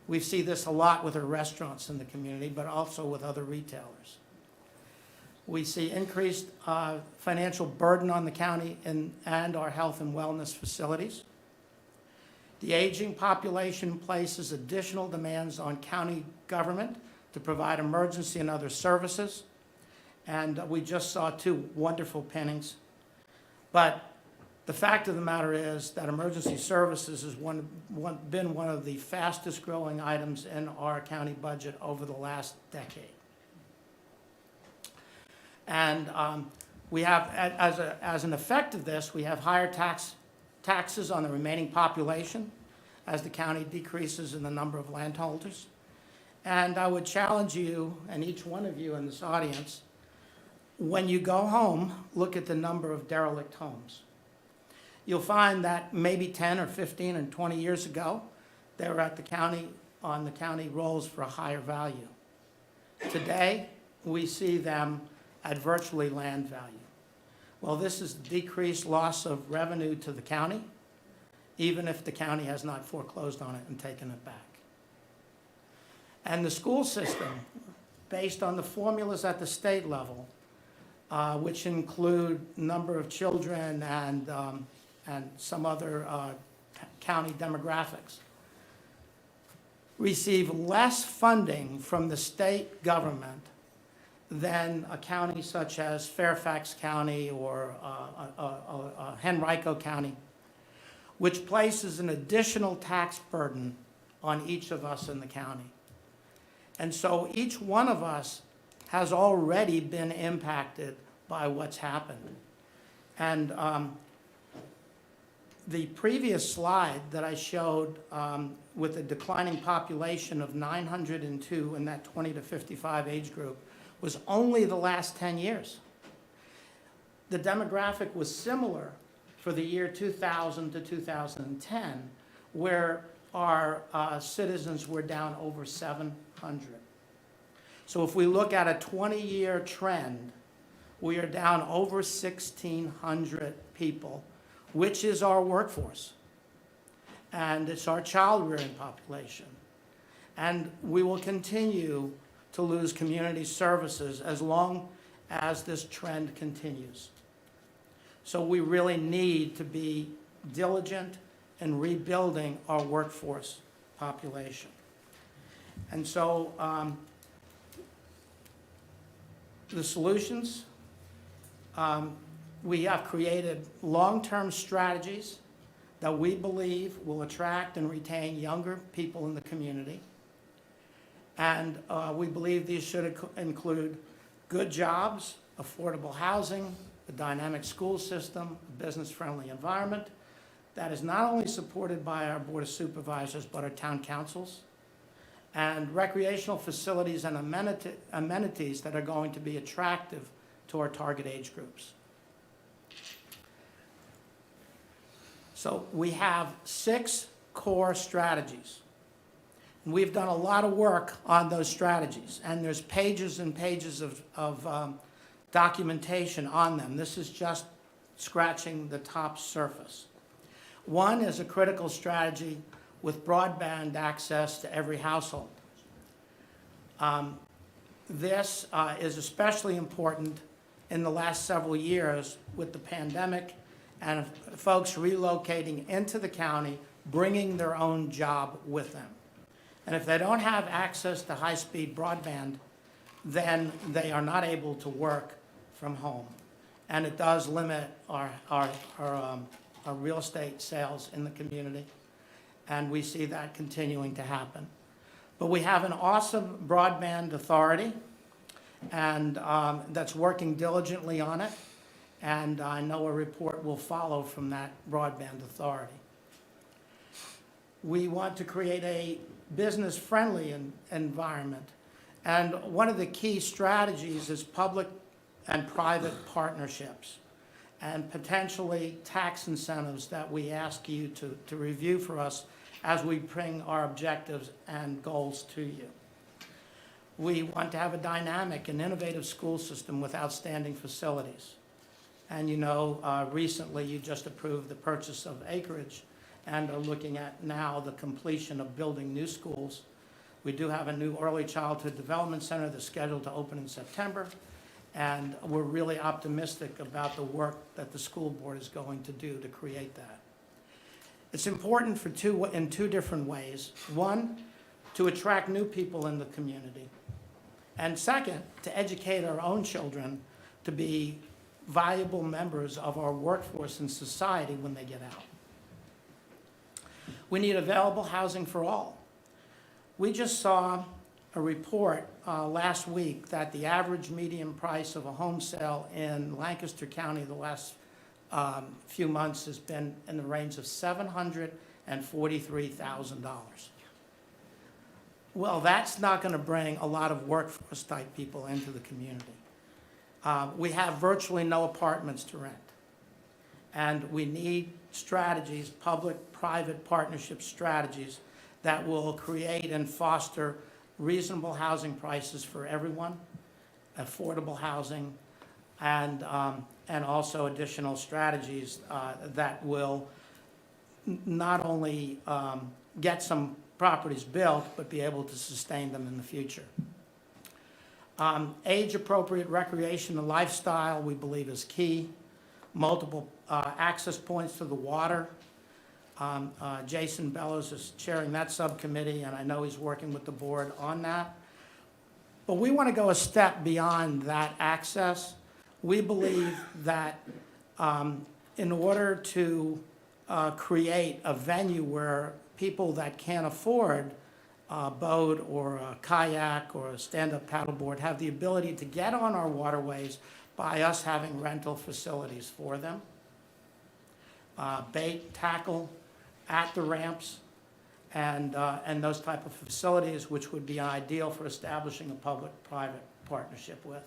We see this a lot with our restaurants in the community, but also with other retailers. We see increased financial burden on the county and our health and wellness facilities. The aging population places additional demands on county government to provide emergency and other services. And we just saw 2 wonderful paintings. But the fact of the matter is that emergency services has been one of the fastest growing items in our county budget over the last decade. And we have, as an effect of this, we have higher taxes on the remaining population as the county decreases in the number of landholders. And I would challenge you, and each one of you in this audience, when you go home, look at the number of derelict homes. You'll find that maybe 10 or 15 and 20 years ago, they were at the county, on the county rolls for a higher value. Today, we see them at virtually land value. Well, this is decreased loss of revenue to the county, even if the county has not foreclosed on it and taken it back. And the school system, based on the formulas at the state level, which include number of children and some other county demographics, receive less funding from the state government than a county such as Fairfax County or Henrico County, which places an additional tax burden on each of us in the county. And so each one of us has already been impacted by what's happened. And the previous slide that I showed with a declining population of 902 in that 20 to 55 age group was only the last 10 years. The demographic was similar for the year 2000 to 2010, where our citizens were down over 700. So if we look at a 20-year trend, we are down over 1,600 people, which is our workforce. And it's our child-rearing population. And we will continue to lose community services as long as this trend continues. So we really need to be diligent in rebuilding our workforce population. And so the solutions, we have created long-term strategies that we believe will attract and retain younger people in the community. And we believe these should include good jobs, affordable housing, a dynamic school system, a business-friendly environment that is not only supported by our Board of Supervisors, but our town councils, and recreational facilities and amenities that are going to be attractive to our target age groups. So we have 6 core strategies. We've done a lot of work on those strategies, and there's pages and pages of documentation on them. This is just scratching the top surface. One is a critical strategy with broadband access to every household. This is especially important in the last several years with the pandemic and folks relocating into the county, bringing their own job with them. And if they don't have access to high-speed broadband, then they are not able to work from home. And it does limit our real estate sales in the community, and we see that continuing to happen. But we have an awesome broadband authority, and that's working diligently on it, and I know a report will follow from that broadband authority. We want to create a business-friendly environment, and one of the key strategies is public and private partnerships, and potentially tax incentives that we ask you to review for us as we bring our objectives and goals to you. We want to have a dynamic and innovative school system with outstanding facilities. And you know, recently you just approved the purchase of acreage and are looking at now the completion of building new schools. We do have a new early childhood development center that's scheduled to open in September, and we're really optimistic about the work that the school board is going to do to create that. It's important in two different ways. One, to attract new people in the community. And second, to educate our own children to be valuable members of our workforce and society when they get out. We need available housing for all. We just saw a report last week that the average median price of a home sale in Lancaster County the last few months has been in the range of $743,000. Well, that's not going to bring a lot of workforce type people into the community. We have virtually no apartments to rent. And we need strategies, public-private partnership strategies that will create and foster reasonable housing prices for everyone, affordable housing, and also additional strategies that will not only get some properties built, but be able to sustain them in the future. Age-appropriate recreation and lifestyle, we believe, is key. Multiple access points to the water. Jason Bellows is chairing that subcommittee, and I know he's working with the board on that. But we want to go a step beyond that access. We believe that in order to create a venue where people that can't afford a boat or a kayak or a stand-up paddleboard have the ability to get on our waterways by us having rental facilities for them. Bait, tackle at the ramps, and those type of facilities, which would be ideal for establishing a public-private partnership with.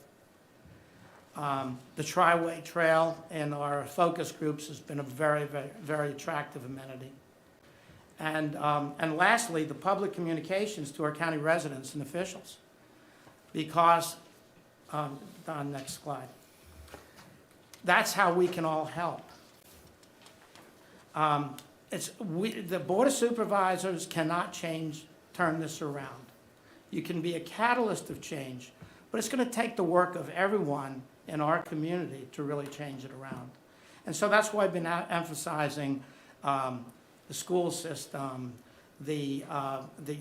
The Tri-Way Trail in our focus groups has been a very, very, very attractive amenity. And lastly, the public communications to our county residents and officials. Because, Don, next slide. That's how we can all help. The Board of Supervisors cannot turn this around. You can be a catalyst of change, but it's going to take the work of everyone in our community to really change it around. And so that's why I've been emphasizing the school system, the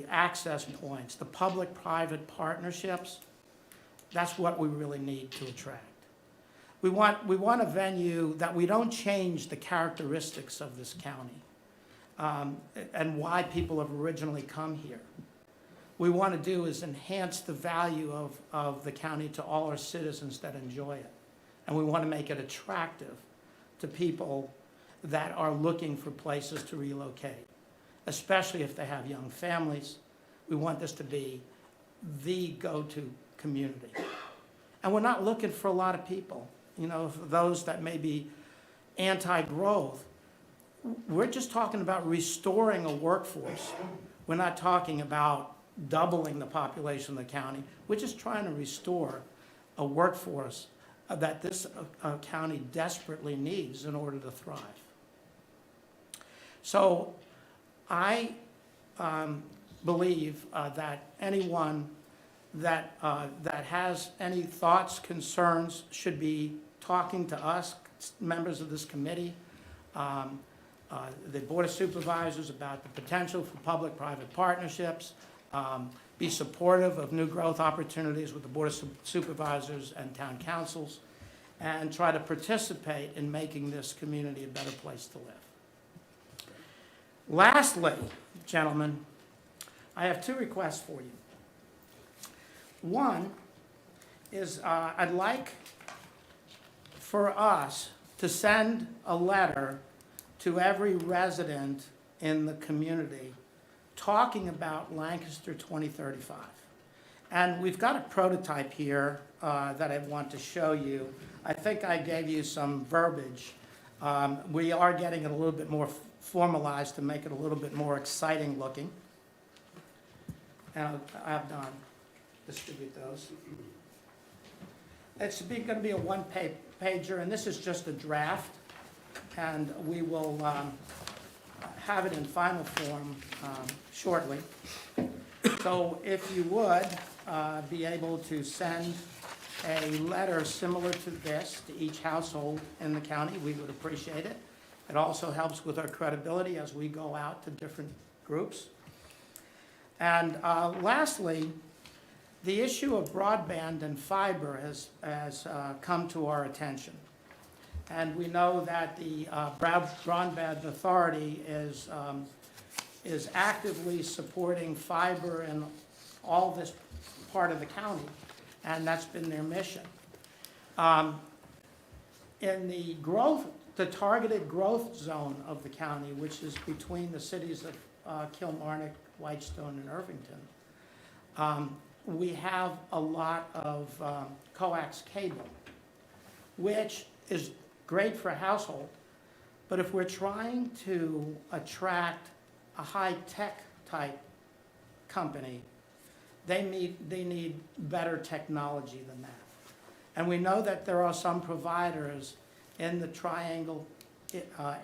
access points, the public-private partnerships. That's what we really need to attract. We want a venue that we don't change the characteristics of this county and why people have originally come here. What we want to do is enhance the value of the county to all our citizens that enjoy it. And we want to make it attractive to people that are looking for places to relocate, especially if they have young families. We want this to be the go-to community. And we're not looking for a lot of people. You know, for those that may be anti-growth, we're just talking about restoring a workforce We're not talking about doubling the population of the county. We're just trying to restore a workforce that this county desperately needs in order to thrive. So I believe that anyone that has any thoughts, concerns, should be talking to us, members of this committee, the Board of Supervisors, about the potential for public-private partnerships, be supportive of new growth opportunities with the Board of Supervisors and town councils, and try to participate in making this community a better place to live. Lastly, gentlemen, I have 2 requests for you. One is I'd like for us to send a letter to every resident in the community talking about Lancaster 2035. And we've got a prototype here that I want to show you. I think I gave you some verbiage. We are getting it a little bit more formalized to make it a little bit more exciting looking. And I have Don distribute those. It's going to be a one-pager, and this is just a draft, and we will have it in final form shortly. So if you would be able to send a letter similar to this to each household in the county, we would appreciate it. It also helps with our credibility as we go out to different groups. And lastly, the issue of broadband and fiber has come to our attention. And we know that the Broadband Authority is actively supporting fiber in all this part of the county, and that's been their mission. In the targeted growth zone of the county, which is between the cities of Kilmarnock, Whitestone, and Irvington, we have a lot of coax cable, which is great for a household, but if we're trying to attract a high-tech type company, they need better technology than that. And we know that there are some providers in the Triangle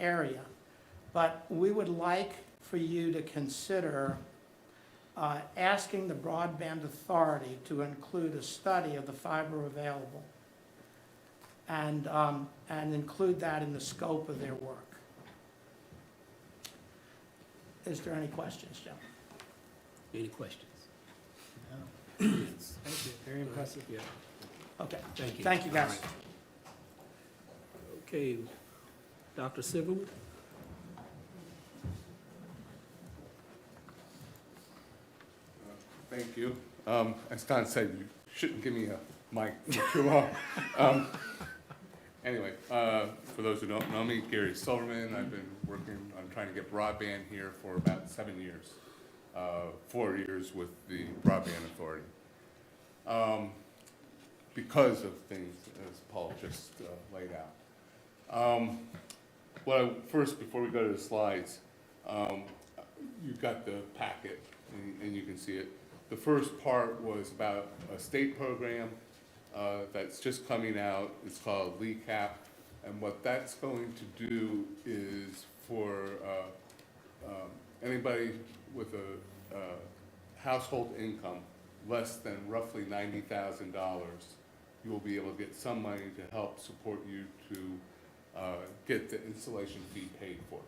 area, but we would like for you to consider asking the Broadband Authority to include a study of the fiber available and include that in the scope of their work. Is there any questions, gentlemen? Any questions? Thank you, very impressive. Yeah. Okay. Thank you. Thank you, guys. Okay, Dr. Silverman? Thank you. As Don said, you shouldn't give me a mic for too long. Anyway, for those who don't know me, Gary Silverman. I've been working on trying to get broadband here for about 7 years, 4 years with the Broadband Authority. Because of things, as Paul just laid out. First, before we go to the slides, you've got the packet, and you can see it. The first part was about a state program that's just coming out. It's called LECAP, and what that's going to do is for anybody with a household income less than roughly $90,000, you will be able to get some money to help support you to get the installation fee paid for.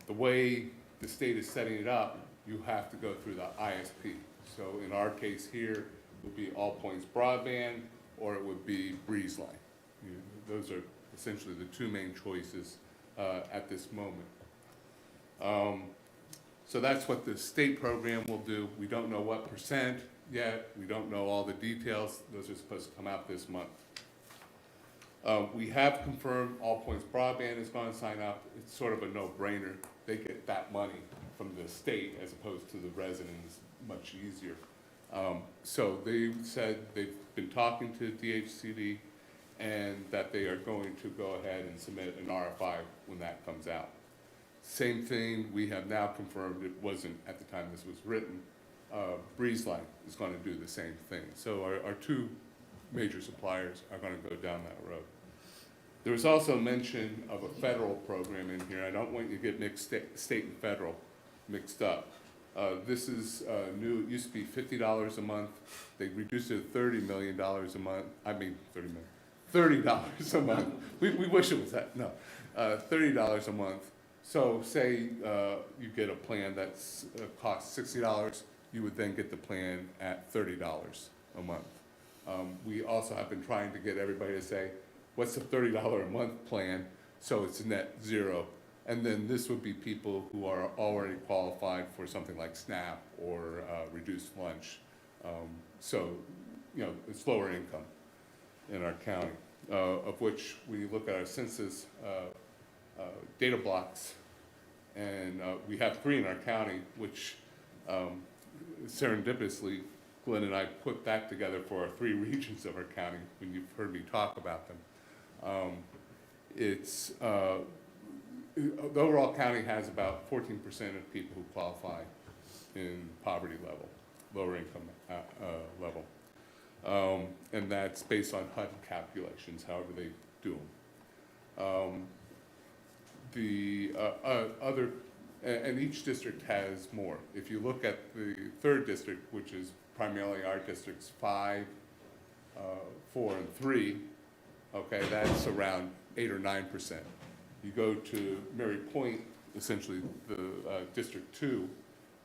The way the state is setting it up, you have to go through the ISP. So in our case here, it would be All Points Broadband, or it would be Breeze Line. Those are essentially the 2 main choices at this moment. So that's what the state program will do. We don't know what percent yet. We don't know all the details. Those are supposed to come out this month. We have confirmed All Points Broadband is going to sign up. It's sort of a no-brainer. They get that money from the state as opposed to the residents, much easier. So they said they've been talking to DHCD and that they are going to go ahead and submit an RFI when that comes out. Same thing, we have now confirmed, it wasn't at the time this was written, Breeze Light is gonna do the same thing. So our two major suppliers are gonna go down that road. There was also mention of a federal program in here. I don't want you to get mixed state and federal mixed up. This is new. It used to be $50 a month. They reduced it to $30 million a month. I mean, $30 a month. We wish it was that. No, $30 a month. So say you get a plan that's costs $60, you would then get the plan at $30 a month. We also have been trying to get everybody to say, what's the $30 a month plan? So it's net zero. And then this would be people who are already qualified for something like SNAP or reduced lunch. So, you know, it's lower income in our county, of which when you look at our census data blocks, and we have 3 in our county, which serendipitously, Glenn and I put that together for our 3 regions of our county when you've heard me talk about them. The overall county has about 14% of people who qualify in poverty level, lower income level. And that's based on HUD calculations, however they do them. And each district has more. If you look at the 3rd district, which is primarily our districts 5, 4, and 3, okay, that's around 8 or 9%. You go to Mary Point, essentially the District 2,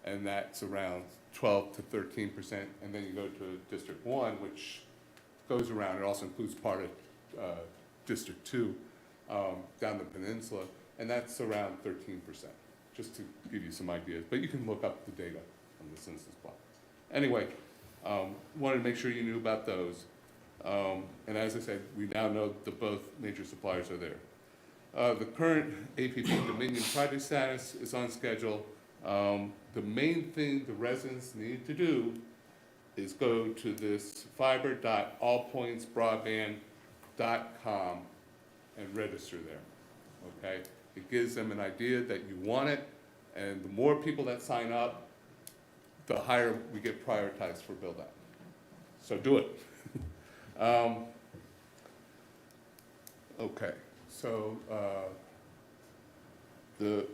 and that's around 12 to 13%. And then you go to District 1, which goes around, it also includes part of District 2 down the peninsula, and that's around 13%, just to give you some ideas. But you can look up the data on the census block. Anyway, wanted to make sure you knew about those. And as I said, we now know that both major suppliers are there. The current APP Dominion project status is on schedule. The main thing the residents need to do is go to this fiber.allpointsbroadband.com and register there, okay? It gives them an idea that you want it, and the more people that sign up, the higher we get prioritized for build out. So do it. Okay. So the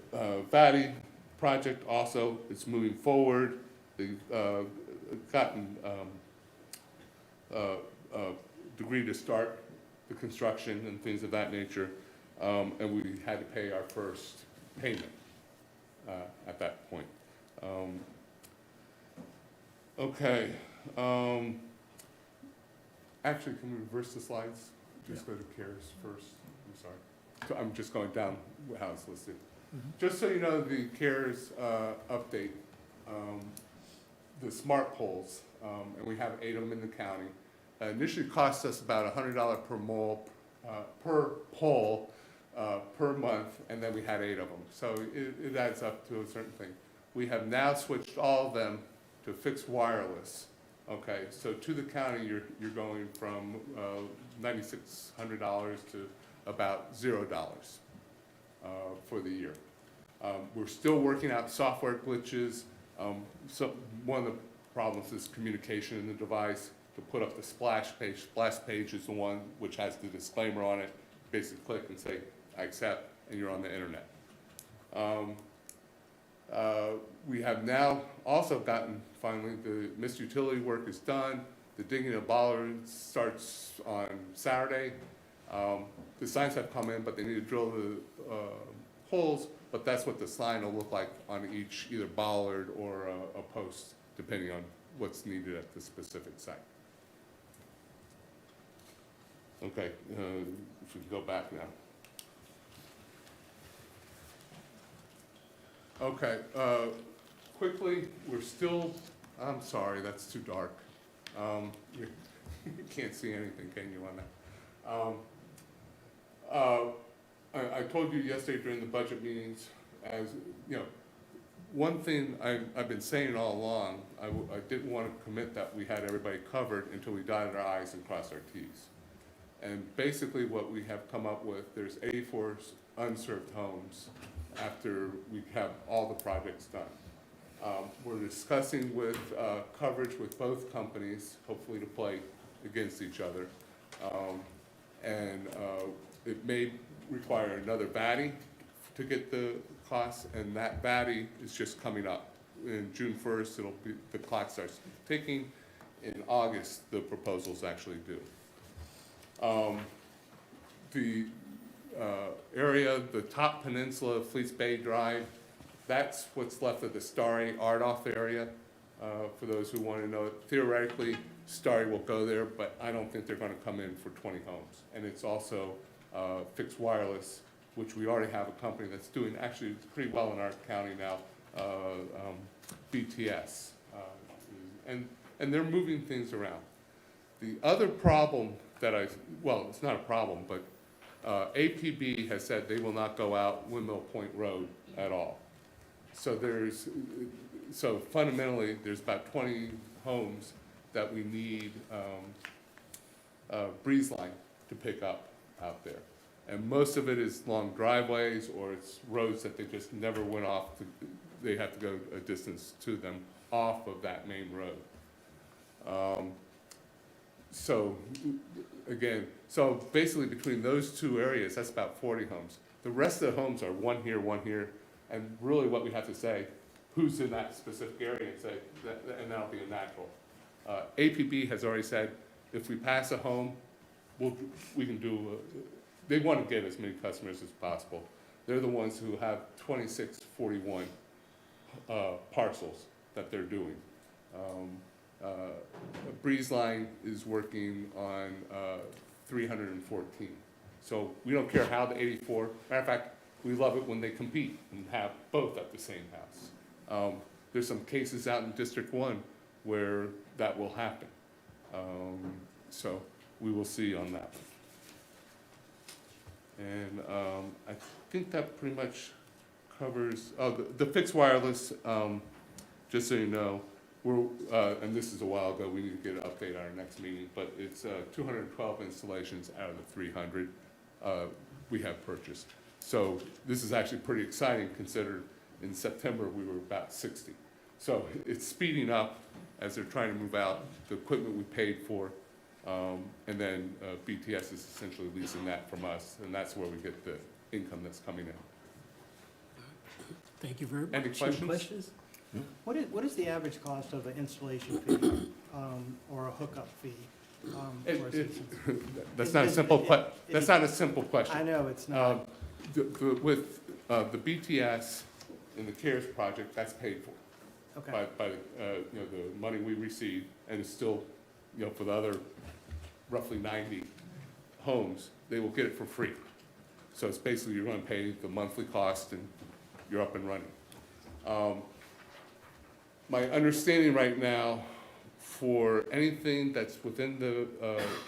VATI project also is moving forward. They've gotten a degree to start the construction and things of that nature, and we had to pay our first payment at that point. Okay. Actually, can we reverse the slides? Just go to CARES first. I'm sorry. So I'm just going down how it's listed. Just so you know, the CARES update, the smart poles, and we have 8 of them in the county, initially cost us about $100 per pole per month, and then we had 8 of them. So it adds up to a certain thing. We have now switched all of them to fixed wireless. Okay, so to the county, you're going from $9,600 to about $0 for the year. We're still working out software glitches. So one of the problems is communication in the device. To put up the splash page is the one which has the disclaimer on it. Basically click and say, I accept, and you're on the internet. We have now also gotten, finally, the missed utility work is done. The digging of bollards starts on Saturday. The signs have come in, but they need to drill the holes, but that's what the sign will look like on each either bollard or a post, depending on what's needed at the specific site. Okay, if we can go back now. Okay, quickly, we're still, I'm sorry, that's too dark. You can't see anything, can you, on that? I told you yesterday during the budget meetings, as you know, one thing I've been saying all along, I didn't want to commit that we had everybody covered until we dotted our I's and crossed our T's. And basically what we have come up with, there's 84 unserved homes, after we have all the projects done. We're discussing with coverage with both companies, hopefully to play against each other. It may require another batty to get the costs, and that batty is just coming up. In June 1st, the clock starts ticking. In August, the proposals actually due. The area, the top peninsula of Fleets Bay Drive, that's what's left of the Starry Ardoff area. For those who want to know it, theoretically, Starry will go there, but I don't think they're going to come in for 20 homes. And it's also fixed wireless, which we already have a company that's doing actually pretty well in our county now, BTS. And they're moving things around. The other problem that well, it's not a problem, but APB has said they will not go out Windmill Point Road at all. So fundamentally, there's about 20 homes that we need breeze line to pick up out there. And most of it is long driveways, or it's roads that they just never went off. They have to go a distance to them off of that main road. So basically between those two areas, that's about 40 homes. The rest of the homes are one here, and really what we have to say, who's in that specific area, and say, and that'll be a natural. APB has already said, if we pass a home, we can do, they want to get as many customers as possible. They're the ones who have 2641 parcels that they're doing. Breeze Line is working on 314. So we don't care how the 84, matter of fact, we love it when they compete and have both at the same house. There's some cases out in District 1 where that will happen. So we will see on that one. And I think that pretty much covers, the fixed wireless, just so you know, and this is a while ago, we need to get an update on our next meeting, but it's 212 installations out of the 300 we have purchased. So this is actually pretty exciting, considered in September we were about 60. So it's speeding up as they're trying to move out the equipment we paid for, and then BTS is essentially leasing that from us, and that's where we get the income that's coming in. Thank you very much. Any questions? What is the average cost of an installation fee or a hookup fee? For a citizen? That's not a simple that's not a simple question. I know it's not. With the BTS and the CARES project, that's paid for. Okay. By the money we receive, and it's still, for the other roughly 90 homes, they will get it for free. So it's basically you're going to pay the monthly cost and you're up and running. My understanding right now, for anything that's within the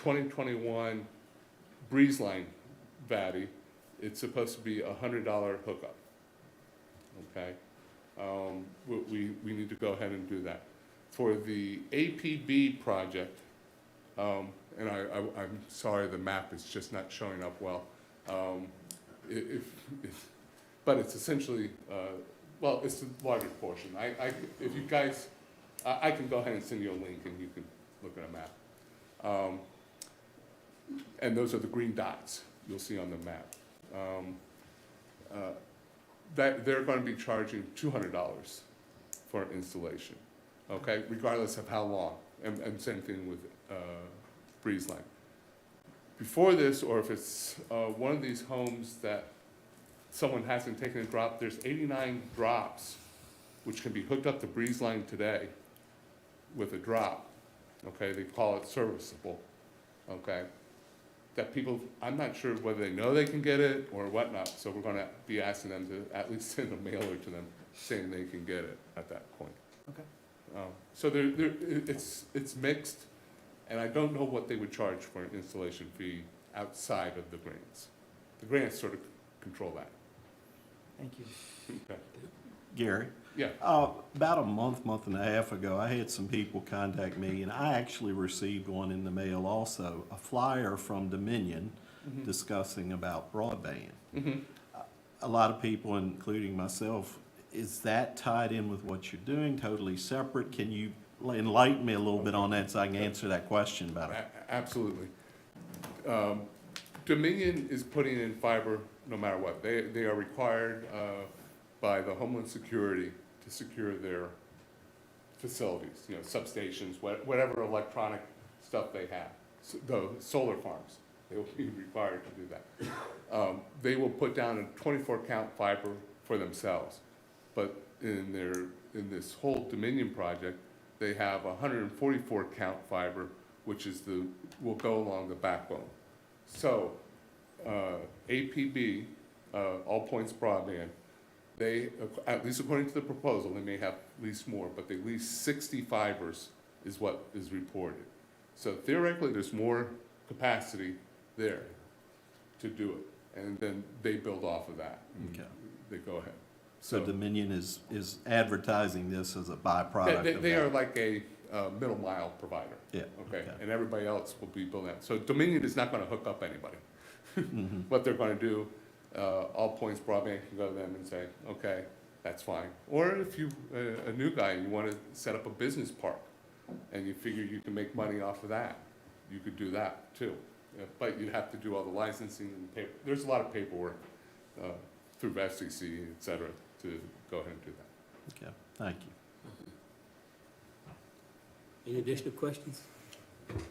2021 Breeze Line VATI, it's supposed to be a $100 hookup. Okay, we need to go ahead and do that. For the APB project, and I'm sorry the map is just not showing up well. But it's essentially, well, it's the larger portion. If you guys, I can go ahead and send you a link and you can look at a map. And those are the green dots you'll see on the map. That they're going to be charging $200 for installation, okay, regardless of how long. And same thing with Breeze Line. Before this, or if it's one of these homes that someone hasn't taken a drop, there's 89 drops which can be hooked up to Breeze Line today with a drop. Okay, they call it serviceable. Okay, that people, I'm not sure whether they know they can get it or whatnot, so we're going to be asking them to at least send a mailer to them saying they can get it at that point. Okay. So it's mixed, and I don't know what they would charge for an installation fee outside of the grants. The grants sort of control that. Thank you. Okay. Gary? Yeah. About a month and a half ago, I had some people contact me, and I actually received one in the mail also, a flyer from Dominion discussing about broadband. a lot of people, including myself, is that tied in with what you're doing, totally separate? Can you enlighten me a little bit on that so I can answer that question better? Absolutely. Dominion is putting in fiber no matter what. They are required by the Homeland Security to secure their facilities, you know, substations, whatever electronic stuff they have. The solar farms, they will be required to do that. They will put down a 24 count fiber for themselves. But in this whole Dominion project, they have 144 count fiber, which is will go along the backbone. So, APB, All Points Broadband, they, at least according to the proposal, they may have leased more, but they leased 60 fibers is what is reported. So theoretically, there's more capacity there to do it, and then they build off of that. Okay. They go ahead. So Dominion is advertising this as a byproduct of They that. are like a middle mile provider. Yeah. Okay, and everybody else will be building that. So Dominion is not gonna hook up anybody. What they're gonna do, All Points Broadband can go to them and say, okay, that's fine. Or if you, a new guy, and you wanna set up a business park, and you figure you can make money off of that, you could do that too. But you'd have to do all the licensing and paper. There's a lot of paperwork through FCC, et cetera, to go ahead and do that. Okay, thank you. Any additional questions? Okay.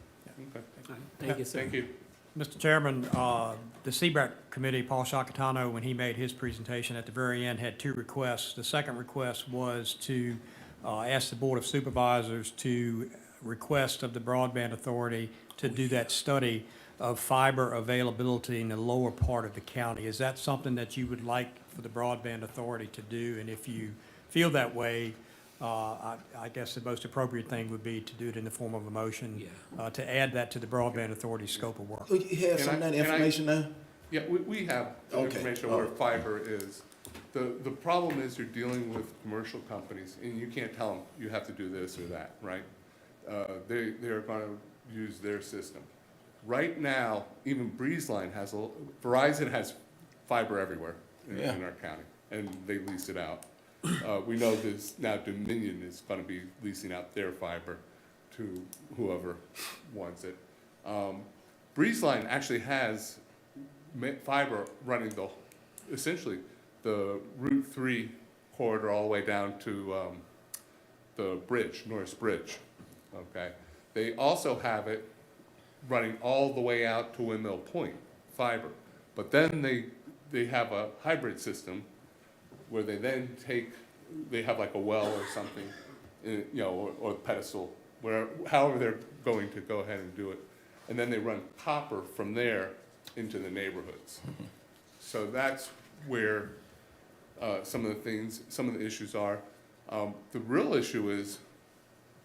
All right, thank you, sir. Thank you. Mr. Chairman, the CBRAC committee, Paul Shakatano, when he made his presentation at the very end, had two requests. The second request was to ask the Board of Supervisors to request of the Broadband Authority to do that study of fiber availability in the lower part of the county. Is that something that you would like for the Broadband Authority to do? And if you feel that way, I guess the most appropriate thing would be to do it in the form of a motion to add that to the Broadband Authority's scope of work. You have some of that information now? Yeah, we have information where fiber is. The problem is you're dealing with commercial companies, and you can't tell them you have to do this or that, right? They're going to use their system. Right now, even Breezeline has Verizon has fiber everywhere in our county, and they lease it out. We know this now. Dominion is going to be leasing out their fiber to whoever wants it. Breezeline actually has fiber running essentially the Route 3 corridor all the way down to the bridge, Norris Bridge. Okay, they also have it running all the way out to Windmill Point, fiber. But then they have a hybrid system where they then they have like a well or something, you know, or a pedestal, however they're going to go ahead and do it. And then they run copper from there into the neighborhoods. So that's where some of the issues are. The real issue is,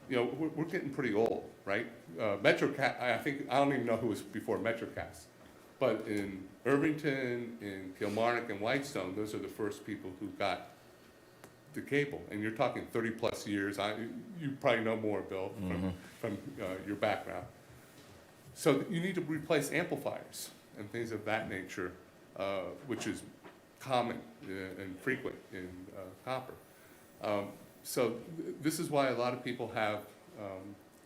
you know, we're getting pretty old, right? MetroCast, I don't even know who was before MetroCast, but in Irvington, in Kilmarnock, and Whitestone, those are the first people who got the cable. And you're talking 30-plus years. You probably know more, Bill, from your background. So you need to replace amplifiers and things of that nature, which is common and frequent in copper. So this is why a lot of people have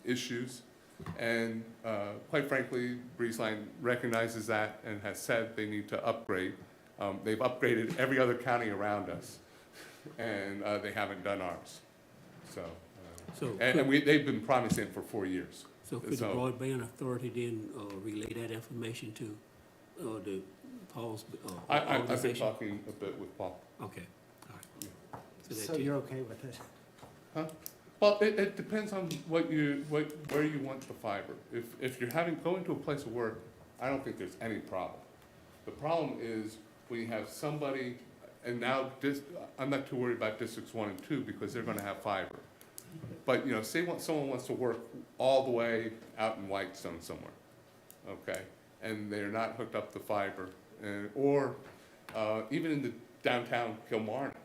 issues, and quite frankly, Breezeline recognizes that and has said they need to upgrade. They've upgraded every other county around us, and they haven't done ours. They've been promising it for 4 years. So could the Broadband Authority then relay that information to the Paul's I've been organization? talking a bit with Paul. Okay, all right. So you're okay with it? Huh? Well, it depends on where you want the fiber. If you're going to a place of work, I don't think there's any problem. The problem is when you have somebody, and now I'm not too worried about districts 1 and 2 because they're going to have fiber. But you know, say someone wants to work all the way out in Whitestone somewhere, okay, and they're not hooked up to fiber, or even in the downtown Kilmarnock,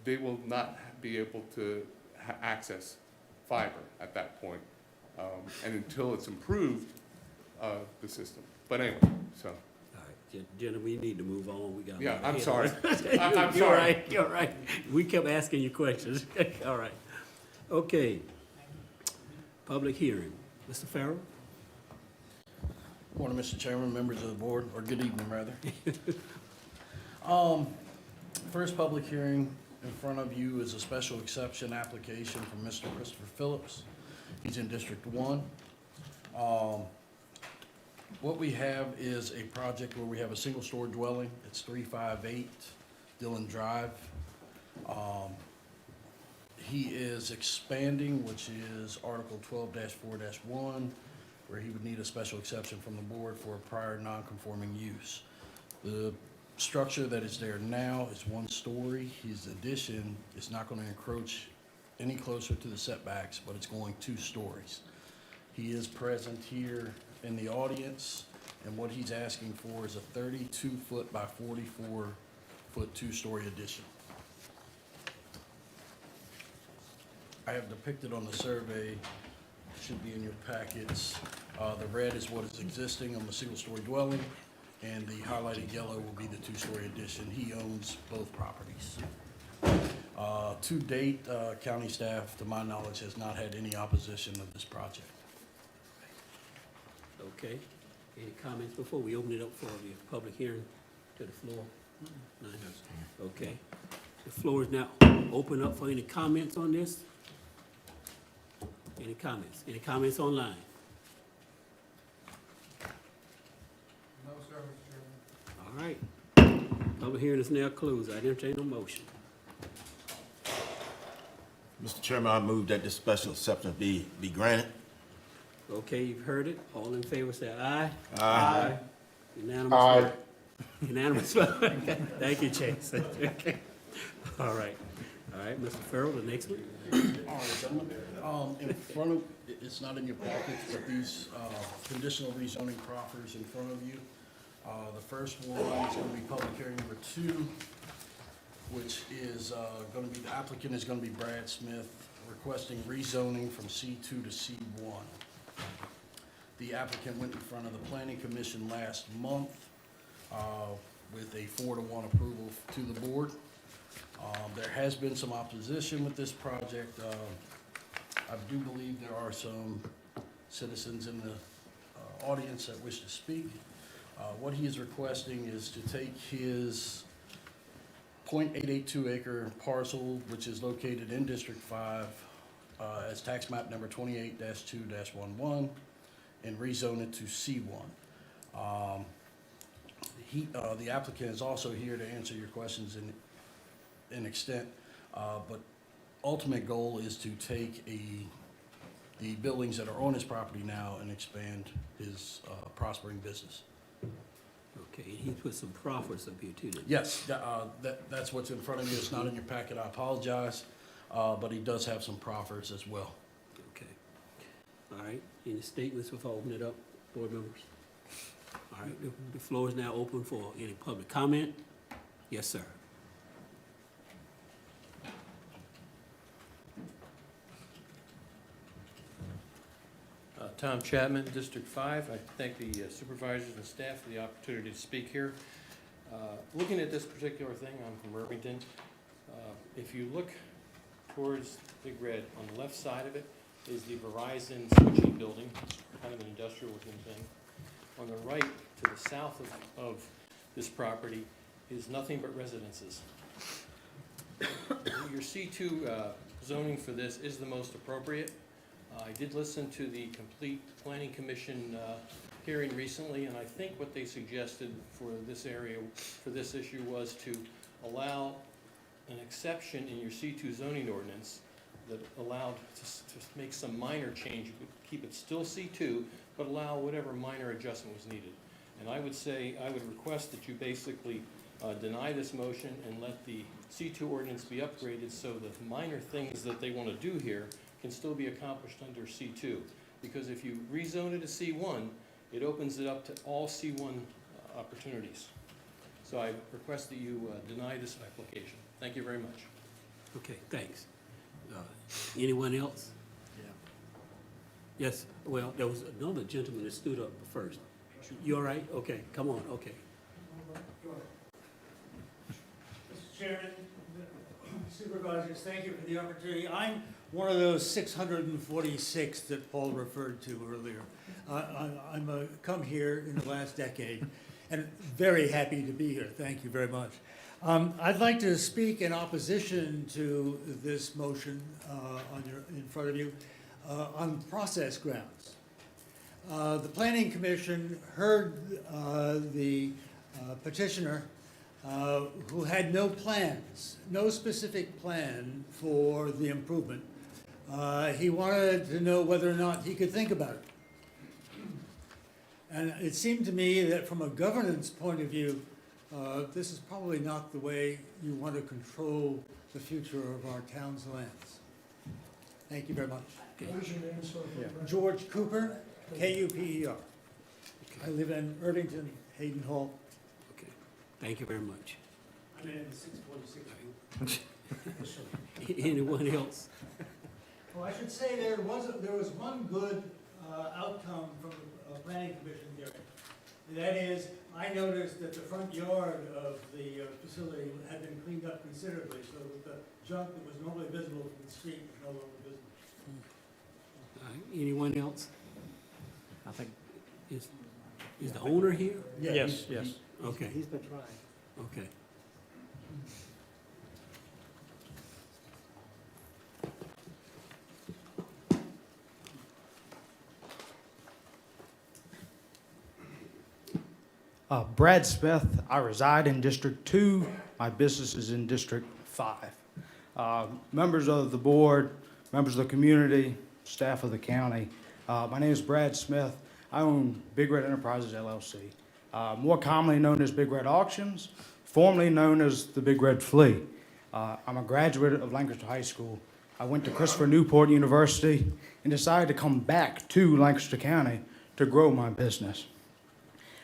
they will not be able to access fiber at that point, and until it's improved, the system. But anyway, so. Jenna, we need to move on. We got. Yeah, I'm sorry. You're I'm sorry. all right, you're all right. We kept asking you questions. All right. Okay. Public hearing. Mr. Farrell? Morning, Mr. Chairman, members of the board, or good evening, rather. First public hearing in front of you is a special exception application from Mr. Christopher Phillips. He's in District 1. What we have is a project where we have a single-story dwelling. It's 358 Dillon Drive. He is expanding, which is Article 12-4-1, where he would need a special exception from the board for a prior non-conforming use. The structure that is there now is 1 story. His addition is not going to encroach any closer to the setbacks, but it's going 2 stories. He is present here in the audience, and what he's asking for is a 32-foot by 44-foot 2-story addition. I have depicted on the survey, should be in your packets, the red is what is existing on the single-story dwelling, and the highlighted yellow will be the 2-story addition. He owns both properties. To date, county staff, to my knowledge, has not had any opposition of this project. Okay. Any comments before we open it up for the public hearing to the floor? None. Okay. The floor is now open up for any comments on this? Any comments? Any comments online? No, sir, Mr. Chairman. All right. Public hearing is now closed. I entertain a motion. Mr. Chairman, I move that this special exception be granted. Okay, you've heard it. All in favor, say aye. Aye. Unanimous. Aye. vote. Unanimous. vote. Thank you, Chase. Okay. All right. All right, Mr. Farrell, the next one. All right, gentlemen. In front of, it's not in your packets, but these conditional rezoning proffers in front of you. The first one is going to be public hearing number 2, which is going to be, the applicant is going to be Brad Smith, requesting rezoning from C2 to C1. The applicant went in front of the Planning Commission last month with a 4-to-1 approval to the board. There has been some opposition with this project. I do believe there are some citizens in the audience that wish to speak. What he is requesting is to take his .882 acre parcel, which is located in District 5, as tax map number 28-2-11, and rezone it to C1. The applicant is also here to answer your questions in extent, but ultimate goal is to take the buildings that are on his property now and expand his prospering business. Okay, and he put some proffers up here too. didn't he? Yes, that's what's in front of you. It's not in your packet. I apologize, but he does have some proffers as well. Okay. All right, any statements before I open it up, board members? All right, the floor is now open for any public comment. Yes, sir. Tom Chapman, District 5. I thank the supervisors and staff for the opportunity to speak here. Looking at this particular thing, I'm from Irvington. If you look towards Big Red, on the left side of it is the Verizon switching building, kind of an industrial looking thing. On the right, to the south of this property, is nothing but residences. Your C2 zoning for this is the most appropriate. I did listen to the complete Planning Commission hearing recently, and I think what they suggested for this area, for this issue, was to allow an exception in your C2 zoning ordinance that allowed to make some minor change. You could keep it still C2, but allow whatever minor adjustment was needed. And I would say, I would request that you basically deny this motion and let the C2 ordinance be upgraded so the minor things that they want to do here can still be accomplished under C2. Because if you rezone it to C1, it opens it up to all C1 opportunities. So I request that you deny this application. Thank you very much. Okay, thanks. Anyone else? Yeah. Yes, well, there was another gentleman that stood up first. You all right? Okay, come on, okay. Mr. Chairman, Supervisors, thank you for the opportunity. I'm one of those 646 that Paul referred to earlier. I'm come here in the last decade and very happy to be here. Thank you very much. I'd like to speak in opposition to this motion in front of you on process grounds. The Planning Commission heard the petitioner who had no plans, no specific plan for the improvement. He wanted to know whether or not he could think about it. And it seemed to me that from a governance point of view, this is probably not the way you want to control the future of our town's lands. Thank you very much. What is your name, sir? George Cooper, K-U-P-E-R. I live in Irvington, Hayden Hall. Okay, thank you very much. I'm in 646. Anyone else? Well, I should say there was one good outcome from the Planning Commission hearing. And that is, I noticed that the front yard of the facility had been cleaned up considerably, so that the junk that was normally visible from the street was no longer visible. Anyone else? I think, is the owner here? Yes. Okay, He's been trying. okay. Brad Smith, I reside in District 2. My business is in District 5. Members of the board, members of the community, staff of the county, my name is Brad Smith. I own Big Red Enterprises, LLC, more commonly known as Big Red Auctions, formerly known as the Big Red Flea. I'm a graduate of Lancaster High School. I went to Christopher Newport University and decided to come back to Lancaster County to grow my business.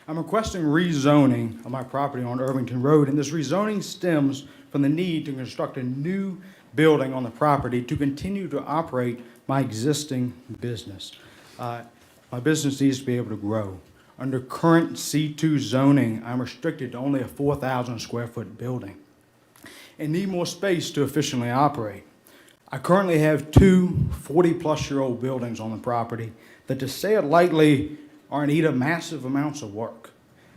I'm requesting rezoning of my property on Irvington Road, and this rezoning stems from the need to construct a new building on the property to continue to operate my existing business. My business needs to be able to grow. Under current C2 zoning, I'm restricted to only a 4,000 square foot building and need more space to efficiently operate. I currently have two 40-plus-year-old buildings on the property that, to say it lightly, are in need of massive amounts of work.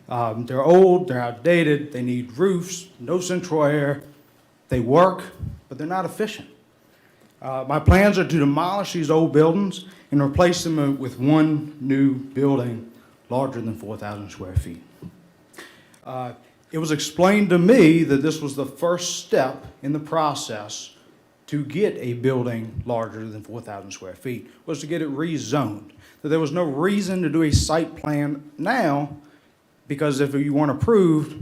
They're old, they're outdated, they need roofs, no central air. They work, but they're not efficient. My plans are to demolish these old buildings and replace them with one new building larger than 4,000 square feet. It was explained to me that this was the first step in the process to get a building larger than 4,000 square feet, was to get it rezoned. That there was no reason to do a site plan now, because if you weren't approved,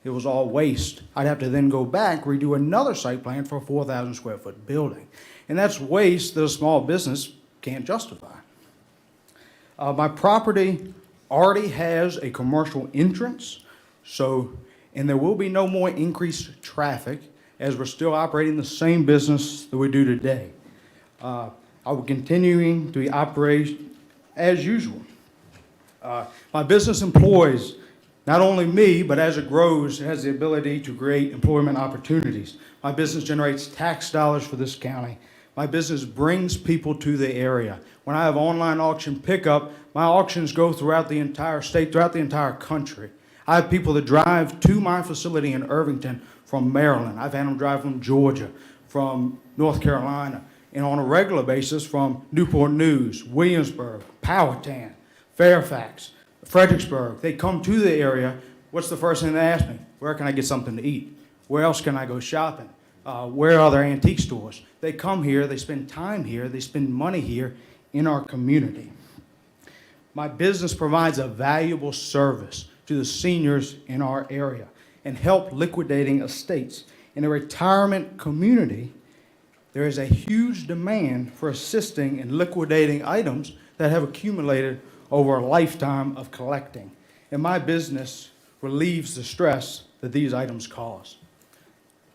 it was all waste. I'd have to then go back, redo another site plan for a 4,000 square foot building. And that's waste that a small business can't justify. My property already has a commercial entrance, and there will be no more increased traffic as we're still operating the same business that we do today. I will continuing to operate as usual. My business employs not only me, but as it grows, it has the ability to create employment opportunities. My business generates tax dollars for this county. My business brings people to the area. When I have online auction pickup, my auctions go throughout the entire state, throughout the entire country. I have people that drive to my facility in Irvington from Maryland. I've had them drive from Georgia, from North Carolina, and on a regular basis from Newport News, Williamsburg, Powhatan, Fairfax, Fredericksburg. They come to the area. What's the first thing they ask me? Where can I get something to eat? Where else can I go shopping? Where are there antique stores? They come here, they spend time here, they spend money here in our community. My business provides a valuable service to the seniors in our area and help liquidating estates. In a retirement community, there is a huge demand for assisting in liquidating items that have accumulated over a lifetime of collecting. And my business relieves the stress that these items cause.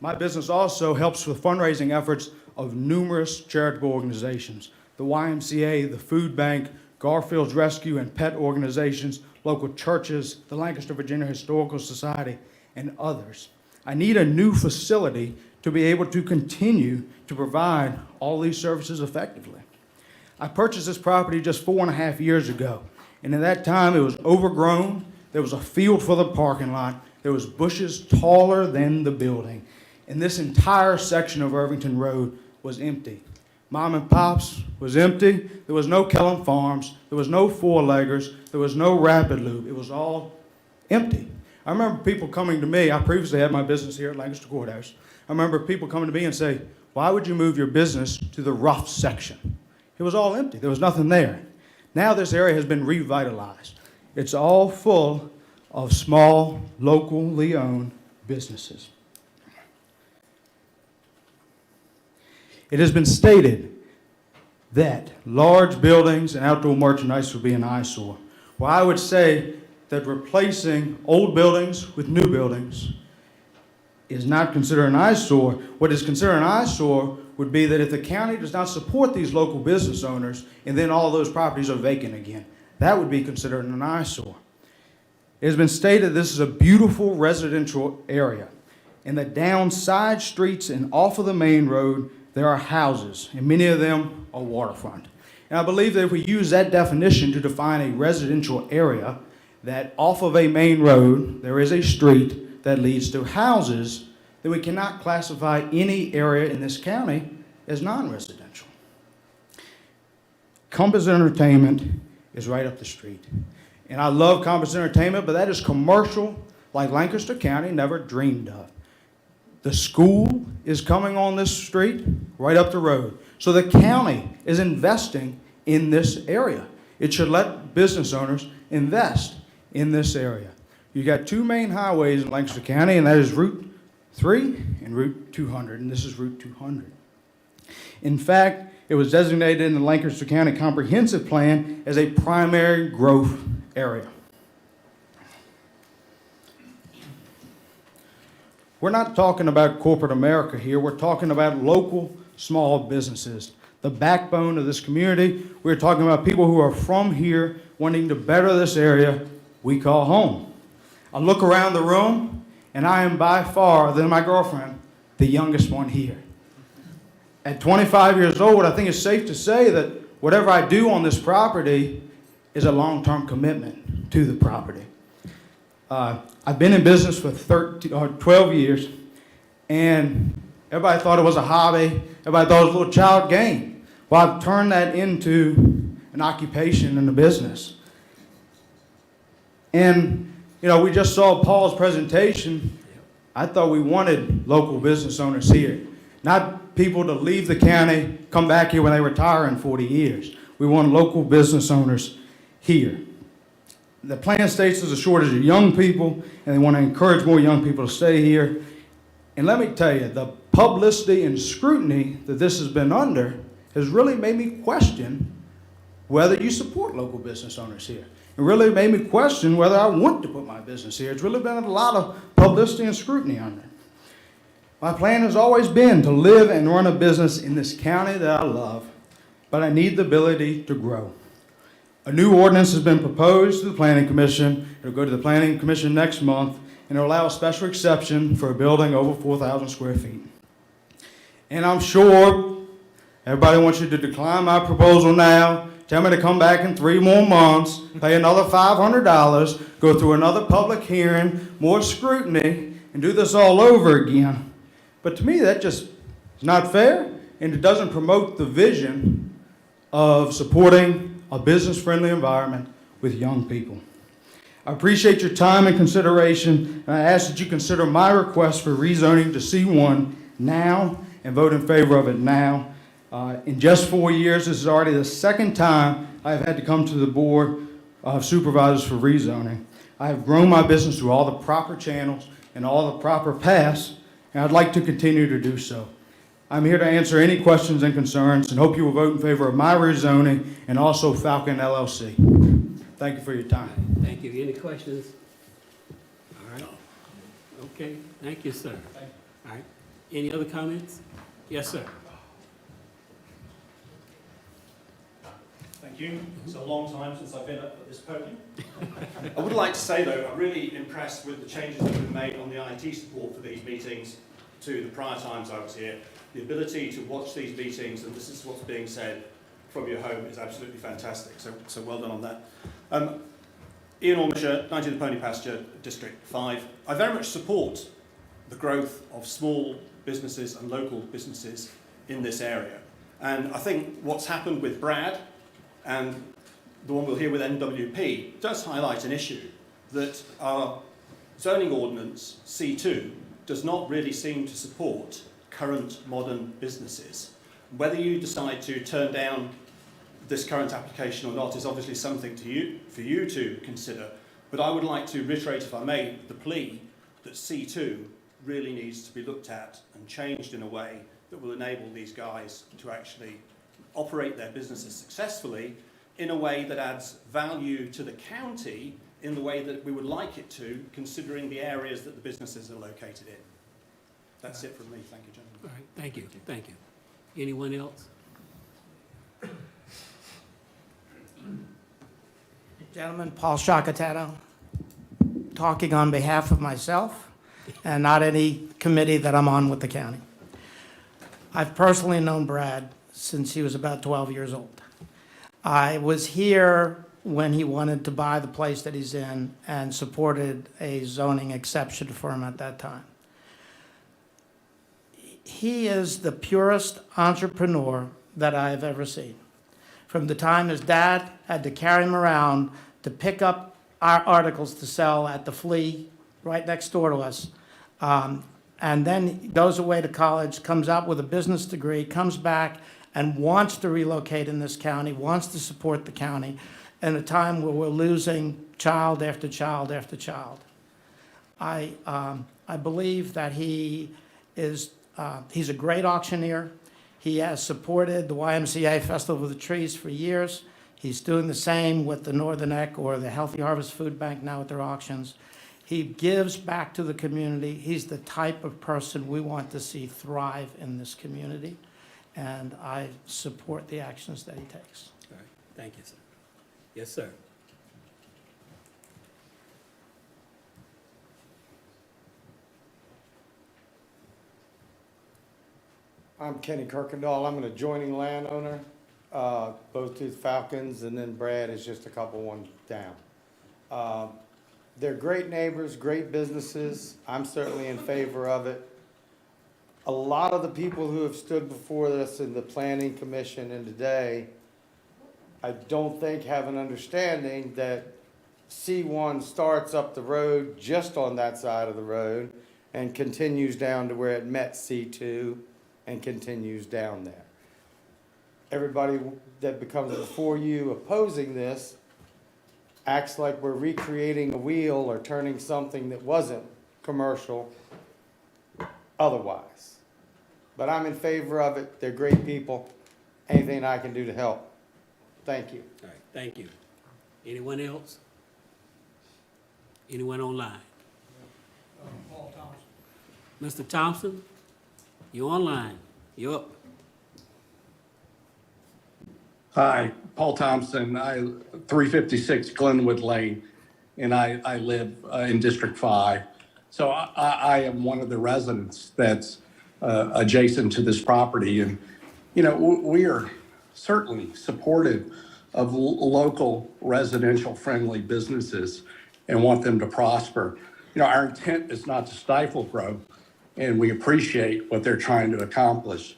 My business also helps with fundraising efforts of numerous charitable organizations, the YMCA, the Food Bank, Garfield's Rescue and pet organizations, local churches, the Lancaster, Virginia Historical Society, and others. I need a new facility to be able to continue to provide all these services effectively. I purchased this property just 4.5 years ago, and at that time it was overgrown. There was a field for the parking lot. There was bushes taller than the building, and this entire section of Irvington Road was empty. Mom and Pops was empty. There was no Kellum Farms. There was no four-leggers. There was no Rapid Loop. It was all empty. I remember people coming to me. I previously had my business here at Lancaster Courthouse. I remember people coming to me and say, "Why would you move your business to the rough section?" It was all empty. There was nothing there. Now this area has been revitalized. It's all full of small, locally owned businesses. It has been stated that large buildings and outdoor merchandise would be an eyesore. Well, I would say that replacing old buildings with new buildings is not considered an eyesore. What is considered an eyesore would be that if the county does not support these local business owners and then all those properties are vacant again, that would be considered an eyesore. It has been stated this is a beautiful residential area. In the down side streets and off of the main road, there are houses, and many of them are waterfront. And I believe that if we use that definition to define a residential area, that off of a main road, there is a street that leads to houses, then we cannot classify any area in this county as non-residential. Compass Entertainment is right up the street. And I love Compass Entertainment, but that is commercial like Lancaster County never dreamed of. The school is coming on this street right up the road. So the county is investing in this area. It should let business owners invest in this area. You got two main highways in Lancaster County, and that is Route 3 and Route 200, and this is Route 200. In fact, it was designated in the Lancaster County Comprehensive Plan as a primary growth area. We're not talking about corporate America here. We're talking about local small businesses, the backbone of this community. We're talking about people who are from here wanting to better this area we call home. I look around the room, and I am by far, other than my girlfriend, the youngest one here. At 25 years old, I think it's safe to say that whatever I do on this property is a long-term commitment to the property. I've been in business for 12 years, and everybody thought it was a hobby. Everybody thought it was a little child game. Well, I've turned that into an occupation and a business. And, you know, we just saw Paul's presentation. I thought we wanted local business owners here, not people to leave the county, come back here when they retire in 40 years. We want local business owners here. The plan states there's a shortage of young people, and they want to encourage more young people to stay here. And let me tell you, the publicity and scrutiny that this has been under has really made me question whether you support local business owners here. It really made me question whether I want to put my business here. It's really been a lot of publicity and scrutiny on it. My plan has always been to live and run a business in this county that I love, but I need the ability to grow. A new ordinance has been proposed to the Planning Commission. It'll go to the Planning Commission next month, and it'll allow a special exception for a building over 4,000 square feet. And I'm sure everybody wants you to decline my proposal now, tell me to come back in 3 more months, pay another $500, go through another public hearing, more scrutiny, and do this all over again. But to me, that just is not fair, and it doesn't promote the vision of supporting a business-friendly environment with young people. I appreciate your time and consideration, and I ask that you consider my request for rezoning to C1 now and vote in favor of it now. In just 4 years, this is already the second time I've had to come to the Board of Supervisors for rezoning. I have grown my business through all the proper channels and all the proper paths, and I'd like to continue to do so. I'm here to answer any questions and concerns, and hope you will vote in favor of my rezoning and also Falcon LLC. Thank you for your time. Thank you. Any questions? All right. Okay. Thank you, sir. All right. Any other comments? Yes, sir. Thank you. It's a long time since I've been at this podium. I would like to say, though, I'm really impressed with the changes that have been made on the IT support for these meetings to the prior times I was here. The ability to watch these meetings, and this is what's being said from your home, is absolutely fantastic. So well done on that. Ian Ormisher, 19 Pony Pasture, District 5. I very much support the growth of small businesses and local businesses in this area. And I think what's happened with Brad and the one we'll hear with NWP does highlight an issue that our zoning ordinance, C2, does not really seem to support current modern businesses. Whether you decide to turn down this current application or not is obviously something for you to consider, but I would like to reiterate, if I may, the plea that C2 really needs to be looked at and changed in a way that will enable these guys to actually operate their businesses successfully in a way that adds value to the county in the way that we would like it to, considering the areas that the businesses are located in. That's it from me. Thank you, gentlemen. All right, thank you, thank you. Anyone else? Gentlemen, Paul Shacatato, talking on behalf of myself and not any committee that I'm on with the county. I've personally known Brad since he was about 12 years old. I was here when he wanted to buy the place that he's in and supported a zoning exception for him at that time. He is the purest entrepreneur that I've ever seen. From the time his dad had to carry him around to pick up our articles to sell at the flea right next door to us, and then he goes away to college, comes out with a business degree, comes back and wants to relocate in this county, wants to support the county in a time where we're losing child after child after child. I believe that he's a great auctioneer. He has supported the YMCA Festival of the Trees for years. He's doing the same with the Northern Eck or the Healthy Harvest Food Bank now with their auctions. He gives back to the community. He's the type of person we want to see thrive in this community, and I support the actions that he takes. All right, thank you, sir. Yes, sir. I'm Kenny Kirkendall. I'm an adjoining landowner, both to the Falcons, and then Brad is just a couple ones down. They're great neighbors, great businesses. I'm certainly in favor of it. A lot of the people who have stood before us in the Planning Commission and today, I don't think have an understanding that C1 starts up the road just on that side of the road and continues down to where it met C2 and continues down there. Everybody that becomes before you opposing this acts like we're recreating a wheel or turning something that wasn't commercial otherwise. But I'm in favor of it. They're great people. Anything I can do to help. Thank you. All right, thank you. Anyone else? Anyone online? Paul Thompson. Mr. Thompson, you're online. You're up. Hi, Paul Thompson. 356 Glenwood Lane, and I live in District 5. So I am one of the residents that's adjacent to this property. And, you know, we are certainly supportive of local residential friendly businesses and want them to prosper. You know, our intent is not to stifle growth, and we appreciate what they're trying to accomplish.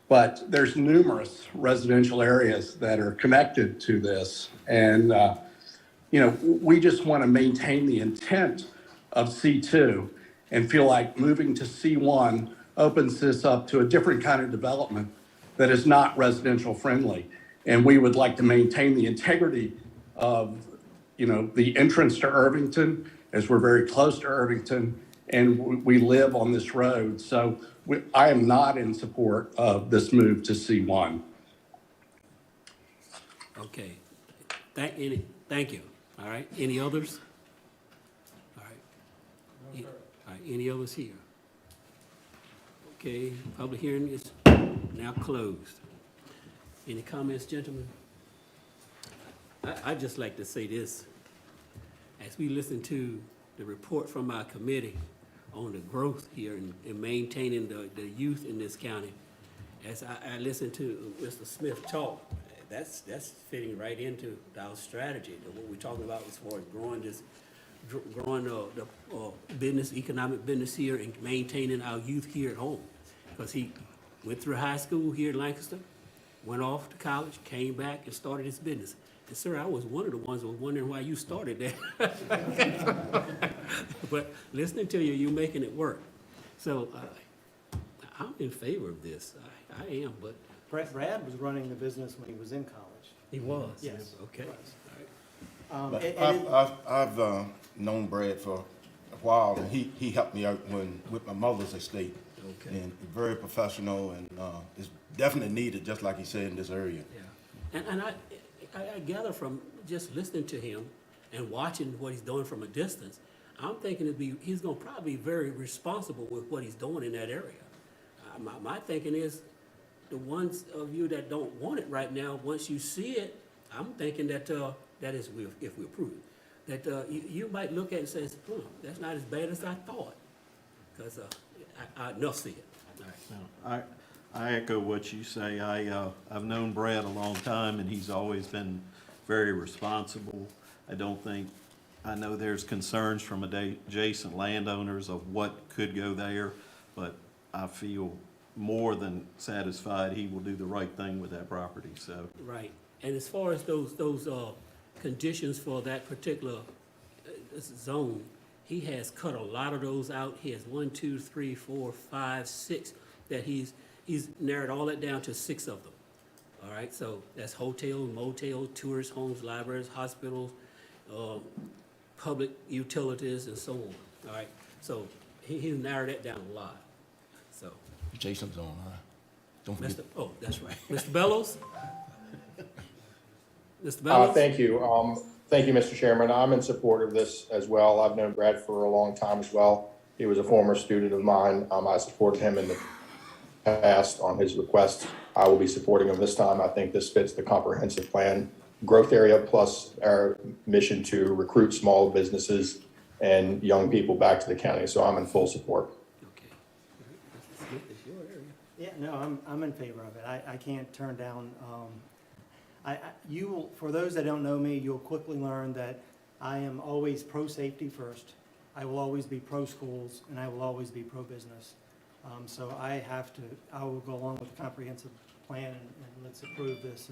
But there's numerous residential areas that are connected to this. And, you know, we just want to maintain the intent of C2 and feel like moving to C1 opens this up to a different kind of development that is not residential friendly. And we would like to maintain the integrity of, you know, the entrance to Irvington, as we're very close to Irvington and we live on this road. So I am not in support of this move to C1. Okay. Thank you. All right. Any others? All right. All right. Any others here? Okay. Public hearing is now closed. Any comments, gentlemen? I'd just like to say this. As we listen to the report from our committee on the growth here and maintaining the youth in this county, as I listen to Mr. Smith talk, that's fitting right into our strategy, what we're talking about as far as growing the business, economic business here and maintaining our youth here at home. Because he went through high school here in Lancaster, went off to college, came back and started his business. And sir, I was one of the ones who was wondering why you started that. But listening to you, you're making it work. So I'm in favor of this. I am, but. Brad was running the business when he was in college. He was? Yes. Okay. But I've known Brad for a while, and he helped me out with my mother's estate. Okay. And very professional, and it's definitely needed, just like he said, in this area. Yeah. And I gather from just listening to him and watching what he's doing from a distance, I'm thinking he's going to probably be very responsible with what he's doing in that area. My thinking is, the ones of you that don't want it right now, once you see it, I'm thinking that that is, if we approve it, that you might look at it and say, that's not as bad as I thought, because I enough see it. All right. I echo what you say. I've known Brad a long time, and he's always been very responsible. I know there's concerns from adjacent landowners of what could go there, but I feel more than satisfied he will do the right thing with that property, so. Right. And as far as those conditions for that particular zone, he has cut a lot of those out. He has 1, 2, 3, 4, 5, 6 that he's narrowed all that down to 6 of them. All right, so that's hotel, motel, tourist homes, libraries, hospitals, public utilities, and so on. All right, so he's narrowed that down a lot. So. Jason's on, huh? Don't forget. Oh, that's right. Mr. Bellows? Mr. Bellows? Thank you. Thank you, Mr. Chairman. I'm in support of this as well. I've known Brad for a long time as well. He was a former student of mine. I supported him in the past on his request. I will be supporting him this time. I think this fits the comprehensive plan growth area, plus our mission to recruit small businesses and young people back to the county. So I'm in full support. Okay. Mr. Smith, it's your area. Yeah, no, I'm in favor of it. I can't turn down, you will, for those that don't know me, you'll quickly learn that I am always pro-safety first. I will always be pro-schools, and I will always be pro-business. So I will go along with the comprehensive plan, and let's approve this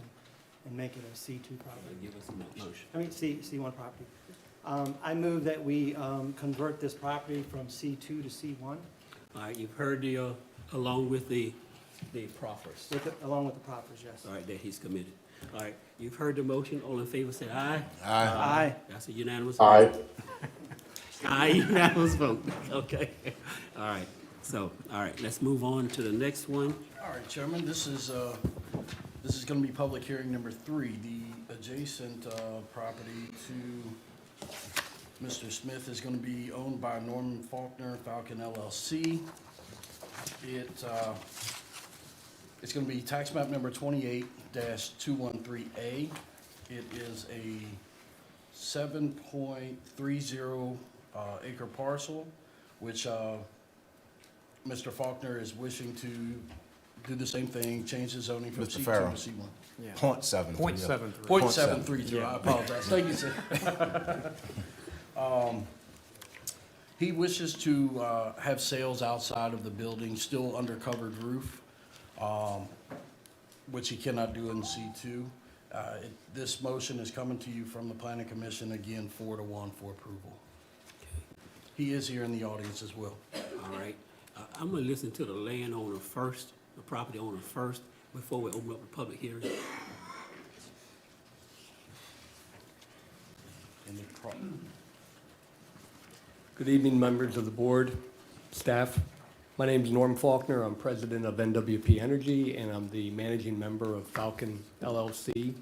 and make it a C2 property. Give us a motion. I mean, C1 property. I move that we convert this property from C2 to C1. All right, you've heard along with the proffers. Along with the proffers, yes. All right, that he's committed. All right, you've heard the motion. All in favor, say aye. Aye. Aye. That's a unanimous Aye. vote. Aye, unanimous vote. Okay. All right. So, all right, let's move on to the next one. All right, Chairman, this is going to be public hearing number 3. The adjacent property to Mr. Smith is going to be owned by Norman Faulkner Falcon LLC. It's going to be tax map number 28-213A. It is a 7.30 acre parcel, which Mr. Faulkner is wishing to do the same thing, change the zoning from Mr. C2 Farrell. to C1. Yeah. 0.73. 0.730, I apologize. Thank you, sir. He wishes to have sales outside of the building, still under covered roof, which he cannot do in C2. This motion is coming to you from the Planning Commission, again, 4-1 for approval. He is here in the audience as well. All right. I'm going to listen to the landowner first, the property owner first, before we open up the public hearing. Good evening, members of the board, staff. My name is Norm Faulkner. I'm president of NWP Energy, and I'm the managing member of Falcon LLC.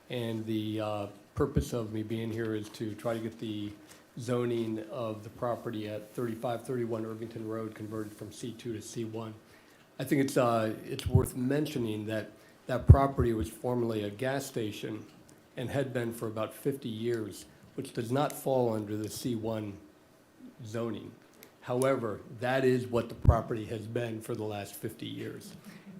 And the purpose of me being here is to try to get the zoning of the property at 3531 Irvington Road converted from C2 to C1. I think it's worth mentioning that that property was formerly a gas station, and had been for about 50 years, which does not fall under the C1 zoning. However, that is what the property has been for the last 50 years.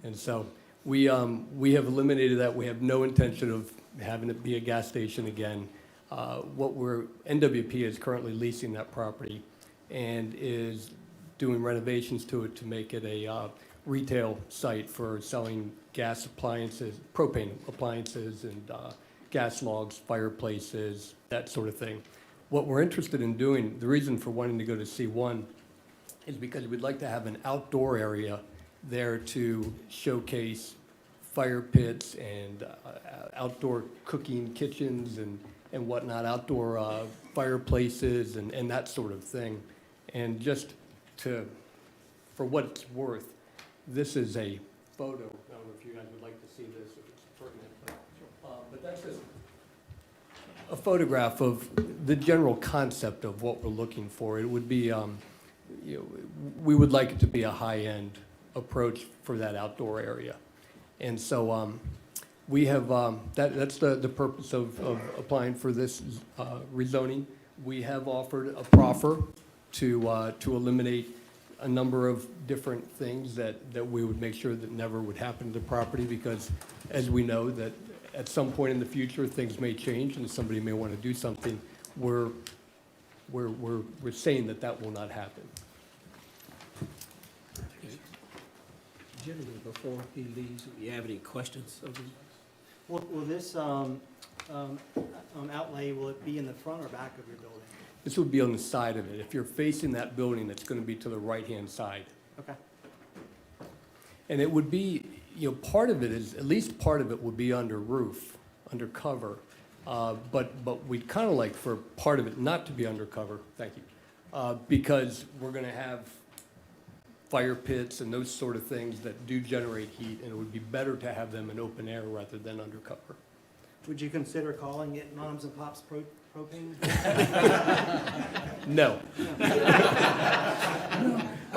And so we have eliminated that. We have no intention of having it be a gas station again. NWP is currently leasing that property and is doing renovations to it to make it a retail site for selling gas appliances, propane appliances, and gas logs, fireplaces, that sort of thing. What we're interested in doing, the reason for wanting to go to C1 is because we'd like to have an outdoor area there to showcase fire pits and outdoor cooking kitchens and whatnot, outdoor fireplaces and that sort of thing. And just for what it's worth, this is a photo. I don't know if you guys would like to see this, if it's pertinent, but that's just a photograph of the general concept of what we're looking for. It would be, we would like it to be a high-end approach for that outdoor area. And so we have, that's the purpose of applying for this rezoning. We have offered a proffer to eliminate a number of different things that we would make sure that never would happen to the property, because as we know that at some point in the future things may change and somebody may want to do something. We're saying that will not happen. Gentlemen, before he leaves, do you have any questions of him? Will this outlay, will it be in the front or back of your building? This would be on the side of it. If you're facing that building, it's going to be to the right-hand side. Okay. And it would be, part of it is, at least part of it would be under roof, under cover. But we'd kind of like for part of it not to be under cover, thank you, because we're going to have fire pits and those sort of things that do generate heat, and it would be better to have them in open air rather than under cover. Would you consider calling it Moms and Pops propane? No.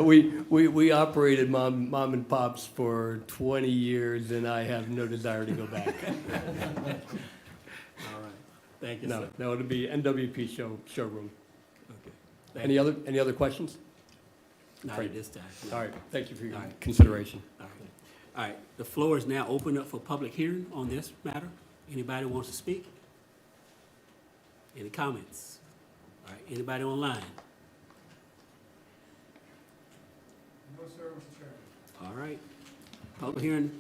We operated Mom and Pops for 20 years, and I have no desire to go back. All right. Thank you, sir. No, it'll be NWP showroom. Okay. Any other questions? Not at this time. No. All right, thank you for your All right. consideration. All right. All right, the floor is now open up for public hearing on this matter. Anybody wants to speak? Any comments? All right, anybody online? No, sir, Mr. Chairman. All right, public hearing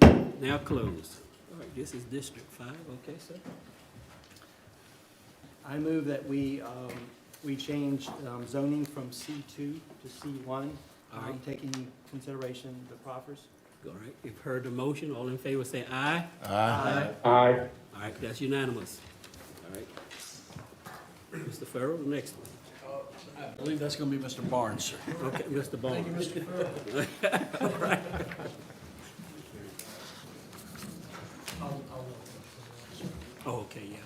now closed. All right, this is District 5, okay, sir? I move that we change zoning from C2 to C1, All right. taking consideration the proffers. All right, you've heard the motion. All in favor say aye. Aye. Aye. All right, that's unanimous. All right. Mr. Farrell, the next one. I believe that's going to be Mr. Barnes, sir. Okay, Mr. Barnes. Thank you, Mr. Farrell. All right. Oh, okay, yeah.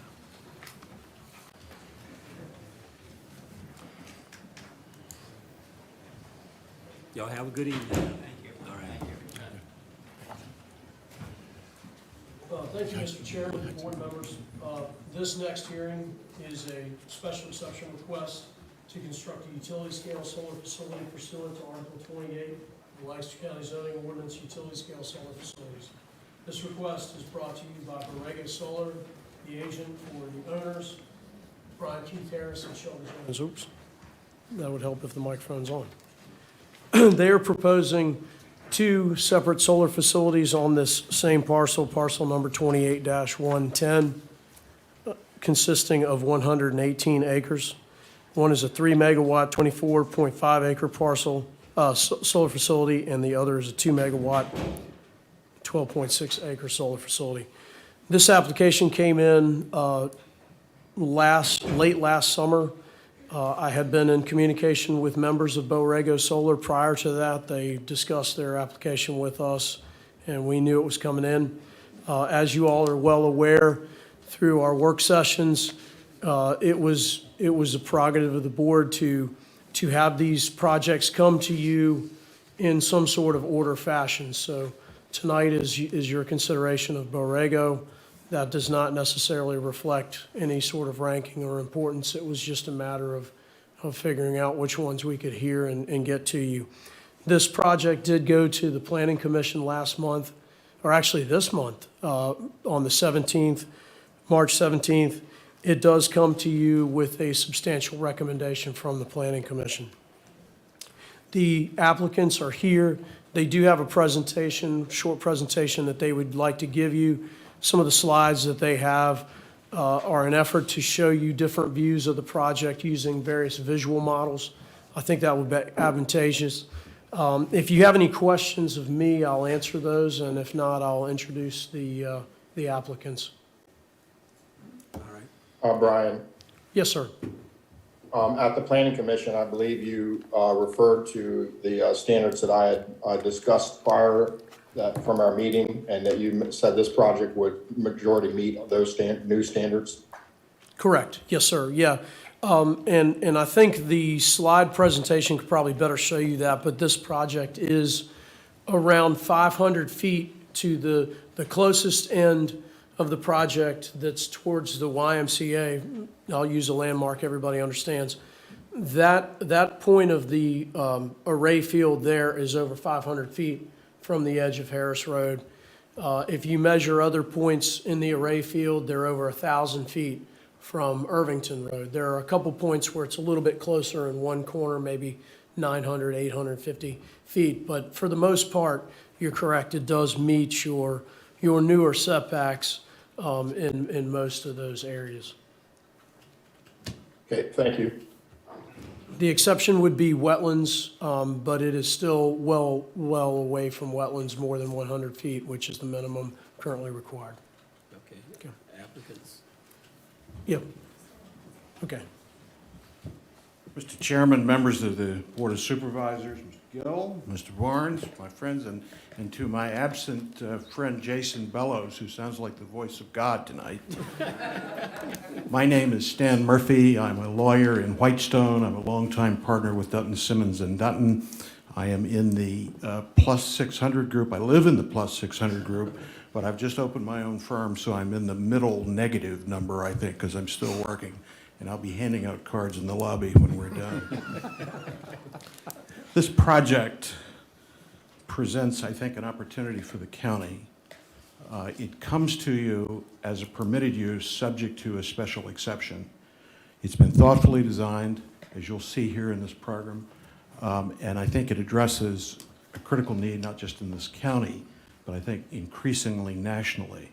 Y'all have a good evening. Thank you. All right. Thank you, Mr. Chairman, board members. This next hearing is a special exception request to construct a utility-scale solar facility pursuant to Article 28 of the Lancaster County Zoning Ordinance, utility-scale solar facilities. This request is brought to you by Borrego Solar, the agent for the owners, Brian Keith Harris and Sheldon Jones. Oops, that would help if the microphone's on. They are proposing two separate solar facilities on this same parcel number 28-110, consisting of 118 acres. One is a 3 megawatt, 24.5 acre parcel, solar facility, and the other is a 2 megawatt, 12.6 acre solar facility. This application came in late last summer. I had been in communication with members of Borrego Solar prior to that. They discussed their application with us, and we knew it was coming in. As you all are well aware, through our work sessions, it was a prerogative of the board to have these projects come to you in some sort of order fashion. So tonight is your consideration of Borrego. that does not necessarily reflect any sort of ranking or importance. It was just a matter of figuring out which ones we could hear and get to you. This project did go to the Planning Commission last month, or actually this month, on the 17th, March 17th. It does come to you with a substantial recommendation from the Planning Commission. The applicants are here. They do have a presentation, short presentation that they would like to give you. Some of the slides that they have are an effort to show you different views of the project using various visual models. I think that would be advantageous. If you have any questions of me, I'll answer those, and if not, I'll introduce the applicants. Brian, Yes, sir. at the Planning Commission, I believe you referred to the standards that I had discussed prior from our meeting, and that you said this project would majority meet those new standards. Correct. Yes, sir. Yeah. And I think the slide presentation could probably better show you that, but this project is around 500 feet to the closest end of the project that's towards the YMCA. I'll use a landmark everybody understands. That point of the array field there is over 500 feet from the edge of Harris Road. If you measure other points in the array field, they're over 1,000 feet from Irvington Road. There are a couple points where it's a little bit closer in one corner, maybe 900, 850 feet. But for the most part, you're correct. It does meet your newer setbacks in most of those areas. Okay, thank you. The exception would be wetlands, but it is still well away from wetlands, more than 100 feet, which is the minimum currently required. Okay, applicants. Yep. Okay. Mr. Chairman, members of the Board of Supervisors, Mr. Gill, Mr. Barnes, my friends, and to my absent friend Jason Bellows, who sounds like the voice of God tonight. My name is Stan Murphy. I'm a lawyer in Whitestone. I'm a longtime partner with Dutton, Simmons, and Dutton. I am in the plus 600 group. I live in the plus 600 group, but I've just opened my own firm, so I'm in the middle negative number, I think, because I'm still working. And I'll be handing out cards in the lobby when we're done. This project presents, I think, an opportunity for the county. It comes to you as a permitted use subject to a special exception. It's been thoughtfully designed, as you'll see here in this program, and I think it addresses a critical need, not just in this county, but I think increasingly nationally.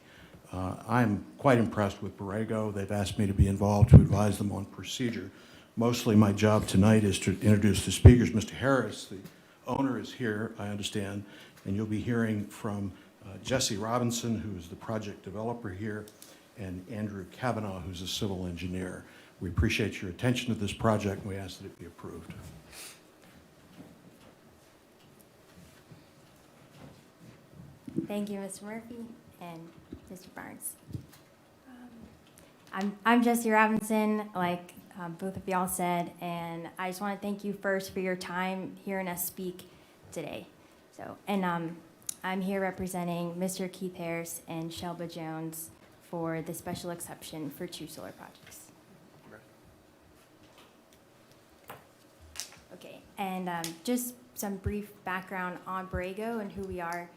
I'm quite impressed with Borrego. They've asked me to be involved to advise them on procedure. Mostly my job tonight is to introduce the speakers. Mr. Harris, the owner, is here, I understand, and you'll be hearing from Jesse Robinson, who is the project developer here, and Andrew Kavanaugh, who's a civil engineer. We appreciate your attention to this project, and we ask that it be approved. Thank you, Mr. Murphy and Mr. Barnes. I'm Jessie Robinson, like both of y'all said, and I just want to thank you first for your time hearing us speak today. I'm here representing Mr. Keith Harris and Shelba Jones for the special exception for 2 solar projects. Okay, and just some brief background on Borrego and who we are.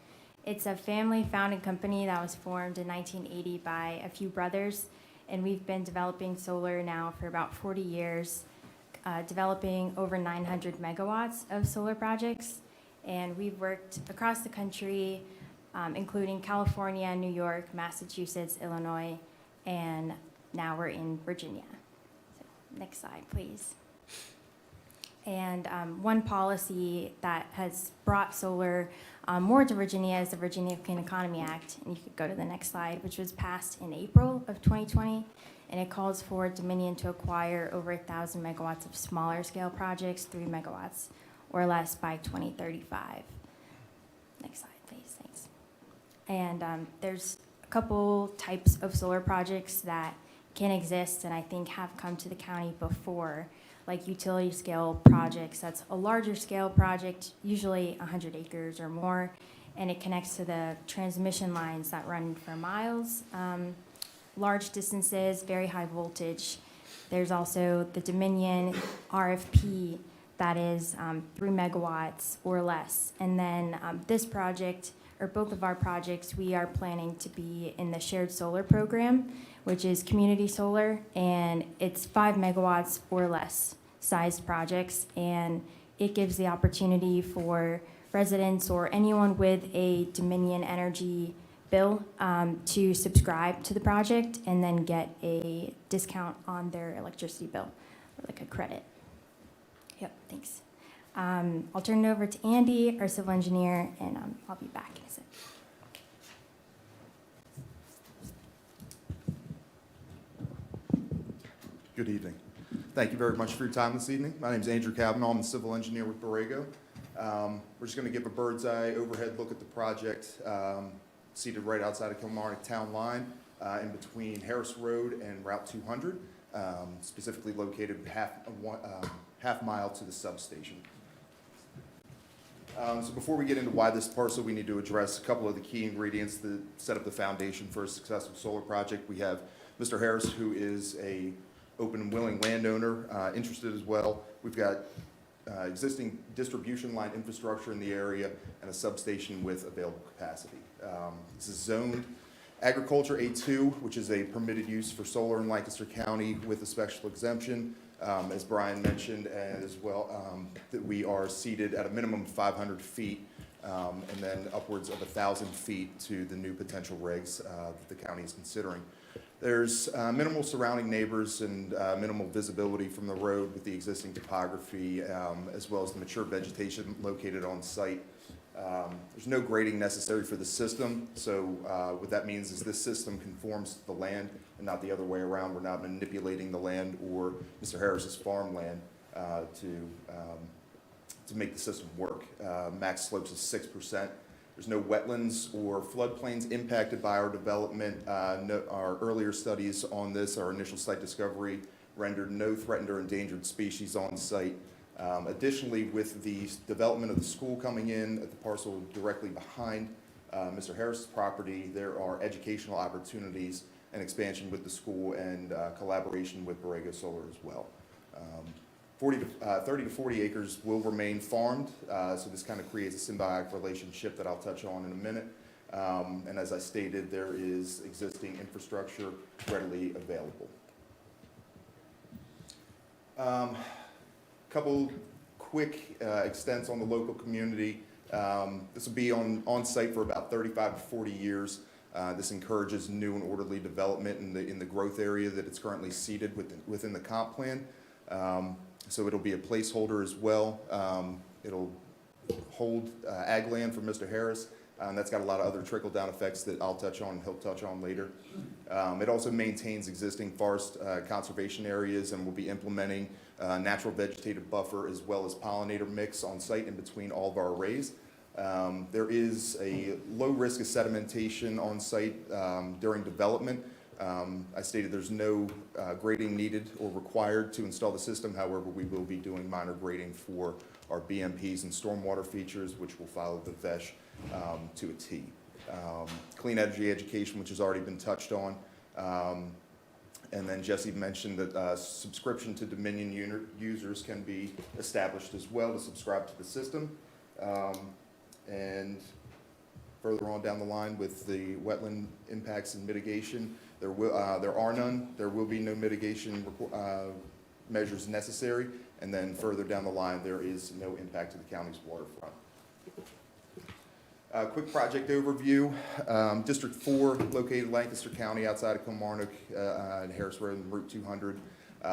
It's a family-founded company that was formed in 1980 by a few brothers, and we've been developing solar now for about 40 years, developing over 900 megawatts of solar projects. And we've worked across the country, including California, New York, Massachusetts, Illinois, and now we're in Virginia. So, next slide, please. And one policy that has brought solar more to Virginia is the Virginia Clean Economy Act. And you could go to the next slide, which was passed in April of 2020. And it calls for Dominion to acquire over 1,000 megawatts of smaller scale projects, 3 megawatts or less by 2035. Next slide, please, thanks. And there's a couple types of solar projects that can exist and I think have come to the county before, like utility scale projects. That's a larger scale project, usually 100 acres or more, and it connects to the transmission lines that run for miles. large distances, very high voltage. There's also the Dominion RFP that is 3 megawatts or less. And then this project, or both of our projects, we are planning to be in the shared solar program, which is community solar, and it's 5 megawatts or less sized projects, and it gives the opportunity for residents or anyone with a Dominion Energy bill to subscribe to the project and then get a discount on their electricity bill, or like a credit. Yep, thanks. I'll turn it over to Andy, our civil engineer, and I'll be back in a sec. Good evening. Thank you very much for your time this evening. My name is Andrew Cavanaugh. I'm the civil engineer with Borrego. We're just going to give a bird's eye overhead look at the project seated right outside of Kilmarnock Town Line in between Harris Road and Route 200, specifically located half mile to the substation. So before we get into why this parcel, we need to address a couple of the key ingredients that set up the foundation for a successful solar project. We have Mr. Harris, who is a open and willing landowner, interested as well. We've got existing distribution line infrastructure in the area and a substation with available capacity. This is zoned agriculture A2, which is a permitted use for solar in Lancaster County with a special exemption. As Brian mentioned as well, that we are seated at a minimum of 500 feet and then upwards of 1,000 feet to the new potential regs that the county is considering. There's minimal surrounding neighbors and minimal visibility from the road with the existing topography as well as the mature vegetation located on site. There's no grading necessary for the system, so what that means is this system conforms to the land and not the other way around. We're not manipulating the land or Mr. Harris's farmland to make the system work. Max slopes is 6%. There's no wetlands or floodplains impacted by our development. Our earlier studies on this, our initial site discovery, rendered no threatened or endangered species on site. Additionally, with the development of the school coming in at the parcel directly behind Mr. Harris's property, there are educational opportunities and expansion with the school and collaboration with Borrego Solar as well. 30 to 40 acres will remain farmed, so this kind of creates a symbiotic relationship that I'll touch on in a minute. And as I stated, there is existing infrastructure readily available. Couple quick extents on the local community. This will be on site for about 35 to 40 years. This encourages new and orderly development in the growth area that it's currently seated within the comp plan. So it'll be a placeholder as well. It'll hold ag land for Mr. Harris. That's got a lot of other trickle-down effects that I'll touch on and he'll touch on later. It also maintains existing forest conservation areas and will be implementing natural vegetative buffer as well as pollinator mix on site in between all of our arrays. There is a low risk of sedimentation on site during development. I stated there's no grading needed or required to install the system. However, we will be doing minor grading for our BMPs and stormwater features, which will follow the VESH to a T. Clean energy education, which has already been touched on. And then Jesse mentioned that subscription to Dominion users can be established as well to subscribe to the system. And further on down the line with the wetland impacts and mitigation, there are none. There will be no mitigation measures necessary. And then further down the line, there is no impact to the county's waterfront. Quick project overview. District 4, located Lancaster County outside of Kilmarnock and Harris Road and Route 200.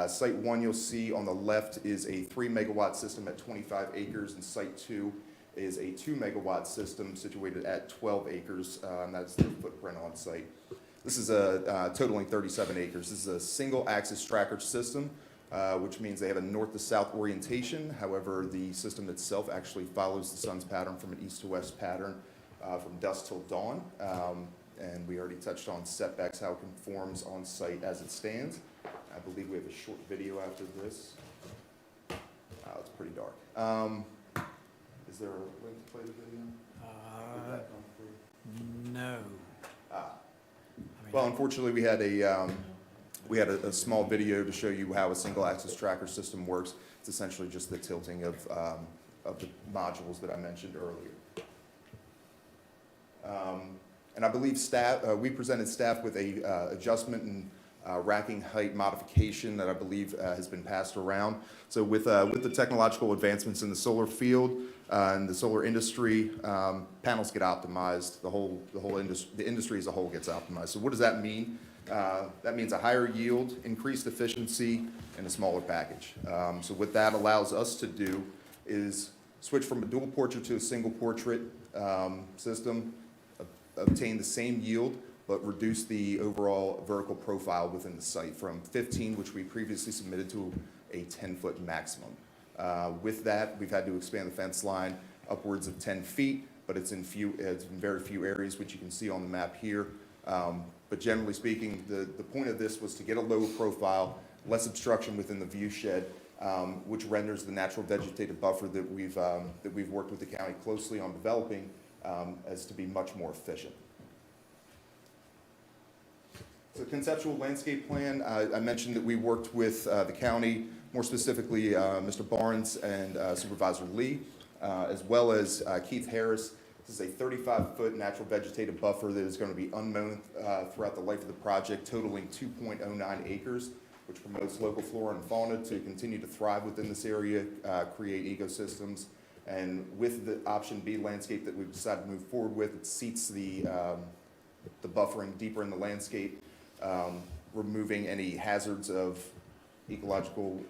Site 1 you'll see on the left is a 3 megawatt system at 25 acres, and site 2 is a 2 megawatt system situated at 12 acres, and that's the footprint on site. This is totaling 37 acres. This is a single axis tracker system, which means they have a north to south orientation. However, the system itself actually follows the sun's pattern from an east to west pattern from dusk till dawn. And we already touched on setbacks, how it conforms on site as it stands. I believe we have a short video after this. It's pretty dark. Is there a link to play the video? No. Well, unfortunately, we had a small video to show you how a single axis tracker system works. It's essentially just the tilting of the modules that I mentioned earlier. And I believe we presented staff with a adjustment and racking height modification that I believe has been passed around. So with the technological advancements in the solar field and the solar industry, panels get optimized. The industry as a whole gets optimized. So what does that mean? That means a higher yield, increased efficiency, and a smaller package. So what that allows us to do is switch from a dual portrait to a single portrait system, obtain the same yield, but reduce the overall vertical profile within the site from 15, which we previously submitted, to a 10-foot maximum. With that, we've had to expand the fence line upwards of 10 feet, but it's in very few areas, which you can see on the map here. But generally speaking, the point of this was to get a lower profile, less obstruction within the view shed, which renders the natural vegetative buffer that we've worked with the county closely on developing as to be much more efficient. So conceptual landscape plan, I mentioned that we worked with the county, more specifically Mr. Barnes and Supervisor Lee, as well as Keith Harris. This is a 35-foot natural vegetative buffer that is going to be unmown throughout the life of the project, totaling 2.09 acres, which promotes local flora and fauna to continue to thrive within this area, create ecosystems. And with the option B landscape that we've decided to move forward with, it seats the buffering deeper in the landscape, removing any hazards of ecological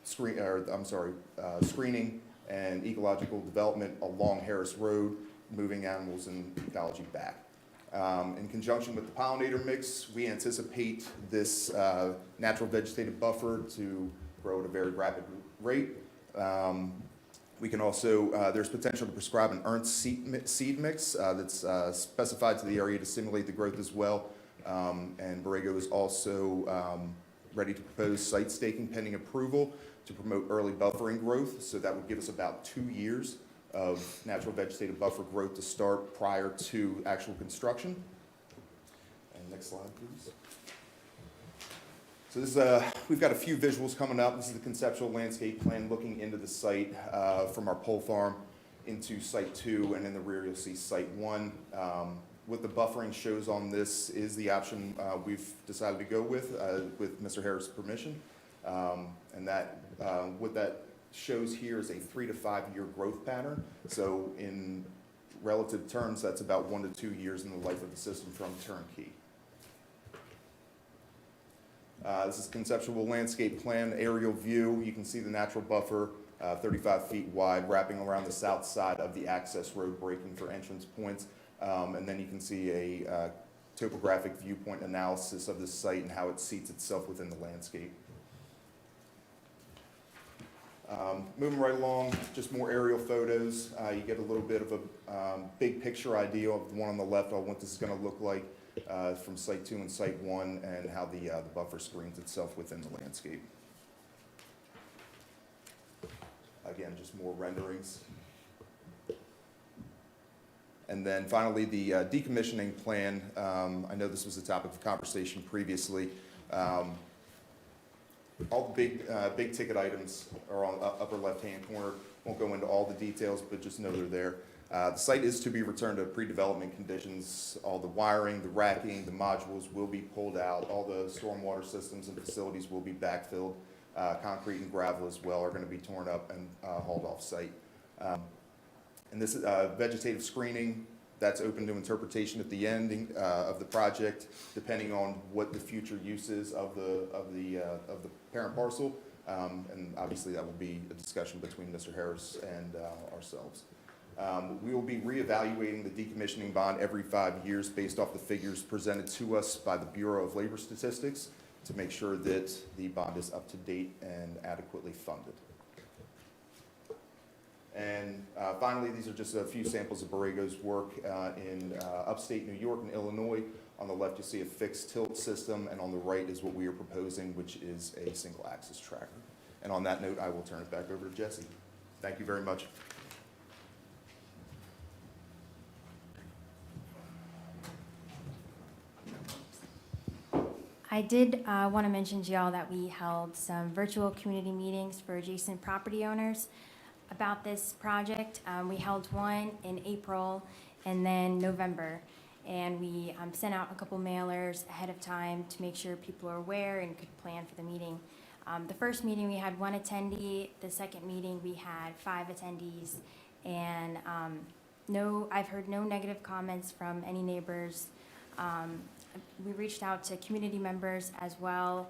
screening and ecological development along Harris Road, moving animals and ecology back. In conjunction with the pollinator mix, we anticipate this natural vegetative buffer to grow at a very rapid rate. We can also, there's potential to prescribe an Ernst seed mix that's specified to the area to stimulate the growth as well. And Borrego is also ready to propose site staking pending approval to promote early buffering growth. So that would give us about 2 years of natural vegetative buffer growth to start prior to actual construction. And next slide, please. So this is we've got a few visuals coming up. This is the conceptual landscape plan looking into the site from our pole farm into site 2, and in the rear you'll see site 1. What the buffering shows on this is the option we've decided to go with Mr. Harris' permission. And that what that shows here is a 3 to 5 year growth pattern. So in relative terms, that's about 1 to 2 years in the life of the system from turnkey. This is conceptual landscape plan, aerial view. You can see the natural buffer, 35 feet wide, wrapping around the south side of the access road, breaking for entrance points. And then you can see a topographic viewpoint analysis of the site and how it seats itself within the landscape. Moving right along, just more aerial photos. You get a little bit of a big picture idea of the one on the left on what this is going to look like from site 2 and site 1, and how the buffer screens itself within the landscape. Again, just more renderings. And then finally, the decommissioning plan. I know this was a topic of conversation previously. All the big ticket items are on the upper left-hand corner. Won't go into all the details, but just know they're there. The site is to be returned to pre-development conditions. All the wiring, the racking, the modules will be pulled out. All the stormwater systems and facilities will be backfilled. Concrete and gravel as well are going to be torn up and hauled off site. And this is vegetative screening. That's open to interpretation at the ending of the project, depending on what the future use is of the parent parcel. And obviously that will be a discussion between Mr. Harris and ourselves. We will be reevaluating the decommissioning bond every 5 years based off the figures presented to us by the Bureau of Labor Statistics to make sure that the bond is up to date and adequately funded. And finally, these are just a few samples of Borrego's work in upstate New York and Illinois. On the left, you see a fixed tilt system, and on the right is what we are proposing, which is a single axis tracker. And on that note, I will turn it back over to Jesse. Thank you very much. I did want to mention to y'all that we held some virtual community meetings for adjacent property owners about this project. We held one in April and then November, and we sent out a couple mailers ahead of time to make sure people are aware and could plan for the meeting. The first meeting we had 1 attendee, the second meeting we had 5 attendees, and I've heard no negative comments from any neighbors. We reached out to community members as well,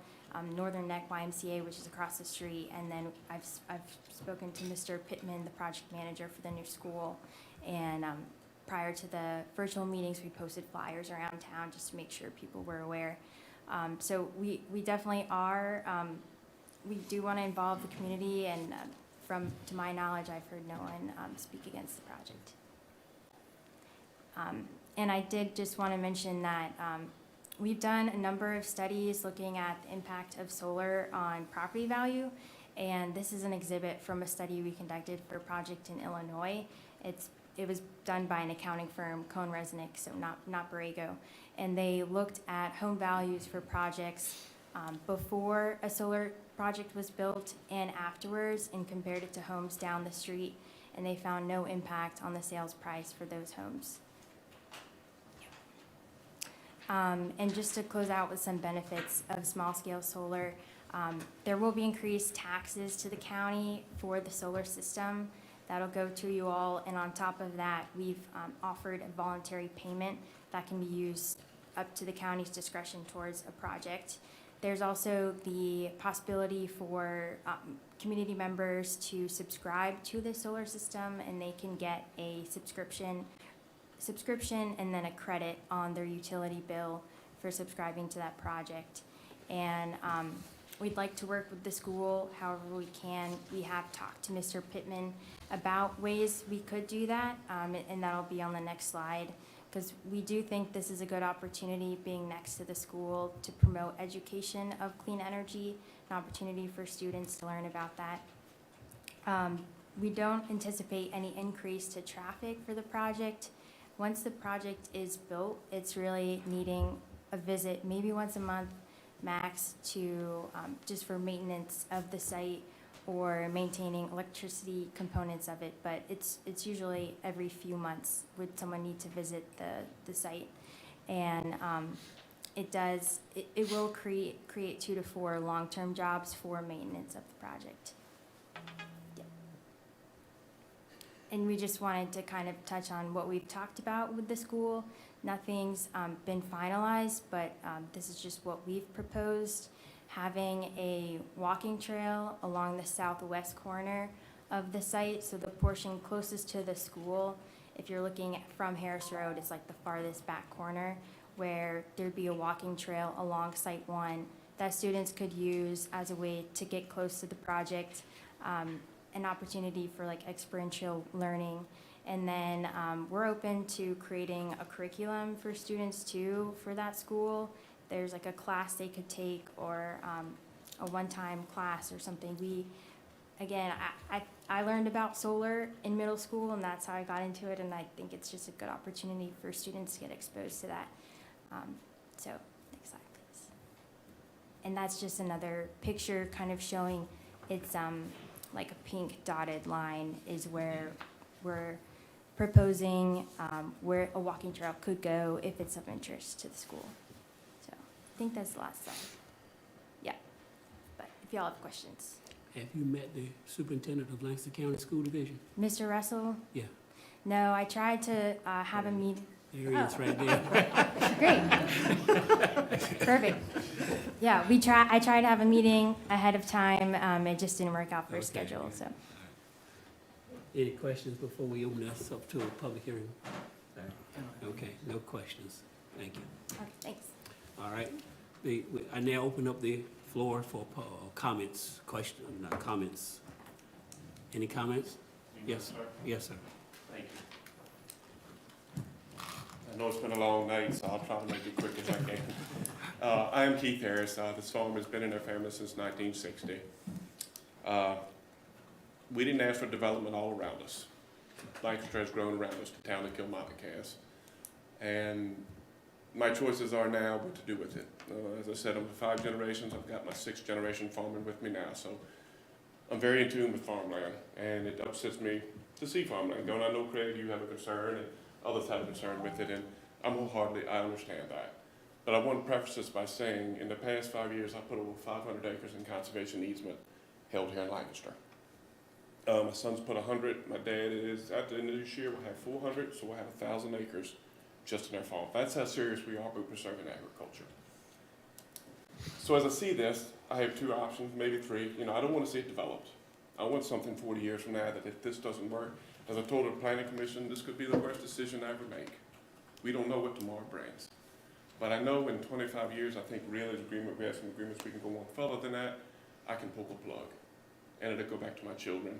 Northern Neck YMCA, which is across the street, and then I've spoken to Mr. Pittman, the project manager for the new school, and prior to the virtual meetings, we posted flyers around town just to make sure people were aware. So we definitely are, we do want to involve the community, and to my knowledge, I've heard no one speak against the project. And I did just want to mention that we've done a number of studies looking at the impact of solar on property value, and this is an exhibit from a study we conducted for a project in Illinois. It was done by an accounting firm, Cohn Resnick, so not Borrego, and they looked at home values for projects before a solar project was built and afterwards, and compared it to homes down the street, and they found no impact on the sales price for those homes. And just to close out with some benefits of small-scale solar, there will be increased taxes to the county for the solar system. That'll go to you all, and on top of that, we've offered a voluntary payment that can be used up to the county's discretion towards a project. There's also the possibility for community members to subscribe to the solar system, and they can get a subscription and then a credit on their utility bill for subscribing to that project. And we'd like to work with the school however we can. We have talked to Mr. Pittman about ways we could do that, and that'll be on the next slide, because we do think this is a good opportunity, being next to the school, to promote education of clean energy, an opportunity for students to learn about that. We don't anticipate any increase to traffic for the project. Once the project is built, it's really needing a visit, maybe once a month max, to just for maintenance of the site or maintaining electricity components of it. But it's usually every few months would someone need to visit the site, and it will create 2 to 4 long-term jobs for maintenance of the project. And we just wanted to kind of touch on what we've talked about with the school. Nothing's been finalized, but this is just what we've proposed. Having a walking trail along the southwest corner of the site, so the portion closest to the school, if you're looking from Harris Road, it's like the farthest back corner, where there'd be a walking trail along Site 1 that students could use as a way to get close to the project. An opportunity for like experiential learning. And then we're open to creating a curriculum for students too for that school. There's like a class they could take, or a one-time class or something. I learned about solar in middle school, and that's how I got into it, and I think it's just a good opportunity for students to get exposed to that. So next slide, please. And that's just another picture kind of showing it's like a pink dotted line is where we're proposing where a walking trail could go if it's of interest to the school. So I think that's the last slide. Yeah, but if y'all have questions. Have you met the superintendent of Lancaster County School Division? Mr. Russell? Yeah. No, I tried to have a meeting. There he is right there. Great. Perfect. Yeah, I tried to have a meeting ahead of time. It just didn't work out for a schedule, so. Any questions before we open this up to a public hearing? Okay, no questions. Thank you. Okay, thanks. All right. I now open up the floor for comments, comments. Any comments? Yes, sir. Yes, sir. Thank you. I know it's been a long night, so I'll try to make it quick as I can. I am Keith Harris. This farm has been in our family since 1960. We didn't ask for development all around us. Lancaster has grown around us, the town of Kilmarnock has. And my choices are now what to do with it. As I said, I'm 5 generations. I've got my 6th generation farming with me now, so I'm very in tune with farmland, and it upsets me to see farmland going. I know, Craig, you have a concern, and others have a concern with it, and I understand that. But I want to preface this by saying, in the past 5 years, I put over 500 acres in conservation easement held here in Lancaster. My son's put 100. My dad is, at the end of this year, we'll have 400, so we'll have 1,000 acres just in our farm. That's how serious we are about preserving agriculture. So as I see this, I have 2 options, maybe 3. You know, I don't want to see it developed. I want something 40 years from now that if this doesn't work, as I told the planning commission, this could be the worst decision I ever make. We don't know what tomorrow brings. But I know in 25 years, I think really agreement, we have some agreements we can go on further than that. I can pull the plug, and it'll go back to my children,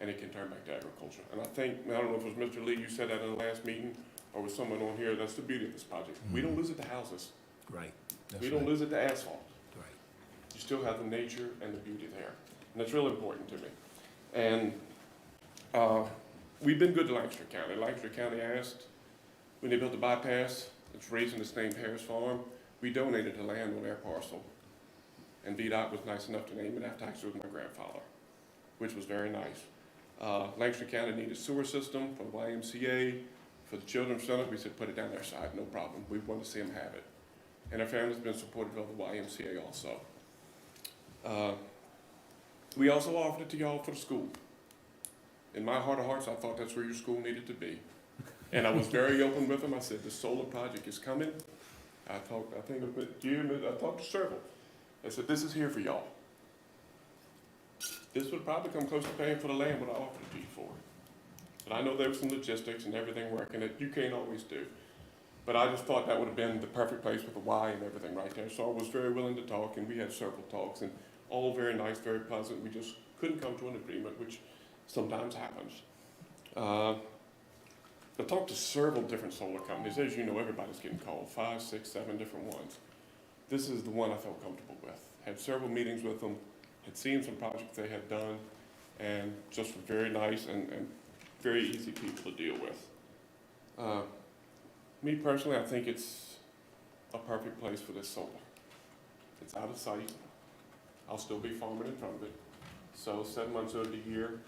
and it can turn back to agriculture. And I think, I don't know if it was Mr. Lee, you said that in the last meeting, or was someone on here, that's the beauty of this project. We don't lose it to houses. Right. We don't lose it to asphalt. Right. You still have the nature and the beauty there. And that's really important to me. And we've been good to Lancaster County. Lancaster County asked, when they built the bypass, it's raising its name Harris Farm, we donated the land on their parcel. And VDOT was nice enough to name it after actually it was my grandfather, which was very nice. Lancaster County needed a sewer system for the YMCA, for the Children's Center. We said, put it down their side, no problem. We want to see them have it. And our family's been supportive of the YMCA also. We also offered it to y'all for the school. In my heart of hearts, I thought that's where your school needed to be. And I was very open with them. I said, the solar project is coming. I talked to several. I said, this is here for y'all. This would probably come close to paying for the land what I offered it to you for. But I know there was some logistics and everything working that you can't always do. But I just thought that would have been the perfect place with the Y and everything right there. So I was very willing to talk, and we had several talks, and all very nice, very pleasant. We just couldn't come to an agreement, which sometimes happens. I talked to several different solar companies. As you know, everybody's getting called, 5, 6, 7 different ones. This is the one I felt comfortable with. Had several meetings with them, had seen some projects they had done, and just were very nice and very easy people to deal with. Me personally, I think it's a perfect place for this solar. It's out of sight. I'll still be farming in front of it. So 7 months out of the year,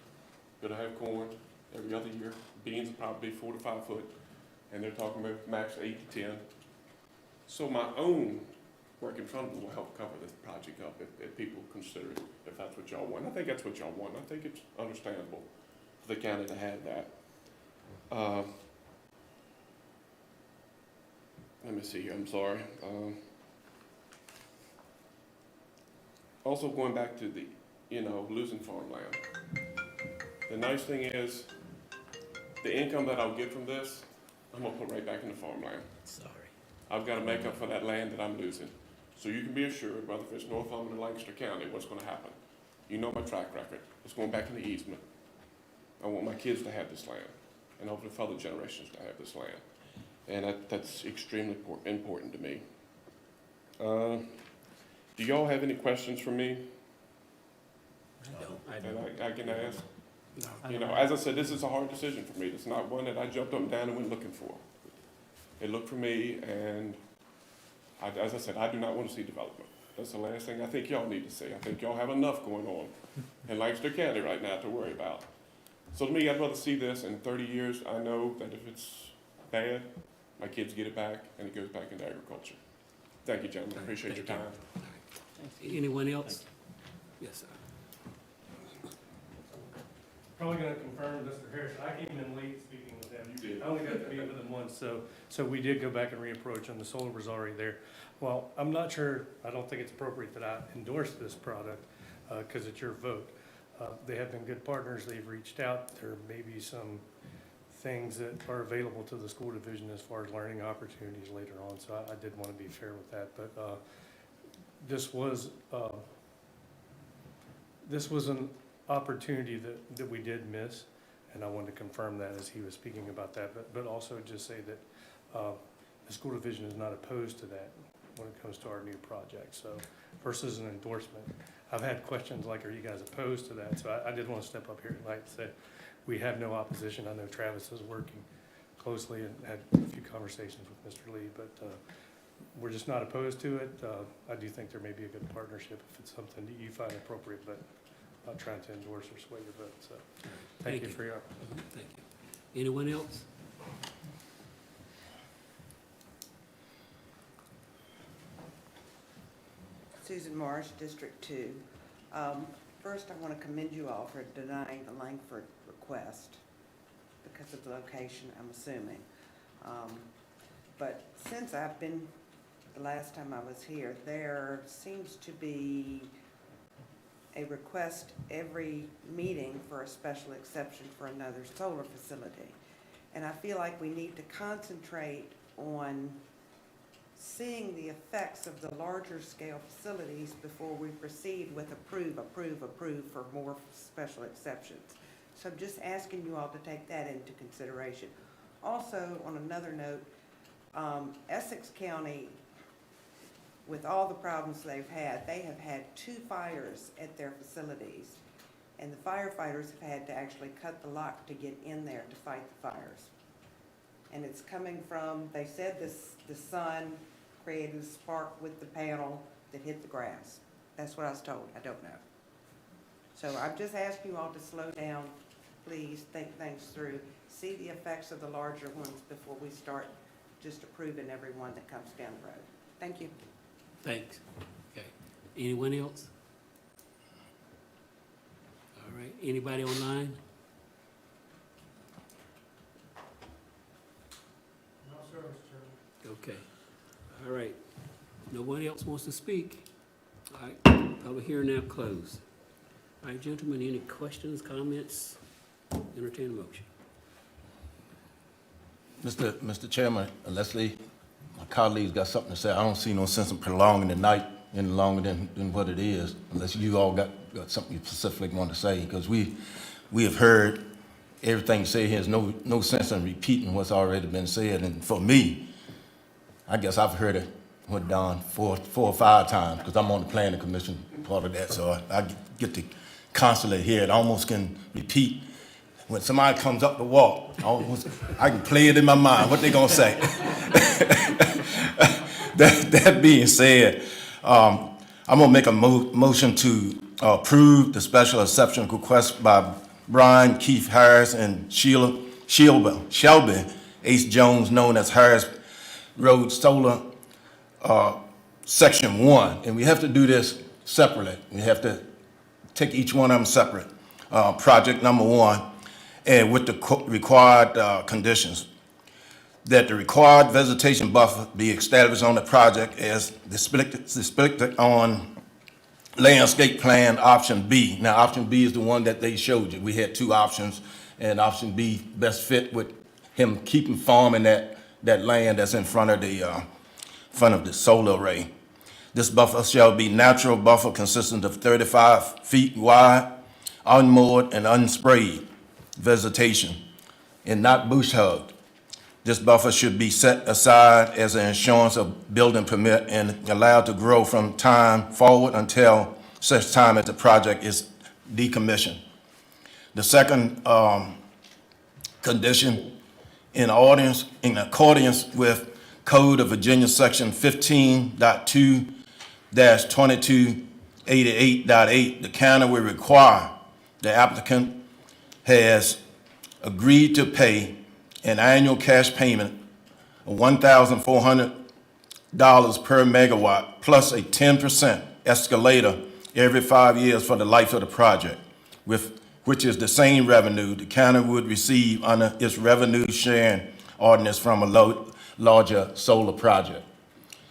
gonna have corn every other year. Beans will probably be 4 to 5 foot, and they're talking about max 8 to 10. So my own work in front of them will help cover this project up if people consider it, if that's what y'all want. I think that's what y'all want. I think it's understandable for the county to have that. Let me see here, I'm sorry. Also going back to the, losing farmland. The nice thing is, the income that I'll get from this, I'm gonna put right back into farmland. Sorry. I've gotta make up for that land that I'm losing. So you can be assured, whether it's Northumberland or Lancaster County, what's gonna happen. You know my track record. It's going back in the easement. I want my kids to have this land, and hopefully for other generations to have this land. And that's extremely important to me. Do y'all have any questions for me? I don't. I can ask? As I said, this is a hard decision for me. It's not one that I jumped up and down and went looking for. It looked for me, and as I said, I do not want to see development. That's the last thing I think y'all need to see. I think y'all have enough going on in Lancaster County right now to worry about. So to me, I'd rather see this in 30 years. I know that if it's bad, my kids get it back, and it goes back into agriculture. Thank you, gentlemen. Appreciate your time. Anyone else? Yes, sir. Probably gonna confirm, Mr. Harris, I came in late speaking with them. You did. I only got to meet with them once, so we did go back and reapproach, and the solar was already there. Well, I'm not sure, I don't think it's appropriate that I endorse this product, because it's your vote. They have been good partners, they've reached out, there may be some things that are available to the school division as far as learning opportunities later on, so I did want to be fair with that, but this was an opportunity that we did miss, and I wanted to confirm that as he was speaking about that, but also just say that the school division is not opposed to that when it comes to our new project. So versus an endorsement, I've had questions like, are you guys opposed to that? So I did want to step up here tonight and say, we have no opposition. I know Travis is working closely and had a few conversations with Mr. Lee, but we're just not opposed to it. I do think there may be a good partnership if it's something that you find appropriate, but not trying to endorse or sway your vote, so thank you for your. Thank you. Anyone else? Susan Marsh, District 2. First, I want to commend you all for denying the Langford request because of the location, I'm assuming. But since I've been, the last time I was here, there seems to be a request every meeting for a special exception for another solar facility. And I feel like we need to concentrate on seeing the effects of the larger scale facilities before we proceed with approve for more special exceptions. So I'm just asking you all to take that into consideration. Also, on another note, Essex County, with all the problems they have had 2 fires at their facilities, and the firefighters have had to actually cut the lock to get in there to fight the fires. And it's coming from, they said the sun created a spark with the panel that hit the grass. That's what I was told. I don't know. So I'm just asking you all to slow down, please, think things through, see the effects of the larger ones before we start just approving every one that comes down the road. Thank you. Thanks. Okay. Anyone else? All right. Anybody online? No, sir, Mr. Chairman. Okay. All right. No one else wants to speak? All right. Public hearing now closed. All right, gentlemen, any questions, comments? Entertain a motion. Mr. Chairman, Leslie, my colleagues got something to say. I don't see no sense in prolonging the night any longer than what it is, unless you all got something you specifically want to say, because we have heard everything you say here. There's no sense in repeating what's already been said. And for me, I guess I've heard it, what, Don, four or 5 times, because I'm on the planning commission part of that, so I get to constantly hear it. I almost can repeat. When somebody comes up the walk, I can play it in my mind, what they gonna say. That being said, I'm gonna make a motion to approve the special exception request by Brian Keith Harris and Shelby Ace Jones, known as Harris Road Solar, Section 1. And we have to do this separately. We have to take each one of them separate. Project number 1, and with the required conditions. That the required vegetation buffer be established on the project as depicted on landscape plan option B. Now, option B is the one that they showed you. We had 2 options, and option B best fit with him keeping farming that land that's in front of the solar array. This buffer shall be natural buffer consisting of 35 feet wide, unmowed and unsprayed vegetation, and not bush hugged. This buffer should be set aside as an insurance of building permit and allowed to grow from time forward until such time as the project is decommissioned. The second condition, in accordance with Code of Virginia Section 15.2-2288.8, the county will require the applicant has agreed to pay an annual cash payment of $1,400 per megawatt plus a 10% escalator every 5 years for the life of the project, which is the same revenue the county would receive under its revenue sharing ordinance from a larger solar project.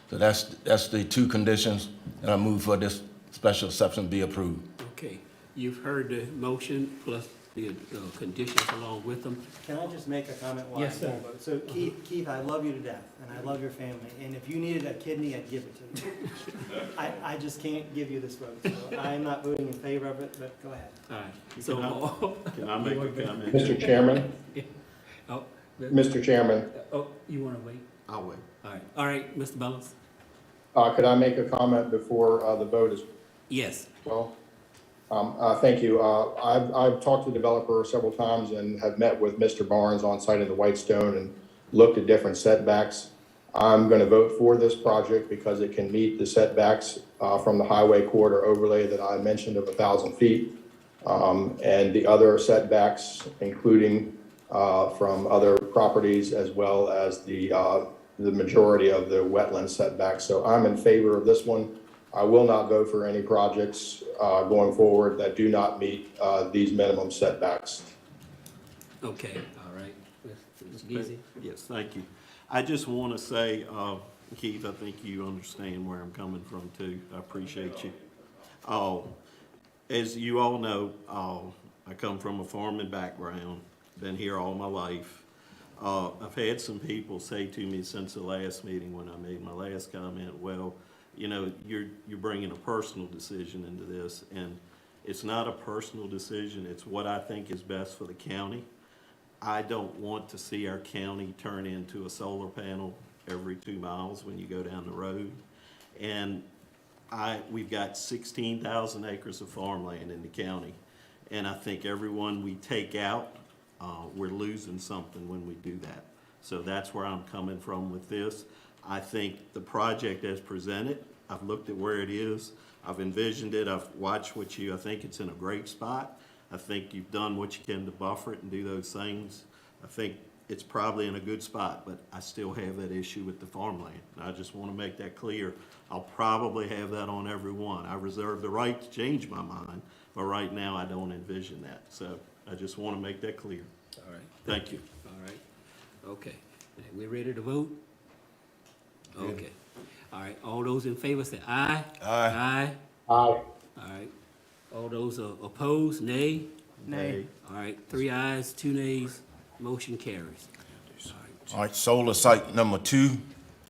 So that's the 2 conditions, and I move for this special exception be approved. Okay. You've heard the motion plus the conditions along with them. Can I just make a comment? Yes, sir. So Keith, I love you to death, and I love your family, and if you needed a kidney, I'd give it to you. I just can't give you this vote, so I'm not voting in favor of it, but go ahead. All right. So, Can I make a comment? Mr. Chairman? Oh, Mr. Chairman, oh, you want to wait? I'll wait. All right, Mr. Bellows? could I make a comment before the vote is? Yes. Well, thank you. I've talked to the developer several times and have met with Mr. Barnes on site in the Whitestone and looked at different setbacks. I'm going to vote for this project because it can meet the setbacks from the highway corridor overlay that I mentioned of 1,000 feet, and the other setbacks, including from other properties as well as the majority of the wetland setbacks. So I'm in favor of this one. I will not vote for any projects going forward that do not meet these minimum setbacks. Okay, all right. Mr. Geezy? Yes, thank you. I just want to say, Keith, I think you understand where I'm coming from too. I appreciate you. As you all know, I come from a farming background, been here all my life. I've had some people say to me since the last meeting when I made my last comment, well, you know, you're bringing a personal decision into this, and it's not a personal decision. It's what I think is best for the county. I don't want to see our county turn into a solar panel every 2 miles when you go down the road. And we've got 16,000 acres of farmland in the county. And I think everyone we take out, we're losing something when we do that. So that's where I'm coming from with this. I think the project as presented, I've looked at where it is. I've envisioned it. I've watched I think it's in a great spot. I think you've done what you can to buffer it and do those things. I think it's probably in a good spot, but I still have that issue with the farmland. And I just want to make that clear. I'll probably have that on every one. I reserve the right to change my mind, but right now I don't envision that. So I just want to make that clear. All right. Thank you. All right. Okay. We ready to vote? Okay. All right. All those in favor say aye. Aye. Aye. Aye. All right. All those opposed, nay? Nay. All right. 3 ayes, 2 nays. Motion carries. All right, solar site number 2,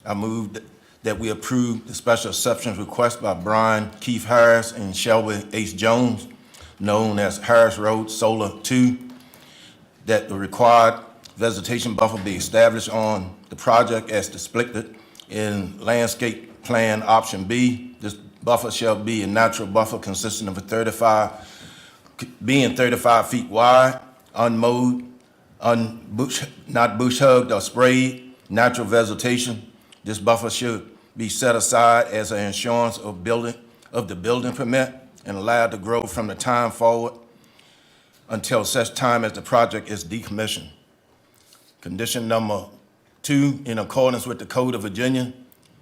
I move that we approve the special exceptions request by Brian Keith Harris and Shelby H. Jones, known as Harris Road Solar 2, that the required vegetation buffer be established on the project as depicted in landscape plan option B. This buffer shall be a natural buffer consisting of 35 feet wide, unmowed, not bush hugged or sprayed, natural vegetation. This buffer should be set aside as an insurance of the building permit and allowed to grow from the time forward until such time as the project is decommissioned. Condition number 2, in accordance with the Code of Virginia,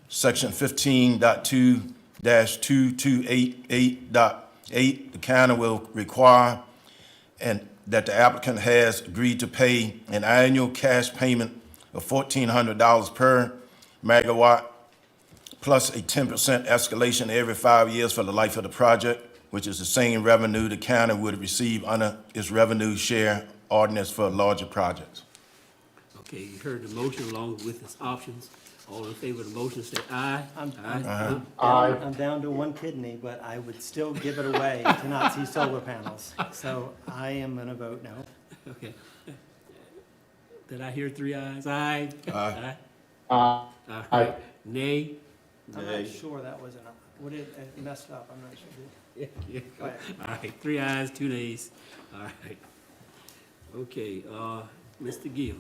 section 15.2-2288.8, the county will require that the applicant has agreed to pay an annual cash payment of $1,400 per megawatt, plus a 10% escalation every 5 years for the life of the project, which is the same revenue the county would receive under its revenue share ordinance for larger projects. Okay, you heard the motion along with its options. All in favor of the motion say aye. I'm down to 1 kidney, but I would still give it away to not see solar panels. So I am gonna vote no. Okay. Did I hear 3 ayes? Aye. Aye. All right. Nay? I'm Nay. not sure that was would it messed up, I'm not sure. Go ahead. All right, 3 ayes, 2 nays. All right. Okay, Mr. Gill.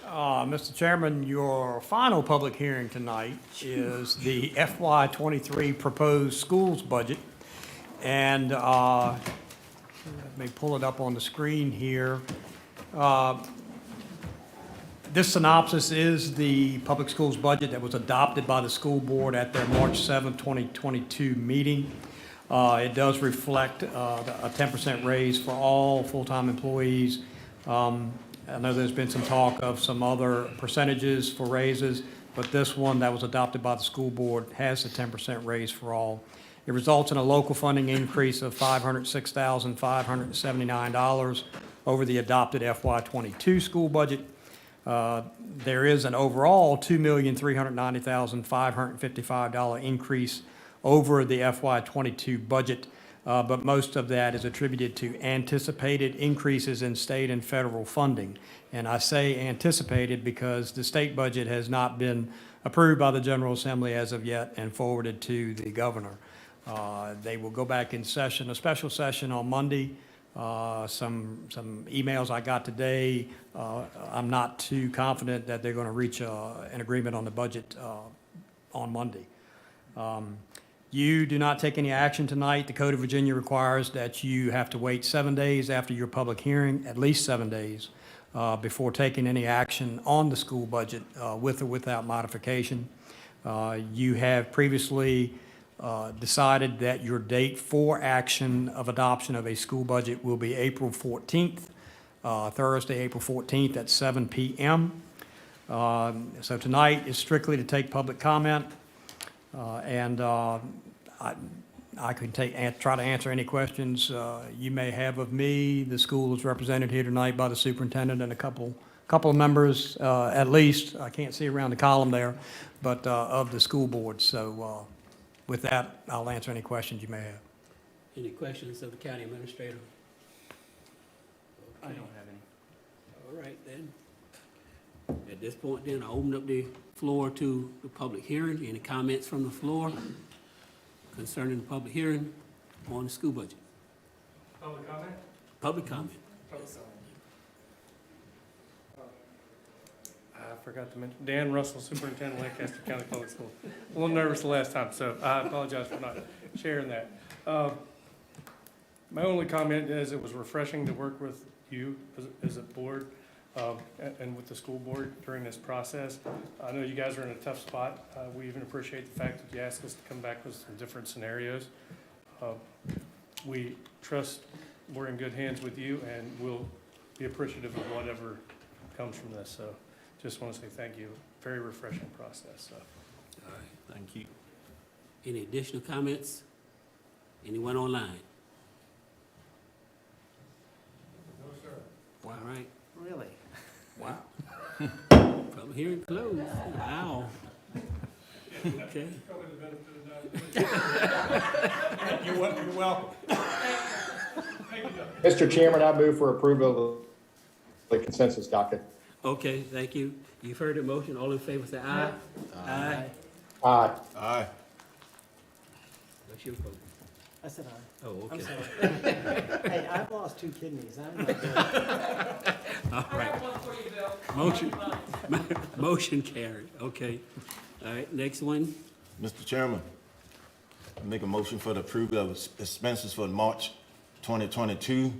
Mr. Chairman, your final public hearing tonight is the FY '23 proposed schools budget. And let me pull it up on the screen here. This synopsis is the public schools budget that was adopted by the school board at their March 7, 2022 meeting. It does reflect a 10% raise for all full-time employees. I know there's been some talk of some other percentages for raises, but this one that was adopted by the school board has a 10% raise for all. It results in a local funding increase of $506,579 over the adopted FY22 school budget. There is an overall $2,390,555 increase over the FY22 budget, but most of that is attributed to anticipated increases in state and federal funding. And I say anticipated because the state budget has not been approved by the General Assembly as of yet and forwarded to the governor. They will go back in session, a special session on Monday Some emails I got today, I'm not too confident that they're going to reach an agreement on the budget on Monday. You do not take any action tonight. The Code of Virginia requires that you have to wait 7 days after your public hearing, at least 7 days, before taking any action on the school budget with or without modification. You have previously decided that your date for action of adoption of a school budget will be April 14th, Thursday, April 14th at 7 p.m. So tonight is strictly to take public comment, and I can try to answer any questions you may have of me. The school is represented here tonight by the superintendent and a couple of members, at least, I can't see around the column there, but of the school board. So with that, I'll answer any questions you may have. Any questions of the county administrator? I don't have any. All right, then. At this point, then, I open up the floor to the public hearing. Any comments from the floor concerning the public hearing on the school budget? Public comment? Public comment. I forgot to mention, Dan Russell, Superintendent, Lancaster County Public Schools. A little nervous the last time, so I apologize for not sharing that. My only comment is it was refreshing to work with you as a board and with the school board during this process. I know you guys are in a tough spot. We even appreciate the fact that you asked us to come back with some different scenarios. We trust we're in good hands with you, and we'll be appreciative of whatever comes from this. So just want to say thank you. Very refreshing process. So. All right, thank you. Any additional comments? Anyone online? No, sir. All right, Really? wow. Public hearing closed. Wow. Okay. You're welcome. Mr. Chairman, I move for approval of the consensus docket. Okay, thank you. You've heard the motion. All in favor, say aye. Aye. Aye. Aye. What's your vote? I said aye. Oh, I'm okay. sorry. Hey, I've lost 2 kidneys. I'm not good. All right. Motion, motion carried. Okay. All right, next one. Mr. Chairman, I make a motion for the approval of expenses for March 2022.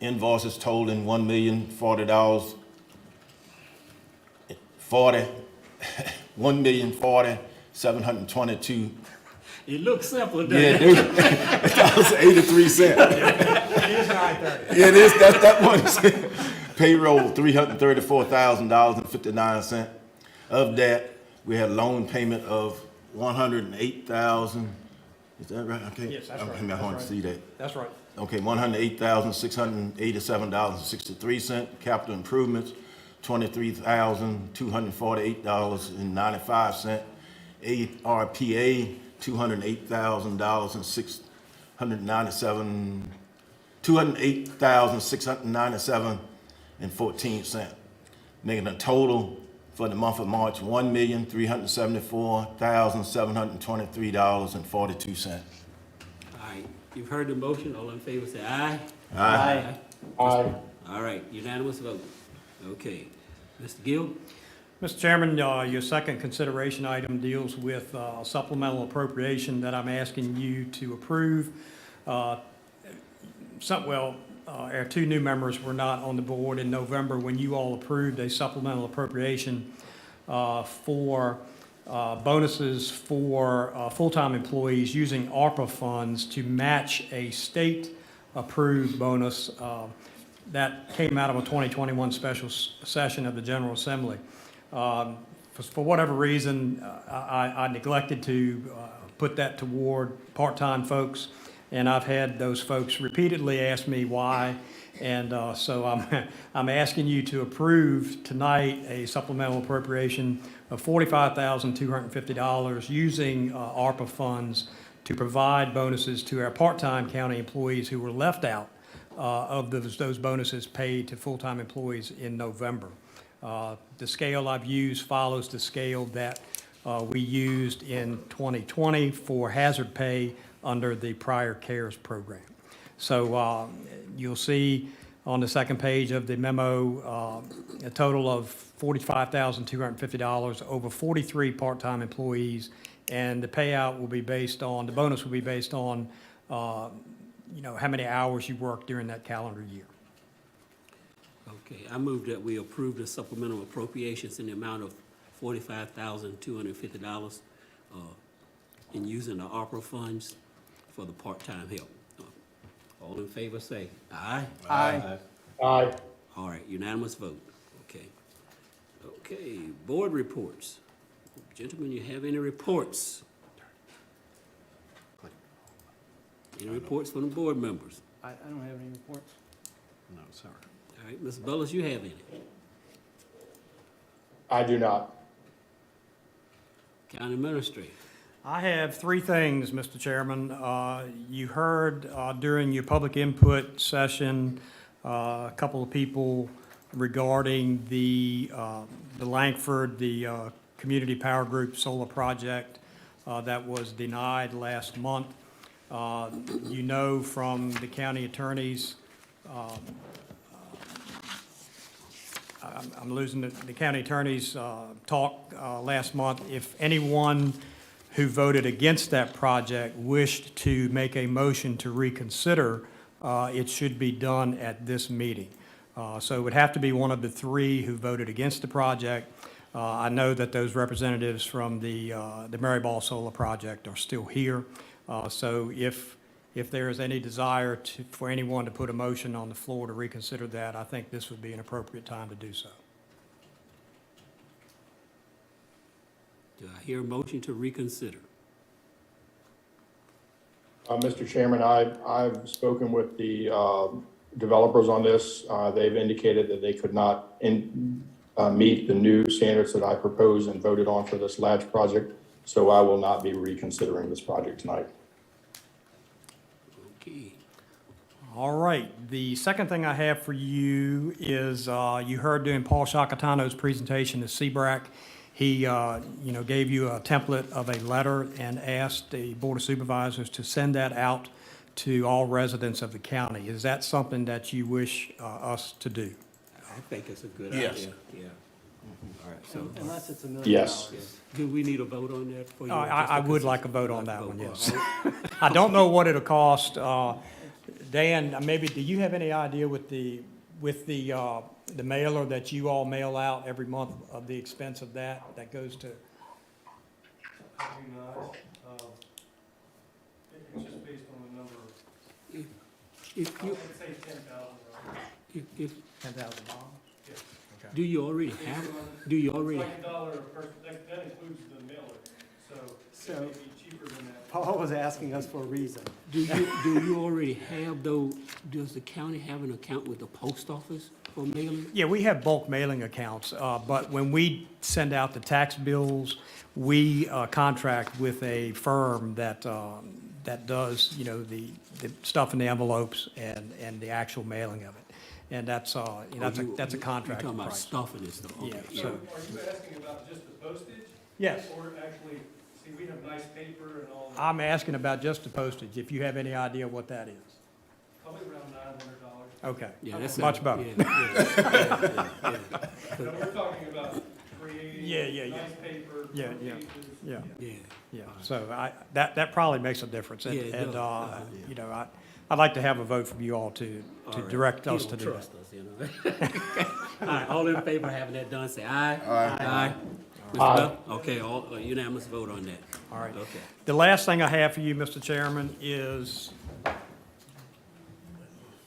Invoices totaling $1,040,000, $1,040,722. It looks simple, doesn't Yeah, it? that was 83 cents. Yeah, it is, that one is payroll, $334,000.59. Of that, we had loan payment of $108,000. Is that right? Okay. Yes, that's right. I That's want right. to see that. That's right. Okay, $108,687.63. Capital improvements, $23,248.95. ARPA, $208,697.14, making a total for the month of March $1,374,723.42. All right, you've heard the motion. All in favor, say aye. Aye. Aye. All right, unanimous vote. Okay. Mr. Gill? Mr. Chairman, your second consideration item deals with supplemental appropriation that I'm asking you to approve. Our 2 new members were not on the board in November when you all approved a supplemental appropriation for bonuses for full-time employees using ARPA funds to match a state-approved bonus that came out of a 2021 special session of the General Assembly. For whatever reason, I neglected to put that toward part-time folks, and I've had those folks repeatedly ask me why, and so I'm asking you to approve tonight a supplemental appropriation of $45,250 using ARPA funds to provide bonuses to our part-time county employees who were left out of those bonuses paid to full-time employees in November. The scale I've used follows the scale that we used in 2020 for hazard pay under the prior CARES program. So you'll see on the second page of the memo, a total of $45,250 over 43 part-time employees, and the payout will be based on, the bonus will be based on, how many hours you work during that calendar year. Okay, I move that we approve the supplemental appropriations in the amount of $45,250 in using the ARPA funds for the part-time help. All in favor say aye. Aye. Aye. All right, unanimous vote. Okay. Okay, board reports. Gentlemen, you have any reports? Any reports from the board members? I don't have any reports. No, sir. All right, Ms. Bellis, you have any? I do not. County Administrator. I have three things, Mr. Chairman. You heard during your public input session a couple of people regarding the Langford, the Community Power Group solar project that was denied last month. You know from the county attorney's, I'm losing the county attorney's talk last month, if anyone who voted against that project wished to make a motion to reconsider, it should be done at this meeting. So it would have to be one of the three who voted against the project. I know that those representatives from the Maryball Solar Project are still here. So if there is any desire for anyone to put a motion on the floor to reconsider that, I think this would be an appropriate time to do so. Do I hear a motion to reconsider? Mr. Chairman, I've spoken with the developers on this. They've indicated that they could not meet the new standards that I proposed and voted on for this latch project, so I will not be reconsidering this project tonight. Okay. All right. The second thing I have for you is you heard during Paul Shakatano's presentation to CBRAC, he gave you a template of a letter and asked the Board of Supervisors to send that out to all residents of the county. Is that something that you wish us to do? I think it's a good Yes. idea. Yeah. All right, so. Unless it's $1 million. Yes. Do we need a vote on that? For you? I would like a vote on that one, yes. I don't know what it'll cost. Dan, maybe, do you have any idea with the mailer that you all mail out every month of the expense of that goes to? I do not. It's just based on the number of, If you, I'd say 10,000. if, $10,000? Yes. do you already have, do you already? It's like $1 a person, that includes the mailer, so it may be cheaper than that. Paul was asking us for a reason. Do you already have though, does the county have an account with the post office for mailing? Yeah, we have bulk mailing accounts, but when we send out the tax bills, we contract with a firm that does, the stuff in the envelopes and the actual mailing of it. And that's a contract You're talking about price. stuffing and stuff, okay. Yeah, So so, are you asking about just the postage? yes, Or actually, see, we have nice paper and all that, I'm asking about just the postage, if you have any idea what that is. probably around $900. Okay, Yeah, that's much better. yeah. So we're talking about creating Yeah. nice paper, Yeah, four yeah. pages. Yeah. Yeah. Yeah, so that probably makes a difference. And- Yeah, it And, does. I'd like to have a vote from you all to All right. direct You us to don't do that. trust us, you know. All right, all in favor of having that done, say aye. Aye. Mr. Aye. Bell? Okay, all, unanimous vote on that. All right. Okay. The last thing I have for you, Mr. Chairman, is,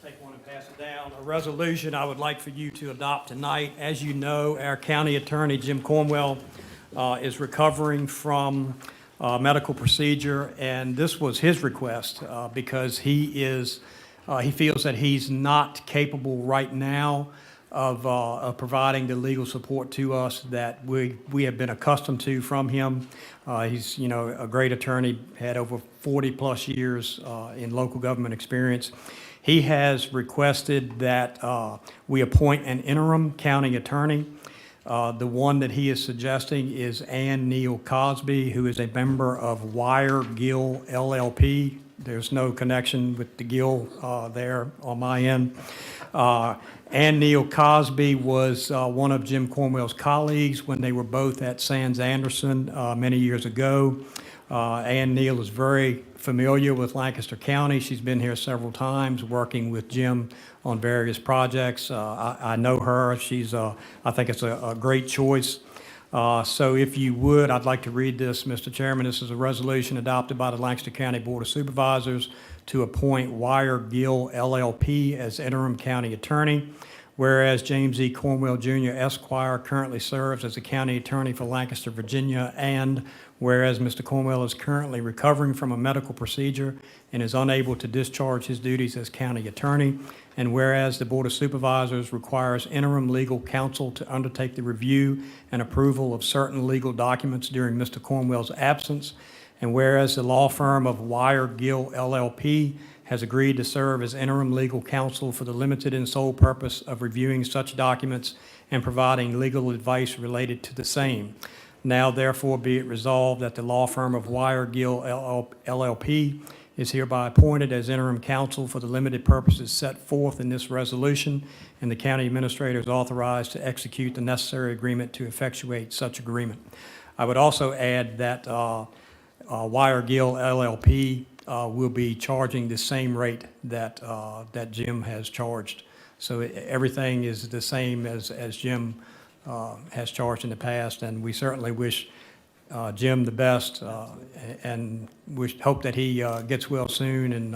take one and pass it down, a resolution I would like for you to adopt tonight. As you know, our county attorney, Jim Cornwell, is recovering from medical procedure, and this was his request because he feels that he's not capable right now of providing the legal support to us that we have been accustomed to from him. He's, a great attorney, had over 40-plus years in local government experience. He has requested that we appoint an interim county attorney. The one that he is suggesting is Ann Neal Cosby, who is a member of Wire Gill LLP there's no connection with the Gill there on my end. Ann Neal Cosby was one of Jim Cornwell's colleagues when they were both at Sands Anderson many years ago. Ann Neal is very familiar with Lancaster County. She's been here several times working with Jim on various projects. I know her. She's, I think it's a great choice. So if you would, I'd like to read this, Mr. Chairman. This is a resolution adopted by the Lancaster County Board of Supervisors to appoint Wire Gill LLP as interim county attorney. Whereas James E. Cornwell Jr. Esquire currently serves as a county attorney for Lancaster, Virginia, and whereas Mr. Cornwell is currently recovering from a medical procedure and is unable to discharge his duties as county attorney, and whereas the Board of Supervisors requires interim legal counsel to undertake the review and approval of certain legal documents during Mr. Cornwell's absence, and whereas the law firm of Wire Gill LLP has agreed to serve as interim legal counsel for the limited and sole purpose of reviewing such documents and providing legal advice related to the same. Now therefore be it resolved that the law firm of Wire Gill LLP is hereby appointed as interim counsel for the limited purposes set forth in this resolution, and the county administrator is authorized to execute the necessary agreement to effectuate such agreement. I would also add that Wire Gill LLP will be charging the same rate that that Jim has charged. So everything is the same as Jim has charged in the past, and we certainly wish Jim the best and hope that he gets well soon and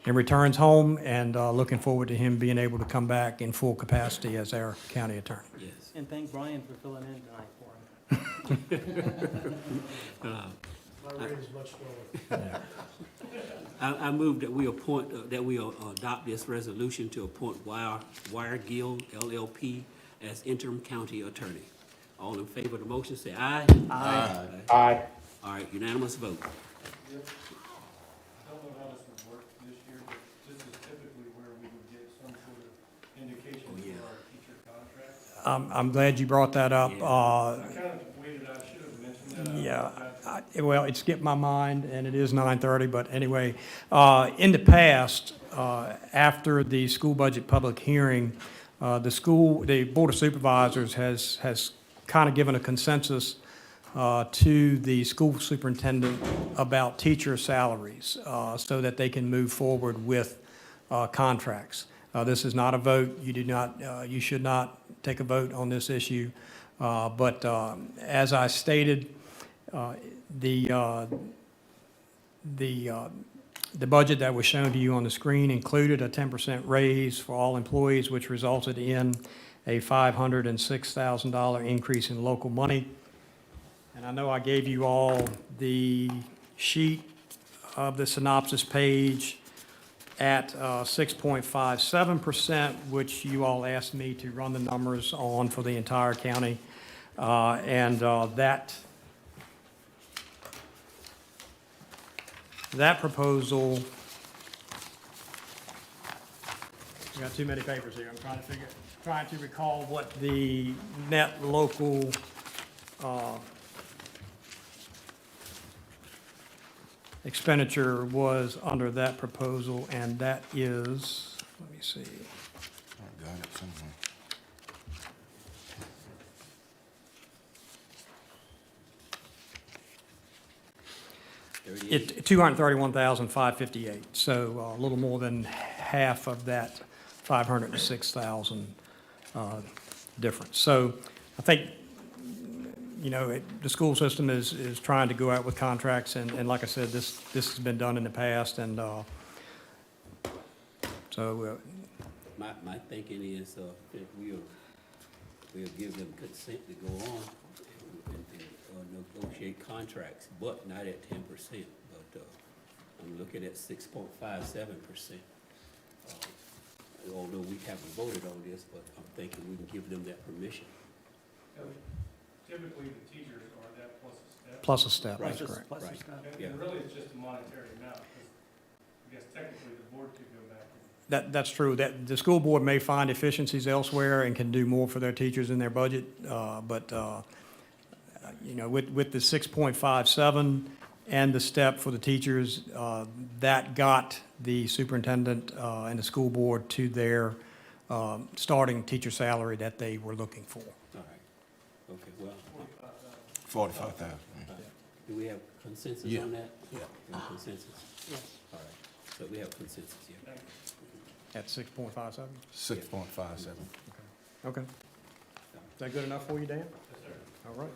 returns home, and looking forward to him being able to come back in full capacity as our county attorney. Yes. And thank Brian for filling in tonight for him. My rate is much lower. I move that we appoint, that we adopt this resolution to appoint Wire Gill LLP as interim county attorney. All in favor of the motion, say aye. Aye. Aye. All right, unanimous vote. I don't know how this would work this year, but this is typically where we would get some sort of indication for our teacher contract. I'm glad you brought that up. I kind of waited, I should have mentioned that. Yeah, well, it skipped my mind, and it is 9:30, but anyway, in the past, after the school budget public hearing, the Board of Supervisors has kind of given a consensus to the school superintendent about teacher salaries so that they can move forward with contracts. This is not a vote. You should not take a vote on this issue. But as I stated, the budget that was shown to you on the screen included a 10% raise for all employees, which resulted in a $506,000 increase in local money. And I know I gave you all the sheet of the synopsis page at 6.57%, which you all asked me to run the numbers on for the entire county. That proposal, we got too many papers here. I'm trying to recall what the net local expenditure was under that proposal, and that is, let me see. I got it somewhere. It, 231,558, so a little more than half of that 506,000 difference. So I think, you know, the school system is trying to go out with contracts, and like I said, this has been done in the past, and so. My thinking is that we'll give them consent to go on and negotiate contracts, but not at 10%. But I'm looking at 6.57%. Although we haven't voted on this, but I'm thinking we can give them that permission. Typically, the teachers are that plus a step. Plus a step, Right. that's correct. Plus Right. stuff. And Yeah. really, it's just a monetary amount, because I guess technically the board could go back and That's true. That the school board may find efficiencies elsewhere and can do more for their teachers in their budget, but you know, with the 6.57 and the step for the teachers, that got the superintendent and the school board to their starting teacher salary that they were looking for. All right, okay, well, 45,000. do we have consensus Yeah. on that? Yeah. We have consensus? Yes. All right, so we have consensus, yeah. At 6.57? 6.57. Okay. Is that good enough for you, Dan? Yes, sir. All right.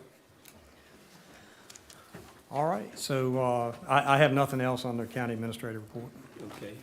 All right, so I have nothing else on the county administrator report. Okay,